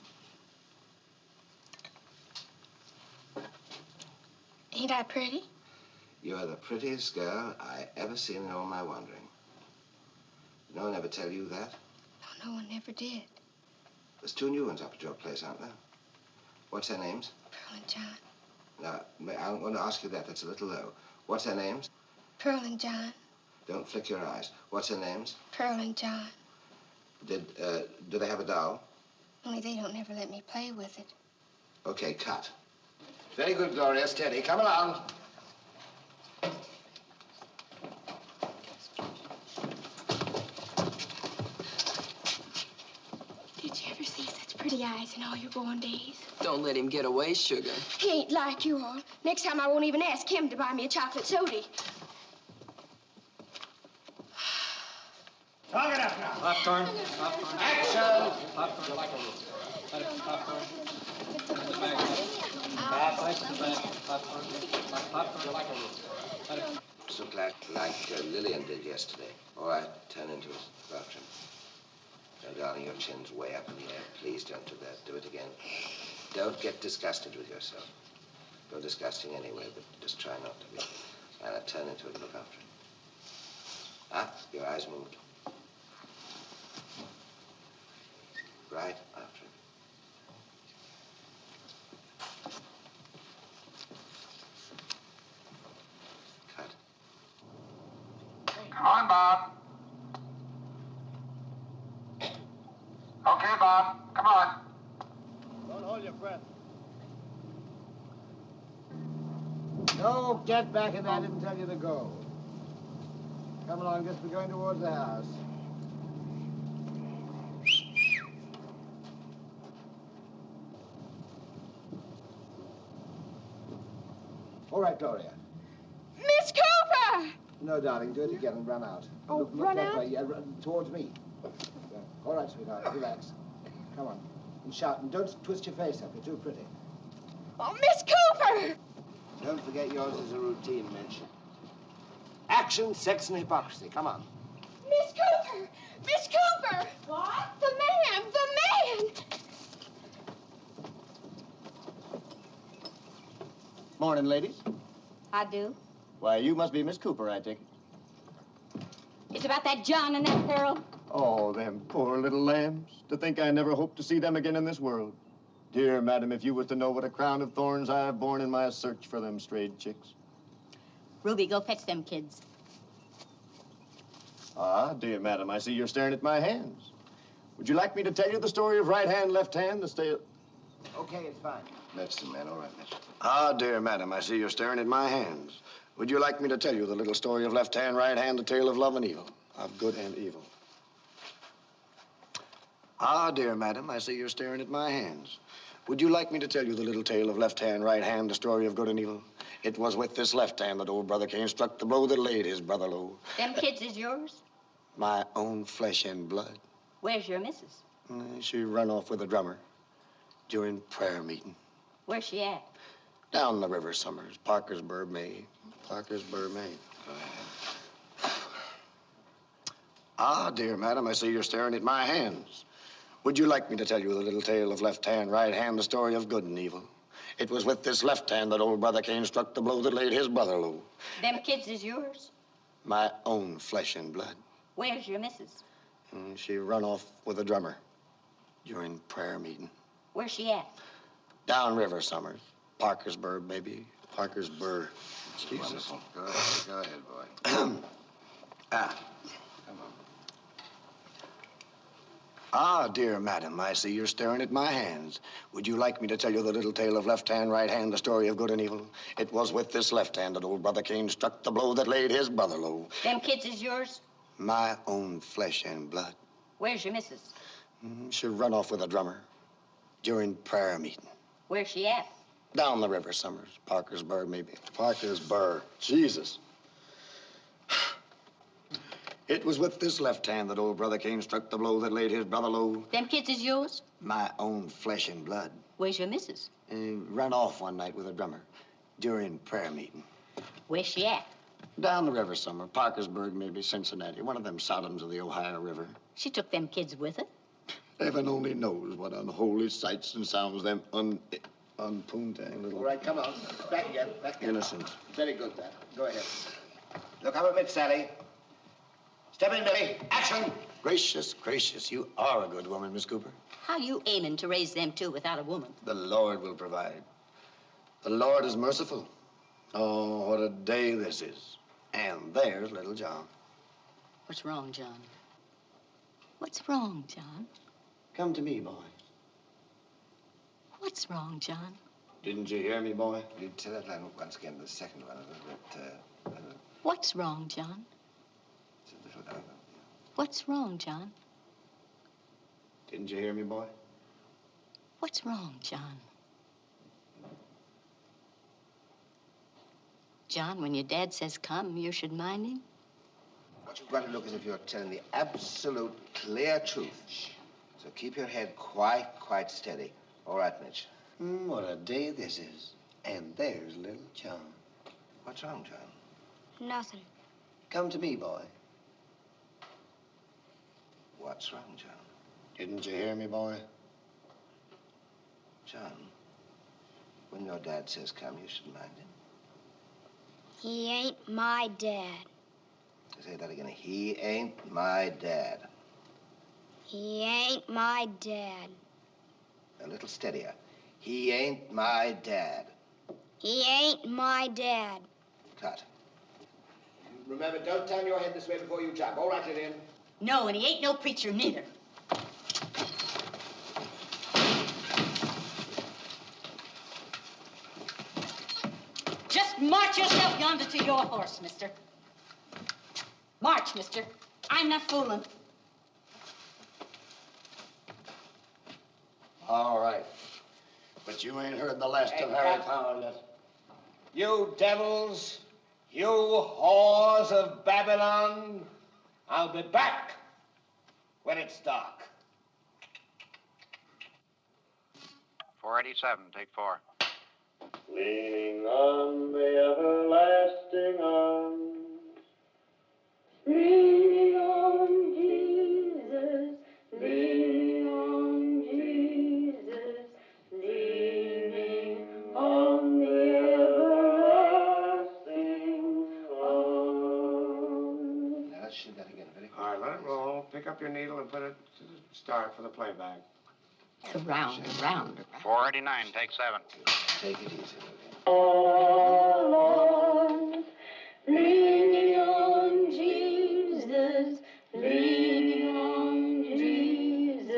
Ain't I pretty? You're the prettiest girl I ever seen in all my wandering. Did no one ever tell you that? No, no one ever did. There's 2 new ones up at your place, aren't there? What's their names? Pearl and John. Now, I'm going to ask you that. That's a little low. What's their names? Pearl and John. Don't flick your eyes. What's their names? Pearl and John. Do they have a doll? Only they don't never let me play with it. Okay, cut. Very good, Gloria. Steady. Come along. Did you ever see such pretty eyes in all your born days? Don't let him get away, sugar. He ain't like you all. Next time I won't even ask him to buy me a chocolate soda. Talk it up now. Popcorn. Action! Popcorn. Like a rule. Popcorn. Popcorn. Like a rule. Just look like Lillian did yesterday. All right, turn into his bathroom. Now, darling, your chin's way up in the air. Please don't do that. Do it again. Don't get disgusted with yourself. You're disgusting anyway, but just try not to be. And now turn into it and look after it. Ah, your eyes moved. Right after it. Cut. Come on, Bob. Okay, Bob. Come on. Don't hold your breath. No, get back in there. I didn't tell you to go. Come along, just we're going towards the house. All right, Gloria. Miss Cooper! No, darling, do it again and run out. Oh, look run that out? way. Yeah, run towards me. Yeah. All right, sweetheart, relax. Come on. And shout, and don't twist your face up. You're too pretty. Oh, Miss Cooper! Don't forget yours is a routine, Mitch. Action, sex, and hypocrisy. Come on. Miss Cooper! Miss Cooper! What? The man! The man! Morning, ladies. I do. Why, you must be Miss Cooper, I take it. It's about that John and that Pearl. Oh, them poor little lambs. To think I never hope to see them again in this world. Dear madam, if you was to know what a crown of thorns I have borne in my search for them strayed chicks. Ruby, go fetch them kids. Ah, dear madam, I see you're staring at my hands. Would you like me to tell you the story of right hand, left hand, the stay... Okay, it's fine. Medicine man, all right, Mitch. Ah, dear madam, I see you're staring at my hands. Would you like me to tell you the little story of left hand, right hand, the tale of love and evil, of good and evil? Ah, dear madam, I see you're staring at my hands. Would you like me to tell you the little tale of left hand, right hand, the story of good and evil? It was with this left hand that old brother Cain struck the blow that laid his brother low. Them kids is yours? My own flesh and blood. Where's your missus? She run off with a drummer during prayer meeting. Where's she at? Down the river, Summers, Parkersburg, Maine. Parkersburg, Maine. Ah, dear madam, I see you're staring at my hands. Would you like me to tell you the little tale of left hand, right hand, the story of good and evil? It was with this left hand that old brother Cain struck the blow that laid his brother low. Them kids is yours? My own flesh and blood. Where's your missus? She run off with a drummer during prayer meeting. Where's she at? Downriver, Summers. Parkersburg, baby. Parkersburg. Jesus. Go ahead, boy. Ah, dear madam, I see you're staring at my hands. Would you like me to tell you the little tale of left hand, right hand, the story of good and evil? It was with this left hand that old brother Cain struck the blow that laid his brother low. Them kids is yours? My own flesh and blood. Where's your missus? She run off with a drummer during prayer meeting. Where's she at? Down the river, Summers. Parkersburg, maybe. Parkersburg. Jesus. It was with this left hand that old brother Cain struck the blow that laid his brother low. Them kids is yours? My own flesh and blood. Where's your missus? Run off one night with a drummer during prayer meeting. Where's she at? Down the river somewhere. Parkersburg, maybe Cincinnati. One of them Sodoms of the Ohio River. She took them kids with her. Heaven only knows what unholy sights and sounds them unpoontang little... All right, come on. Back again. Innocent. Very good, Dad. Go ahead. Look up at Miss Sally. Step in, Billy. Action! Gracious, gracious, you are a good woman, Miss Cooper. How you aiming to raise them two without a woman? The Lord will provide. The Lord is merciful. Oh, what a day this is. And there's little John. What's wrong, John? What's wrong, John? Come to me, boy. What's wrong, John? Didn't you hear me, boy? You tell that line once again, the second one. What's wrong, John? What's wrong, John? Didn't you hear me, boy? What's wrong, John? John, when your dad says come, you should mind him. But you've got to look as if you're telling the absolute clear truth. So keep your head quite steady. All right, Mitch. What a day this is. And there's little John. What's wrong, John? Nothing. Come to me, boy. What's wrong, John? Didn't you hear me, boy? John, when your dad says come, you should mind him. He ain't my dad. Say that again. He ain't my dad. He ain't my dad. A little steadier. He ain't my dad. He ain't my dad. Cut. Remember, don't turn your head this way before you jump. All right, Lillian? No, and he ain't no preacher neither. Just march yourself yonder to your horse, mister. March, mister. I'm not fooling. All right. But you ain't heard the last of Harry Power yet. You devils, you whores of Babylon, I'll be back when it's dark. 487, take 4. Leaning on the everlasting arms, leaning on Jesus, leaning on Jesus, leaning on the everlasting arms. Now, let's shoot that again. Very quick. All right, let it roll. Pick up your needle and put it to the start for the playback. Around. 489, take 7. Take it easy. Oh, Lord, leaning on Jesus, leaning on Jesus,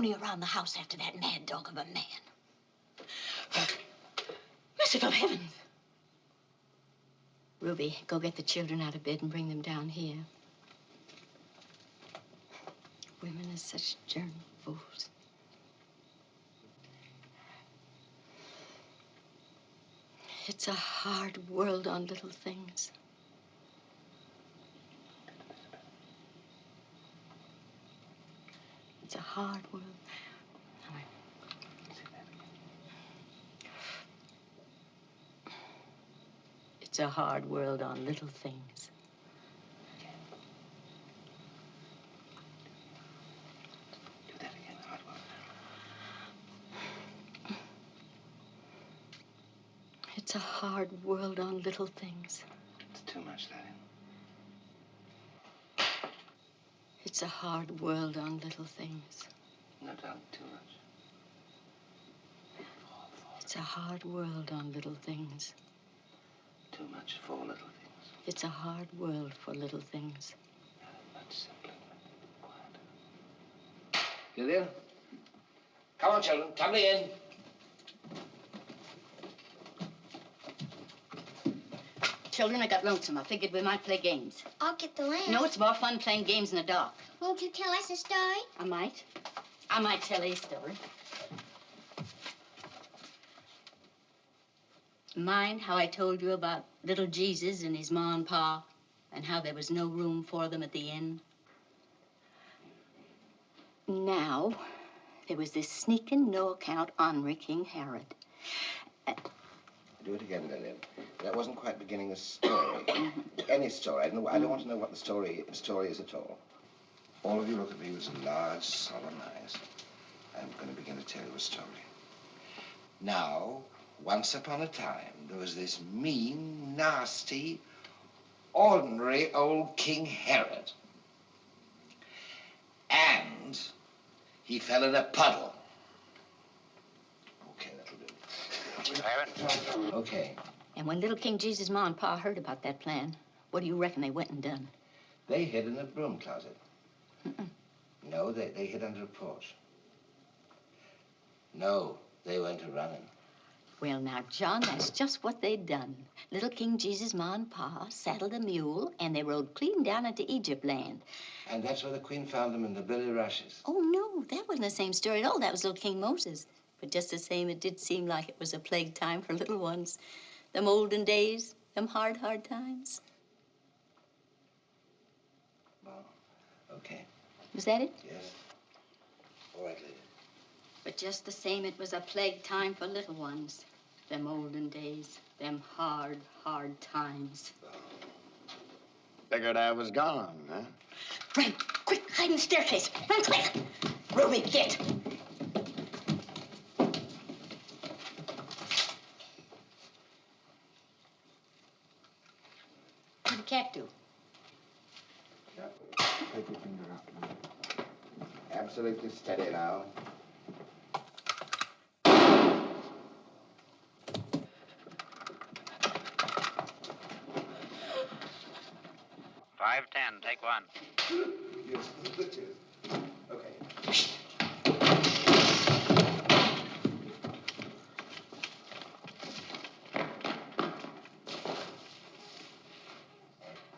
roaming around the house after that mad dog of a man. Merciful heavens! Ruby, go get the children out of bed and bring them down here. Women are such germ fools. It's a hard world on little things. It's a hard world. It's a hard world on little things. Do that again, hard work. It's a hard world on little things. It's too much, Daddy. It's a hard world on little things. No, darling, too much. It's a hard world on little things. Too much for little things. It's a hard world for little things. Much simpler. Quiet. Julia? Come on, children. Tumble in. Children, I got lonesome. I figured we might play games. I'll get the lamp. No, it's more fun playing games in the dark. Won't you tell us a story? I might. I might tell a story. Mind how I told you about little Jesus and his ma and pa, and how there was no room for them at the inn? Now, there was this sneaking, no-account ornery King Herod. Do it again, Lillian. That wasn't quite beginning a story. Any story. I don't want to know what the story is at all. All of you look at me with large, solemn eyes. I'm going to begin to tell you a story. Now, once upon a time, there was this mean, nasty, ordinary old King Herod. And he fell in a puddle. Okay, that'll do. Okay. And when little King Jesus' ma and pa heard about that plan, what do you reckon they went and done? They hid in a broom closet. No, they hid under a porch. No, they went a-running. Well, now, John, that's just what they'd done. Little King Jesus' ma and pa saddled a mule, and they rode clean down into Egypt land. And that's where the Queen found them in the billy rushes. Oh, no, that wasn't the same story at all. That was little King Moses. But just the same, it did seem like it was a plague time for little ones. Them olden days, them hard, hard times. Well, okay. Was that it? Yes. All right, lady. But just the same, it was a plague time for little ones. Them olden days, them hard, hard times. Figured I was gone, huh? Run, quick, hide in the staircase. Run, quick. Ruby, get. What'd the cat do? Take your finger up. Absolutely steady now. $5.10, take one. Yes, okay.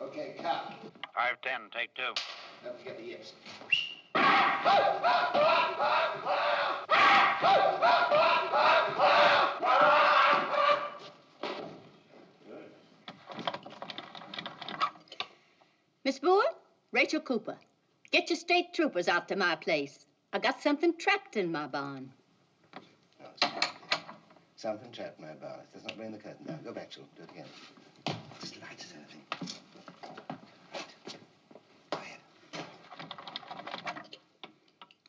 Okay, cut. $5.10, take two. Don't forget the yips. Miss Boone, Rachel Cooper, get your state troopers out to my place. I got something trapped in my barn. No, it's not. Something trapped in my barn. It does not bring the curtain down. Go back, children. Do it again. Just light as anything. Right. Go ahead.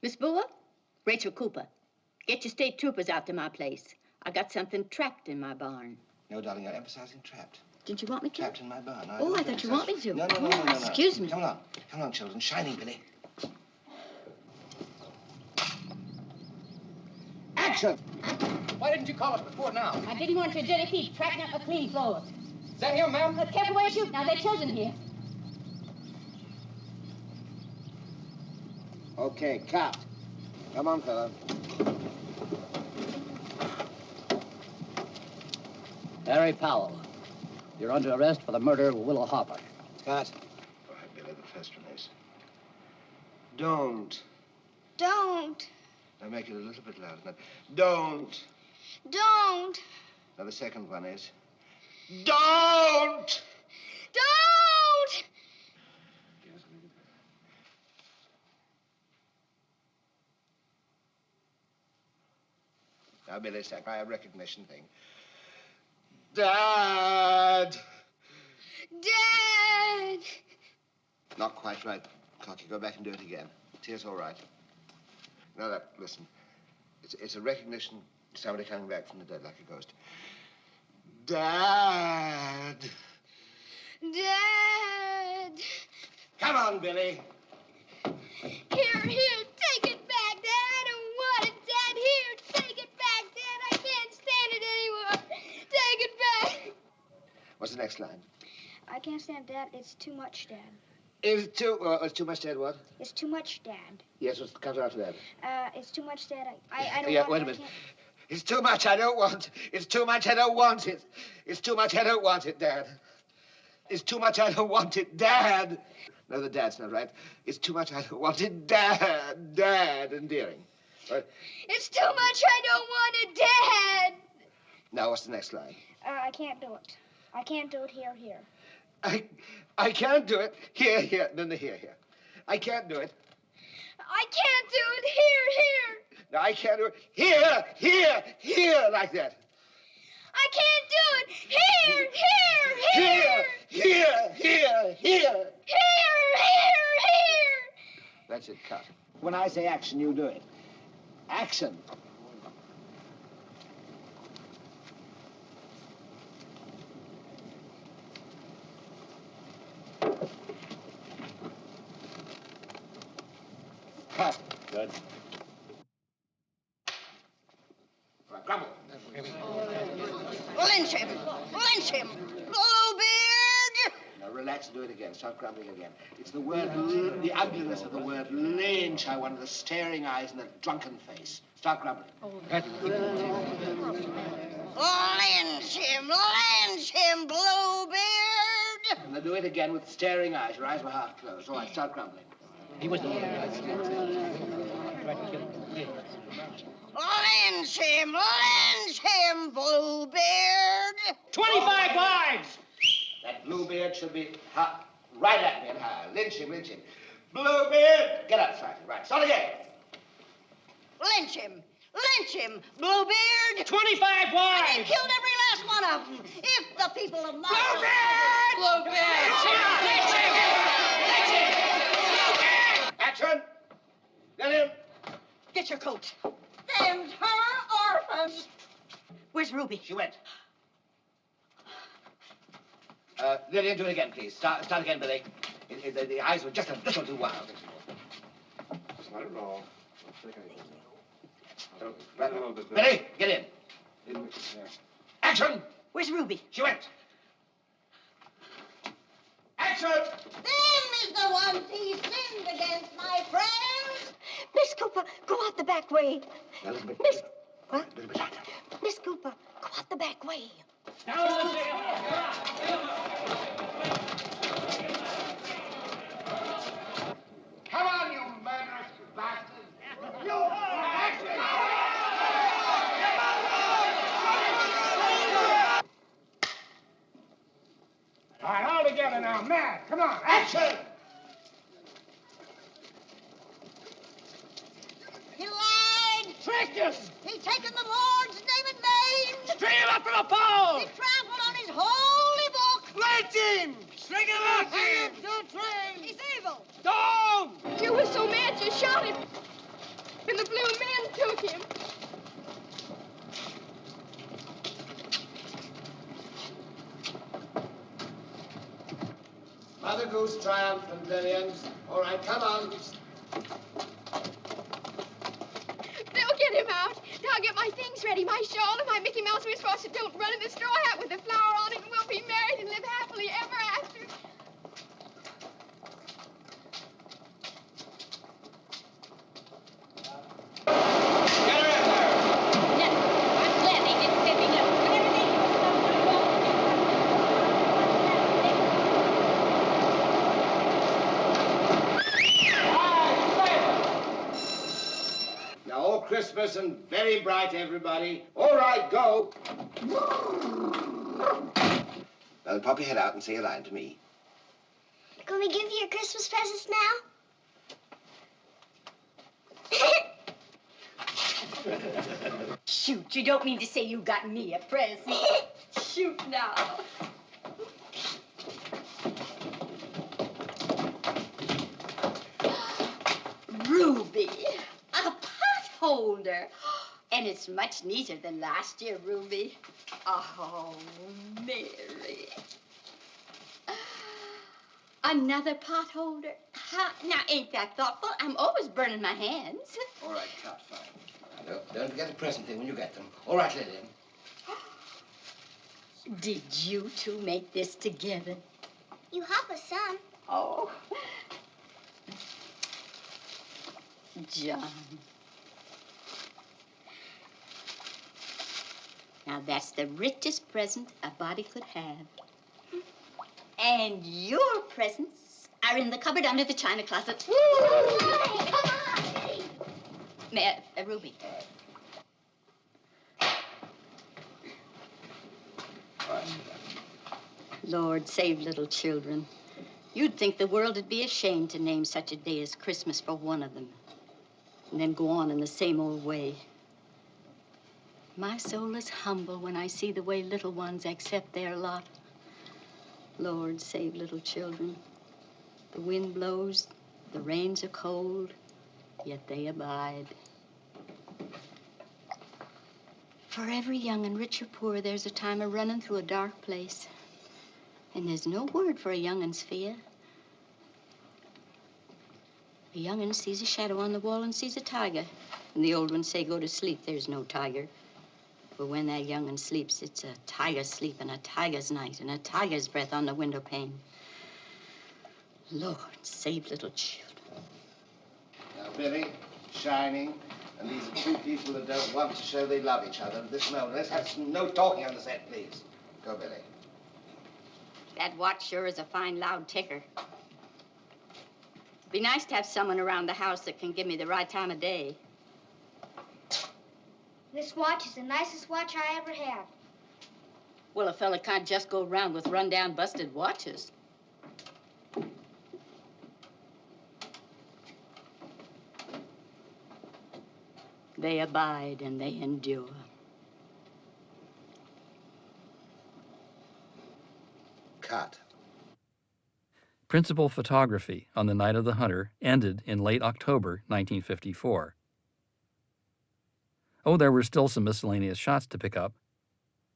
Miss Boone, Rachel Cooper, get your state troopers out to my place. I got something trapped in my barn. No, darling, you're emphasizing trapped. Didn't you want me to? Trapped in my barn. No, Oh, I thought you want me to. No. Excuse me. Come on, children. Shining, Billy. Action! Why didn't you call us before now? I didn't want your dirty feet tracking up my clean floors. Is that him, ma'am? Careful where you shoot. Now, there are children here. Okay, cut. Come on, fella. Harry Powell, you're under arrest for the murder of Willow Harper. Cut. All right, Billy, the first release. Don't. Don't. Now make it a little bit louder. Now, don't. Don't. Now the second one is. Don't! Don't! Now, Billy, Sack, I have recognition thing. Dad! Dad! Not quite right, Cocky. Go back and do it again. Tears all right. Now, listen. It's a recognition of somebody coming back from the dead like a ghost. Dad! Dad! Come on, Billy. Here, take it back, Dad. I don't want it, Dad. Here, take it back, Dad. I can't stand it anymore. Take it back. What's the next line? I can't stand it, Dad. It's too much, Dad. It's too much, Dad, what? It's too much, Dad. Yes, what comes after that? It's too much, Dad. I don't Yeah, want wait it. a minute. It's too much, I don't want it. It's too much, I don't want it. It's too much, I don't want it, Dad. It's too much, I don't want it, Dad. No, the dad's not right. It's too much, I don't want it, Dad. Dad, endearing. Right. It's too much. I don't want it, Dad. Now, what's the next line? I can't do it. I can't do it here. I can't do it. Here. Then the here. I can't do it. I can't do it here. No, I can't do it. Here, like that. I can't do it here. Here. Here. That's it, cut. When I say action, you do it. Action. Cut. Good. Right, grumble. Lynch him! Bluebeard! Now, relax and do it again. Start grumbling again. It's the word, the ugliness of the word lynch. I want the staring eyes and the drunken face. Start grumbling. Lynch him, Bluebeard! And then do it again with staring eyes. Your eyes were half closed. All right, start grumbling. He was the one Lynch him, Bluebeard! 25 lives! That Bluebeard should be right at me and higher. Lynch him. Bluebeard! Get up, Sergeant. Right, start again. Lynch him, Bluebeard! 25 wives! And he killed every last one of them. If the people of my... Bluebeard! Action! Get him! Get your coat. Send her orphans. Where's Ruby? She went. Lillian, do it again, please. Start again, Billy. The eyes were just a little too wild. It's not at all. Right. Billy, get in. Action! Where's Ruby? She went. Action! Them is the ones he sinned against, my friends. Miss Cooper, go out the back way. Now, listen, Miss... What? Miss Cooper, go out the back way. Come on, you murderous bastard! You All right, all together now, mad. Come on, action! He lied. Tricked us! He taken the Lord's name in vain. String him up to the pole! He trampled on his holy book. Lynch him! String him up! He's evil. Don't! You were so mad you shot him. And the blue man took him. Mother Goose triumphant, Lillians. All right, come on. They'll get him out. I'll get my things ready. My shawl and my Mickey Mouse wristwatch and don't run in the straw hat with a flower on it, and we'll be married and live happily ever after. Christmas and very bright, everybody. All right, go. Now, pop your head out and say a line to me. Can we give you your Christmas presents now? Shoot, you don't mean to say you got me a present. Shoot now. Ruby, a pot holder. And it's much neater than last year, Ruby. Oh, Mary. Another pot holder? Now, ain't that thoughtful? I'm always burning my hands. All right, cut, fine. Now, don't forget the present thing when you get them. All right, Lillian. Did you two make this together? You help us some. Oh. John. Now, that's the richest present a body could have. And your presents are in the cupboard under the china closet. Ruby. Lord, save little children. You'd think the world would be ashamed to name such a day as Christmas for one of them, and then go on in the same old way. My soul is humble when I see the way little ones accept their lot. Lord, save little children. The wind blows, the rains are cold, yet they abide. For every young'un, rich or poor, there's a time of running through a dark place. And there's no word for a young'un's fear. A young'un sees a shadow on the wall and sees a tiger. And the old ones say, go to sleep, there's no tiger. But when that young'un sleeps, it's a tiger's sleep and a tiger's night and a tiger's breath on the window pane. Lord, save little children. Now, Billy, Shining, and these are two people that don't want to show they love each other at this moment. Let's have no talking on the set, please. Go, Billy. That watch sure is a fine loud ticker. Be nice to have someone around the house that can give me the right time of day. This watch is the nicest watch I ever had. Well, a fella can't just go around with run-down, busted watches. They abide and they endure. Cut. Principal photography on the night of the hunter ended in late October 1954. Oh, there were still some miscellaneous shots to pick up.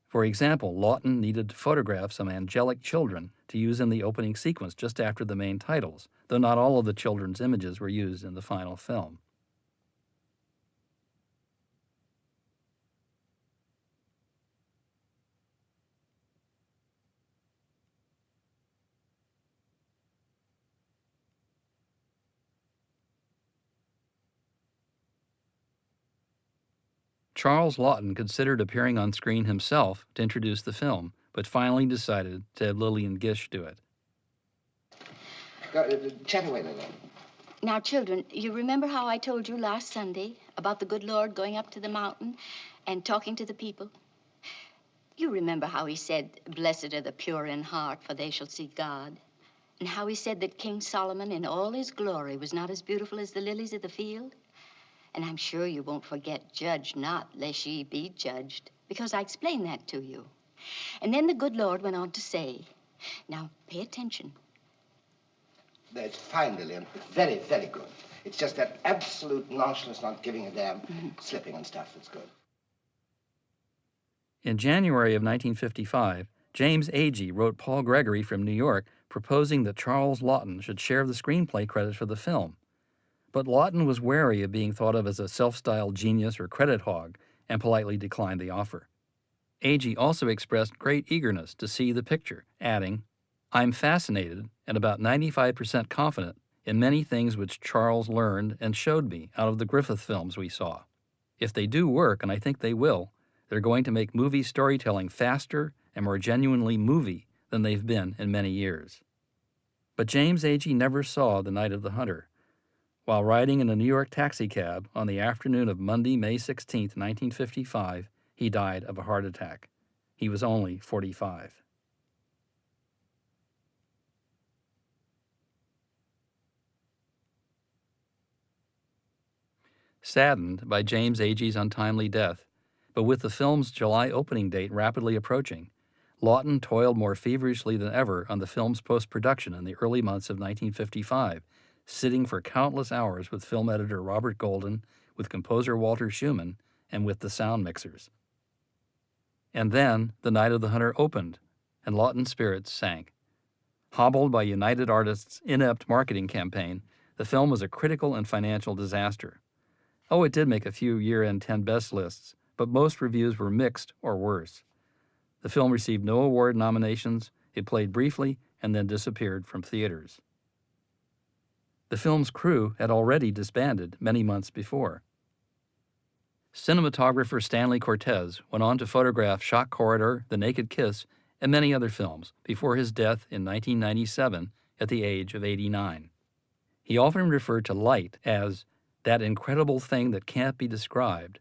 For example, Laughton needed to photograph some angelic children to use in the opening sequence just after the main titles, though not all of the children's images were used in the final film. Charles Laughton considered appearing on screen himself to introduce the film, but finally decided to have Lillian Gish do it. Chat away, Lillian. Now, children, you remember how I told you last Sunday about the good Lord going up to the mountain and talking to the people? You remember how he said, blessed are the pure in heart, for they shall see God. And how he said that King Solomon in all his glory was not as beautiful as the lilies of the field? And I'm sure you won't forget, judge not, lest ye be judged, because I explained that to you. And then the good Lord went on to say, now pay attention. That's fine, Lillian. Very, very good. It's just that absolute nonchalance, not giving a damn, slipping and stuff that's good. In January of 1955, James Agee wrote Paul Gregory from New York proposing that Charles Laughton should share the screenplay credit for the film. But Laughton was wary of being thought of as a self-styled genius or credit hog and politely declined the offer. Agee also expressed great eagerness to see the picture, adding, I'm fascinated and about 95% confident in many things which Charles learned and showed me out of the Griffith films we saw. If they do work, and I think they will, they're going to make movie storytelling faster and more genuinely movie than they've been in many years. But James Agee never saw The Night of the Hunter. While riding in a New York taxicab on the afternoon of Monday, May 16, 1955, he died of a heart attack. He was only 45. Saddened by James Agee's untimely death, but with the film's July opening date rapidly approaching, Laughton toiled more feverishly than ever on the film's post-production in the early months of 1955, sitting for countless hours with film editor Robert Golden, with composer Walter Schumann, and with the sound mixers. And then The Night of the Hunter opened, and Laughton's spirits sank. Hobbled by United Artists' inept marketing campaign, the film was a critical and financial disaster. Oh, it did make a few year-end 10 best lists, but most reviews were mixed or worse. The film received no award nominations, it played briefly, and then disappeared from theaters. The film's crew had already disbanded many months before. Cinematographer Stanley Cortez went on to photograph Shock Corridor, The Naked Kiss, and many other films before his death in 1997 at the age of 89. He often referred to light as that incredible thing that can't be described,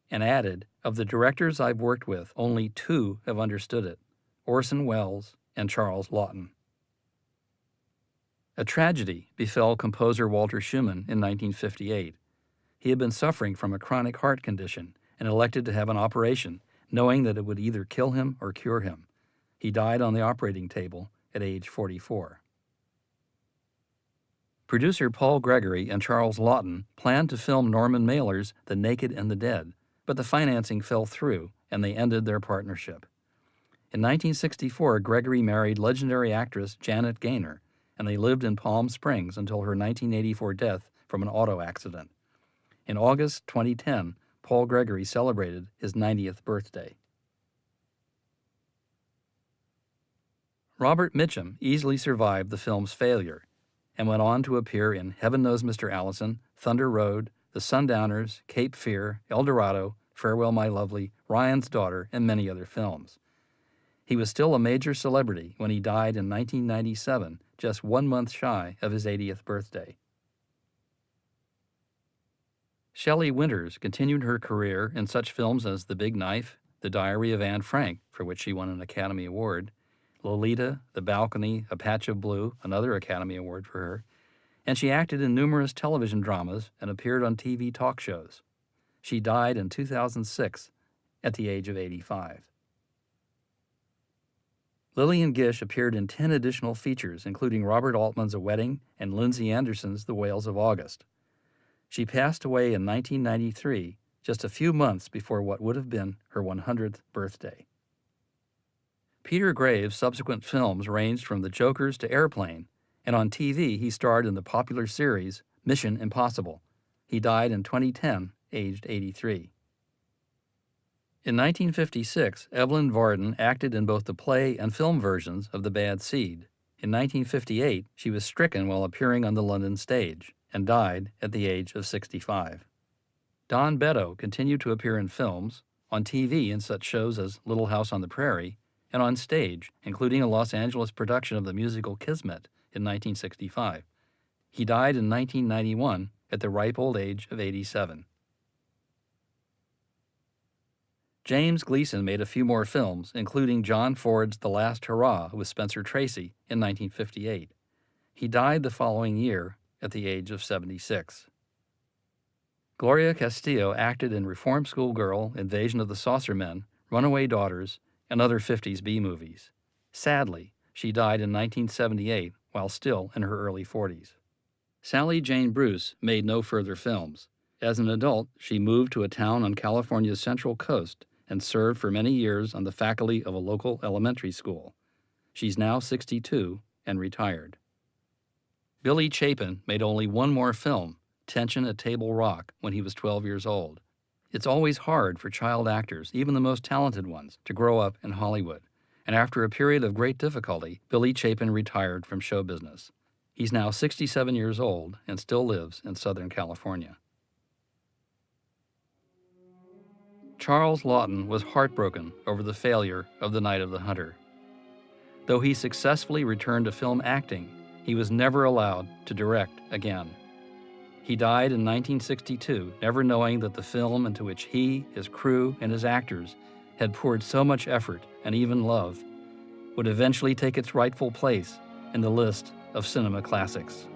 and added, of the directors I've worked with, only two have understood it, Orson Welles and Charles Laughton. A tragedy befell composer Walter Schumann in 1958. He had been suffering from a chronic heart condition and elected to have an operation, knowing that it would either kill him or cure him. He died on the operating table at age 44. Producer Paul Gregory and Charles Laughton planned to film Norman Mailer's The Naked and the Dead, but the financing fell through and they ended their partnership. In 1964, Gregory married legendary actress Janet Gaynor, and they lived in Palm Springs until her 1984 death from an auto accident. In August 2010, Paul Gregory celebrated his 90th birthday. Robert Mitchum easily survived the film's failure and went on to appear in Heaven Knows Mr. Allison, Thunder Road, The Sundowners, Cape Fear, El Dorado, Farewell My Lovely, Ryan's Daughter, and many other films. He was still a major celebrity when he died in 1997, just 1 month shy of his 80th birthday. Shelley Winters continued her career in such films as The Big Knife, The Diary of Anne Frank, for which she won an Academy Award, Lolita, The Balcony, A Patch of Blue, another Academy Award for her, and she acted in numerous television dramas and appeared on TV talk shows. She died in 2006 at the age of 85. Lillian Gish appeared in 10 additional features, including Robert Altman's A Wedding and Lindsay Anderson's The Whales of August. She passed away in 1993, just a few months before what would have been her 100th birthday. Peter Graves' subsequent films ranged from The Jokers to Airplane, and on TV he starred in the popular series Mission Impossible. He died in 2010, aged 83. In 1956, Evelyn Varden acted in both the play and film versions of The Bad Seed. In 1958, she was stricken while appearing on the London stage and died at the age of 65. Don Beto continued to appear in films, on TV in such shows as Little House on the Prairie, and on stage, including a Los Angeles production of the musical Kismet in 1965. He died in 1991 at the ripe old age of 87. James Gleason made a few more films, including John Ford's The Last Hurrah with Spencer Tracy in 1958. He died the following year at the age of 76. Gloria Castillo acted in Reform School Girl, Invasion of the Saucer Men, Runaway Daughters, and other 50s B-movies. Sadly, she died in 1978 while still in her early 40s. Sally Jane Bruce made no further films. As an adult, she moved to a town on California's Central Coast and served for many years on the faculty of a local elementary school. She's now 62 and retired. Billy Chapin made only one more film, Tension at Table Rock, when he was 12 years old. It's always hard for child actors, even the most talented ones, to grow up in Hollywood. And after a period of great difficulty, Billy Chapin retired from show business. He's now 67 years old and still lives in Southern California. Charles Laughton was heartbroken over the failure of The Night of the Hunter. Though he successfully returned to film acting, he was never allowed to direct again. He died in 1962, never knowing that the film into which he, his crew, and his actors had poured so much effort and even love would eventually take its rightful place in the list of cinema classics.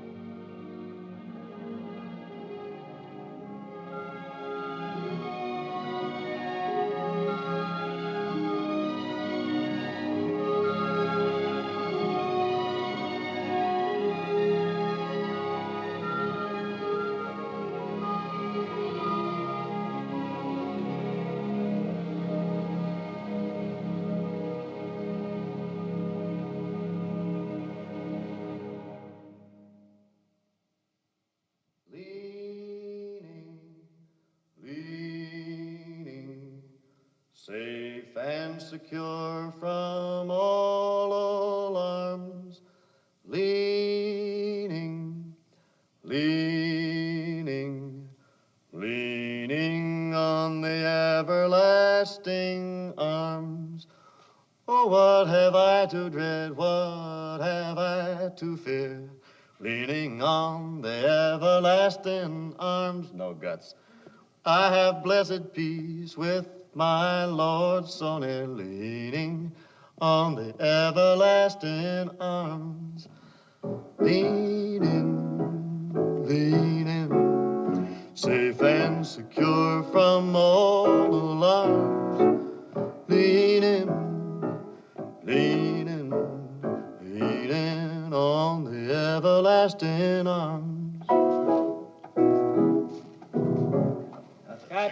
Safe and secure from all alarms, leaning, leaning, leaning on the everlasting arms. Oh, what have I to dread? What have I to fear? Leaning on the everlasting arms. No guts. I have blessed peace with my Lord so near, leaning on the everlasting arms. Leaning, leaning, safe and secure from all alarms. Leaning, leaning, leaning on the everlasting arms. Cut.